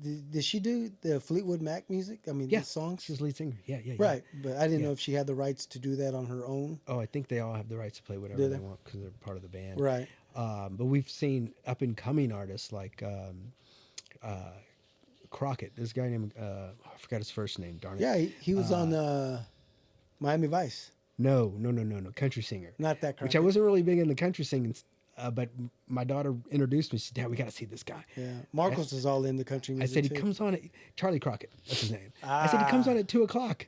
Did she do the Fleetwood Mac music? I mean, Yeah, the songs? she was lead singer. Yeah. Right, but I didn't Yeah. know if she had the rights to do that on her own. Oh, I think they all have the rights to play whatever Do they they? want because they're part of the band. Right. But we've seen up and coming artists like Crockett. This guy named I forgot his first name. Darn it. Yeah, he was on Miami Vice. No. Country singer. Not that Which I wasn't really big into country singing, but my daughter introduced me. She said, "Dad, we got to see this guy." Yeah, Marcos is all in the country I music. said he too. comes on at Charlie Crockett. That's his name. I said he comes on at 2:00.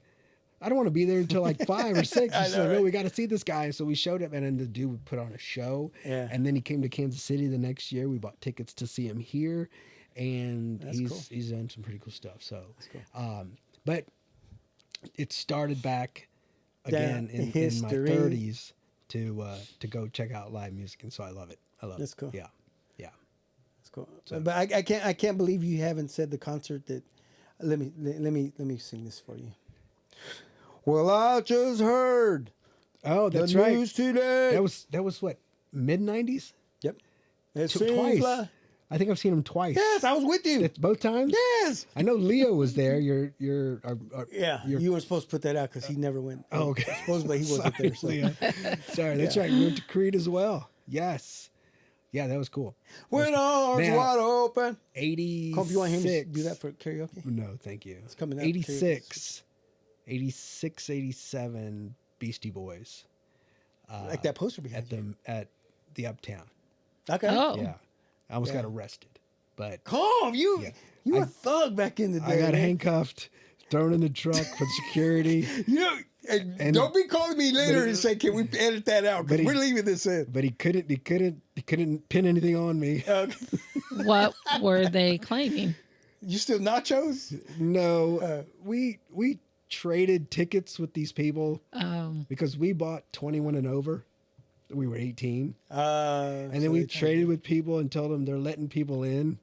I don't want to be there until like 5 or 6. He said, "No, we got to see this guy." So we showed up, and then the dude would put on a show. Yeah. And then he came to Kansas City the next year. We bought tickets to see him here, and he's done some pretty cool stuff. So, but it started back again in my 30s to go check out live music, and so I love it. That's cool. Yeah. That's cool. But I can't believe you haven't said the concert that. Let me sing this for you. Well, I just heard. Oh, that's the right. news today. That was what, mid 90s? Yep. It Twice. seems like- I think I've seen him twice. Yes, I was with you. It's both times. Yes. I know Leo was there. Yeah, you were supposed to put that out because he never went. Oh, okay. Supposedly he wasn't there. So. Leo. Sorry, that's right. We went to Creed as well. Yes. Yeah, that was cool. When arms Now- wide open. 86. Come, if you want him to do that for karaoke? No, thank you. It's coming out. 86, 87 Beastie Boys. Like that poster behind you. At the Uptown. Okay. Oh. Yeah. I almost got arrested. But Calm, you were a thug back in the day. I got man. handcuffed, thrown in the truck for security. You know, and don't be calling me later and say, "Can we edit that out?" Because we're leaving this in. But he couldn't pin anything on me. What were they claiming? You still nachos? No, we traded tickets with these people because we bought 21 and over. We were 18, and then we traded with people and told them they're letting people in.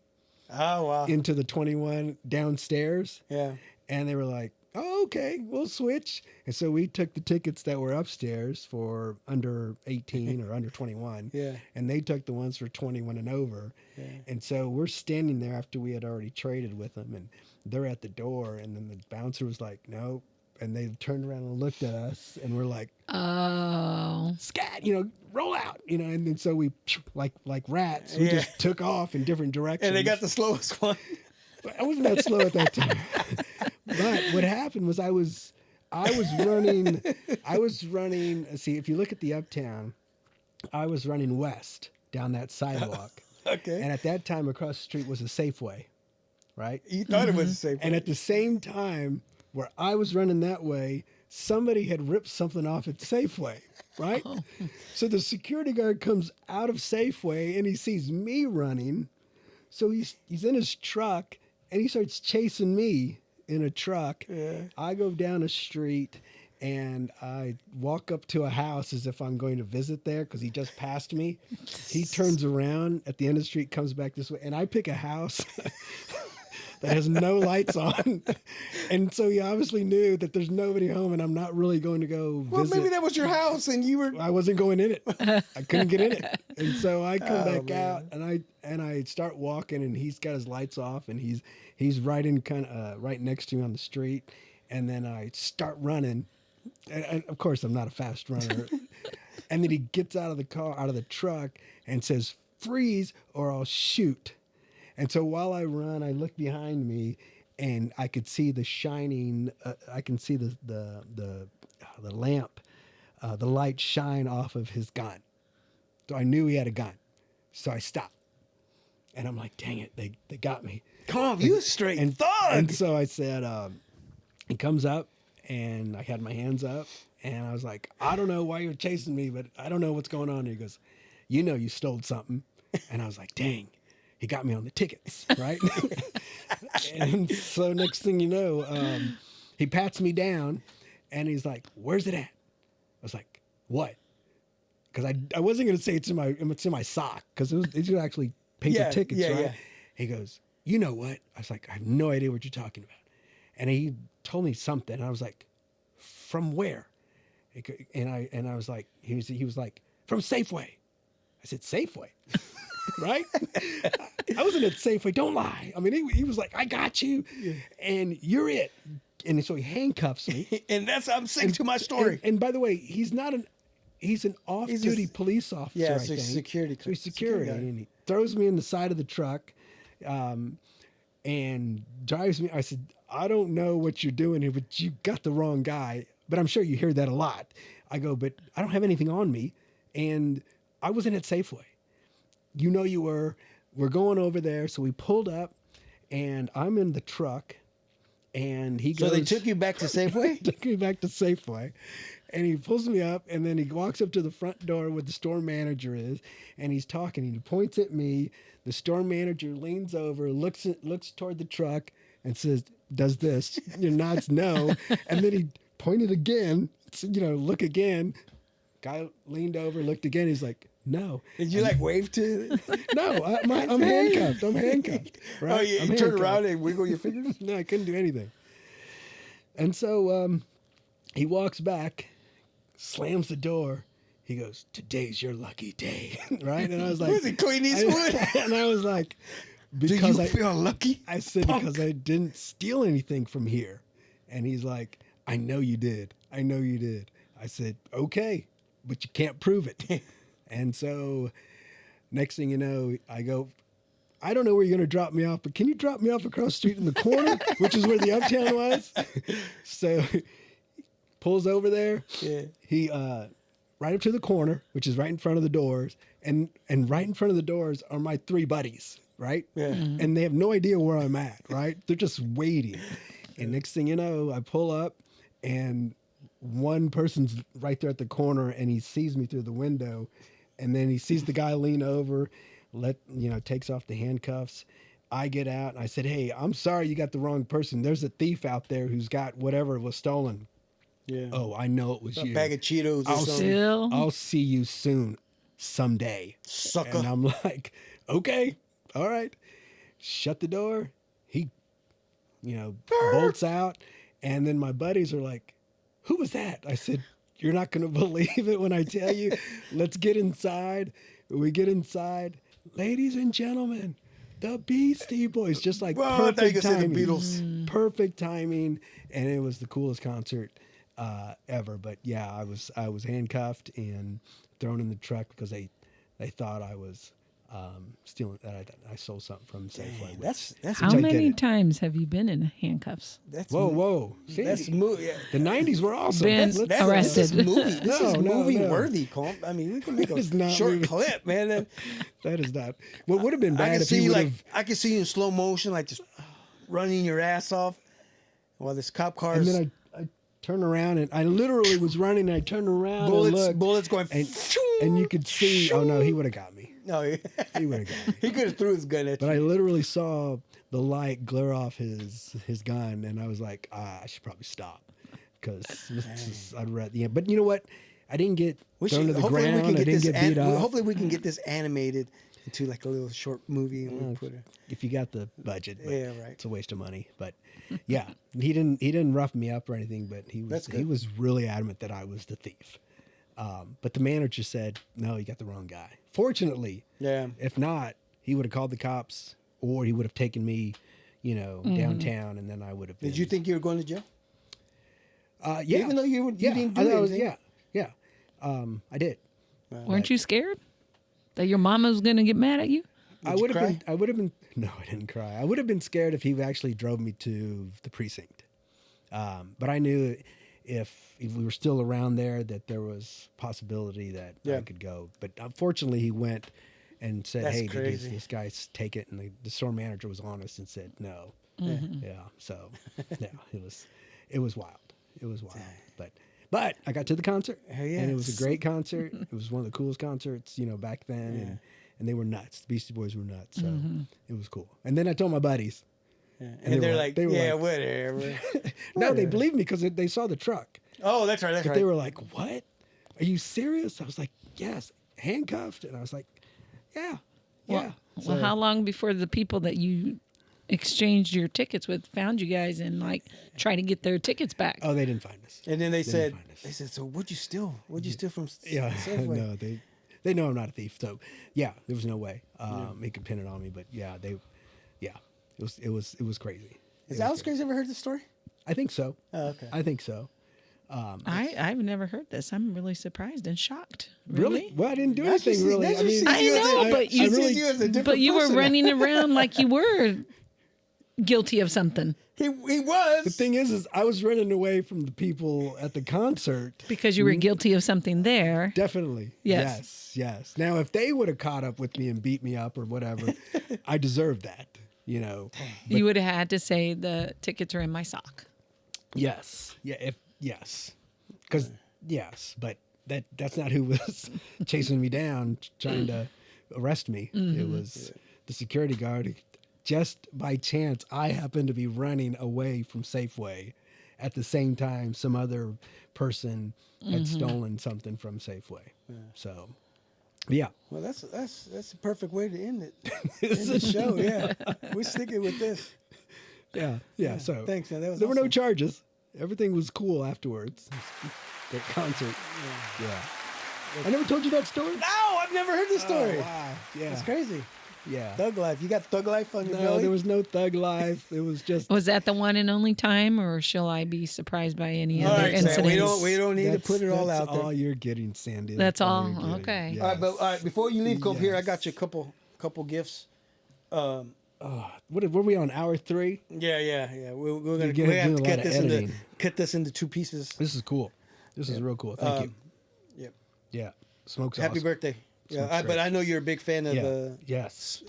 Oh wow! Into the 21 downstairs. Yeah, and they were like, "Oh, okay, we'll switch." And so we took the tickets that were upstairs for under 18 or under 21. Yeah, and they took the ones for 21 and over. Yeah. And so we're standing there after we had already traded with them, and they're at the door, and then the bouncer was like, "No." And they turned around and looked at us, and we're like, "Oh, scat, roll out, and then so we, like rats, we just took off in different directions. And they got the slowest one. I wasn't that slow at that time. But what happened was I was running. See, if you look at the Uptown, I was running west down that sidewalk. Okay. And at that time, across the street was a Safeway, right? You thought it was the same. And at the same time, where I was running that way, somebody had ripped something off at Safeway, right? Oh. So the security guard comes out of Safeway and he sees me running. So he's in his truck and he starts chasing me in a truck. Yeah. I go down a street and I walk up to a house as if I'm going to visit there because he just passed me. He turns around at the end of the street, comes back this way, and I pick a house that has no lights on. And so he obviously knew that there's nobody home and I'm not really going to go visit. Well, maybe that was your house and you were... I wasn't going in it. I couldn't get in it. And so I come back out and I start walking and he's got his lights off and he's right in right next to me on the street. And then I start running. And of course I'm not a fast runner. And then he gets out of the truck and says, "Freeze or I'll shoot." And so while I run, I look behind me, and I could see the shining. I can see the lamp, the light shine off of his gun. So I knew he had a gun. So I stopped, and I'm like, "Dang it, they got me." Calm, you a straight thug. And so I said, he comes up, and I had my hands up, and I was like, "I don't know why you're chasing me, but I don't know what's going on." He goes, "You stole something," and I was like, "Dang." He got me on the tickets, right? And so next thing you know, he pats me down and he's like, "Where's it at?" I was like, "What?" Because I wasn't going to say it's in my sock because these are actually paper tickets, right? Yeah. He goes, "You know what?" I was like, "I have no idea what you're talking about." And he told me something. And I was like, "From where?" And I was like, he was like, "From Safeway." I said, "Safeway?" Right? I wasn't at Safeway. Don't lie. I mean, he was like, "I got you, and you're it." And so he handcuffs me. And I'm sticking to my story. And by the way, he's an off-duty police officer. Yeah, I so think. security. So he's security, and he throws me in the side of the truck, and drives me. I said, I don't know what you're doing here, but you got the wrong guy. But I'm sure you hear that a lot. I go, but I don't have anything on me. And I wasn't at Safeway. You know you were. We're going over there. So we pulled up and I'm in the truck and he goes. So they took you back to Safeway? Took me back to Safeway. And he pulls me up and then he walks up to the front door where the store manager is and he's talking and he points at me. The store manager leans over, looks toward the truck and says, does this, nods no. And then he pointed again, look again. Guy leaned over, looked again. He's like, no. Did you wave to? No, I'm handcuffed. I'm handcuffed. Right? Oh, you turn around and wiggle your fingers? No, I couldn't do anything. And so he walks back, slams the door. He goes, today's your lucky day. Right? And I was like, was it Clint Eastwood? And I was like, because do you feel lucky? I said, Punk. because I didn't steal anything from here. And he's like, I know you did. I know you did. I said, okay, but you can't prove it. And so next thing you know, I go, I don't know where you're going to drop me off, but can you drop me off across the street in the corner, which is where the Uptown was? So he pulls over there. Yeah. He, right up to the corner, which is right in front of the doors. And right in front of the doors are my three buddies, right? Yeah. Mm-hmm. And they have no idea where I'm at, right? They're just waiting. And next thing you know, I pull up and one person's right there at the corner and he sees me through the window. And then he sees the guy lean over, takes off the handcuffs. I get out and I said, hey, I'm sorry you got the wrong person. There's a thief out there who's got whatever was stolen. Yeah. Oh, I know it was A you. bag of Cheetos or something. Still. I'll see you soon, someday. Sucker. And I'm like, okay, all right. Shut the door. He, bolts out. And then my buddies are like, who was that? I said, you're not going to believe it when I tell you. Let's get inside. We get inside. Ladies and gentlemen, the Beastie Boys. Just like Well, I thought you perfect could say timing. the Beatles. Perfect timing. And it was the coolest concert ever. But yeah, I was handcuffed and thrown in the truck because they thought I was stealing, that I stole something from Safeway. That's How I many didn't. times have you been in handcuffs? that's Whoa. See, That's the movie. Yeah. 90s were awesome. Ben- Let's- That's- arrested. This is movie. This is No, movie no. worthy, Comp. I mean, we can make That is a not short movie. clip, man. That is not. What would have been I bad can if see you you would have. I can see you in slow motion, just running your ass off while this cop car And is then I turned around and I literally was running and I turned around and looked, bullets going. and you could see. Oh no, he would have got me. No, He would have got me. he could have threw his gun at But you. I literally saw the light glare off his gun, and I was like, I should probably stop because I'd rather. Yeah, but you know what? I didn't get thrown to the ground. I didn't get beat up. Hopefully, we can get this animated into like a little short movie and we'll put it. If you got the budget, but Yeah, right. it's a waste of money. But yeah, he didn't rough me up or anything. But That's good. he was really adamant that I was the thief. But the manager said, no, you got the wrong guy. Fortunately, Yeah. if not, he would have called the cops or he would have taken me, downtown, and then I would have been. Did you think you were going to jail? Yeah. Even though you yeah, didn't do I thought it was- anything? yeah. I did. Weren't you scared that your mama was going to get mad at you? I you would have cry? been. I would have been. No, I didn't cry. I would have been scared if he actually drove me to the precinct. But I knew if we were still around there that there was possibility that Yeah. I could go. But unfortunately, he went and said, That's "Hey, did crazy. this guy take it?" And the store manager was honest and said, "No." Yeah. So yeah, it was wild. It was wild. But I got to the concert, Hell yeah. and it was a great concert. It was one of the coolest concerts, back then, and they were nuts. The Beastie Boys were nuts, so it was cool. And then I told my buddies. Yeah. they And they're were like, they were yeah, like- whatever. No, they believed me because they saw the truck. Oh, that's right. That's But right. they were like, "What? Are you serious?" I was like, "Yes, handcuffed." And I was like, "Yeah, yeah." Well, how long before the people that you exchanged your tickets with found you guys and try to get their tickets back? Oh, they didn't find us. And then they said, find us. so what'd you steal? What'd you steal from Yeah, Safeway? no, they know I'm not a thief. So yeah, there was no way he could pin it on me. But yeah, it was crazy. Has Alex Grace ever heard this story? I think so. Oh, okay. I think so. I've never heard this. I'm really surprised and shocked. Really? Well, I didn't do That's anything just- really. that's I just- mean, I know, but she you sees you as a different But you were person. running around like you were, guilty of something He was. The thing is I was running away from the people at the concert. because you were guilty of something there. Definitely. Yes. Yes. Now, if they would have caught up with me and beat me up or whatever, I deserved that, you know. You would have had to say the tickets are in my sock. Yes. Yeah. Yes. Because yes, but that's not who was chasing me down, trying to arrest me. It was the security guard. Just by chance, I happened to be running away from Safeway. At the same time, some other person had stolen something from Safeway. So, yeah. Well, that's the perfect way to end it. End the show. Yeah, we're sticking with this. Yeah. So Thanks, man. That was there were no awesome. charges. Everything was cool afterwards. Great concert. Yeah. I never told you that story. No, I've never heard this story. Oh, wow. Yeah. That's crazy. Yeah. Thug life. You got thug life on your No, belly? there was no thug life. It was just. Was that the one and only time, or shall I be surprised by any All other right, Sam, incidents? we don't need to put it all that's out there. all you're getting, Sandy. That's all? you're getting. Okay. Yes. All right, before you leave, come here. I Yes. got you a couple gifts. What were we on hour 3? Yeah. We're gonna You're we have to doing a lot of editing. cut this into 2 pieces. This is cool. This is real cool. Thank you. Yep. Yeah. Smoke's Happy awesome. birthday. Yeah, Smoke's but great. I know you're a big fan of Yeah. Yes.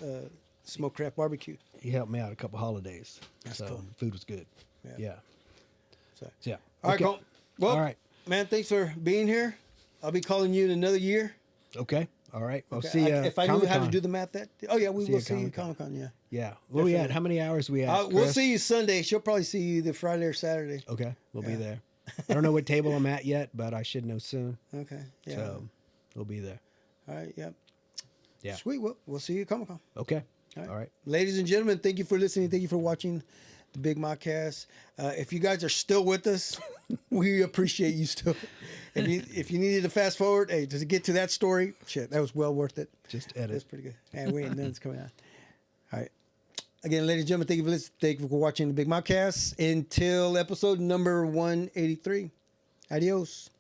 Smoke Craft Barbecue. He helped me out a couple holidays. That's so cool. food was good. Yeah. So. Yeah. All right, Okay. Cole. Well, All right. man, thanks for being here. I'll be calling you in another year. Okay. All right. I'll Okay, see you. if I knew how to do the math, we See will you see you at Comic Con. Yeah. Yeah. Where we at? Definitely. How many hours we at? We'll Chris? see you Sunday. She'll probably see you either Friday or Saturday. Okay. We'll be Yeah. there. I don't know what table I'm at yet, but I should know soon. Okay. Yeah. So we'll be there. All right. Yep. Yeah. Sweet. Well, we'll see you at Comic Con. Okay. All right. All right. Ladies and gentlemen, thank you for listening. Thank you for watching the Big Modcast. If you guys are still with us, we appreciate you still. If you needed to fast forward, hey, to get to that story, shit, that was well worth it. Just edit. That's pretty good. And we ain't done. It's coming out. All right. Again, ladies and gentlemen, thank you for listening. Thank you for watching the Big Modcast. Until episode number 183. Adios.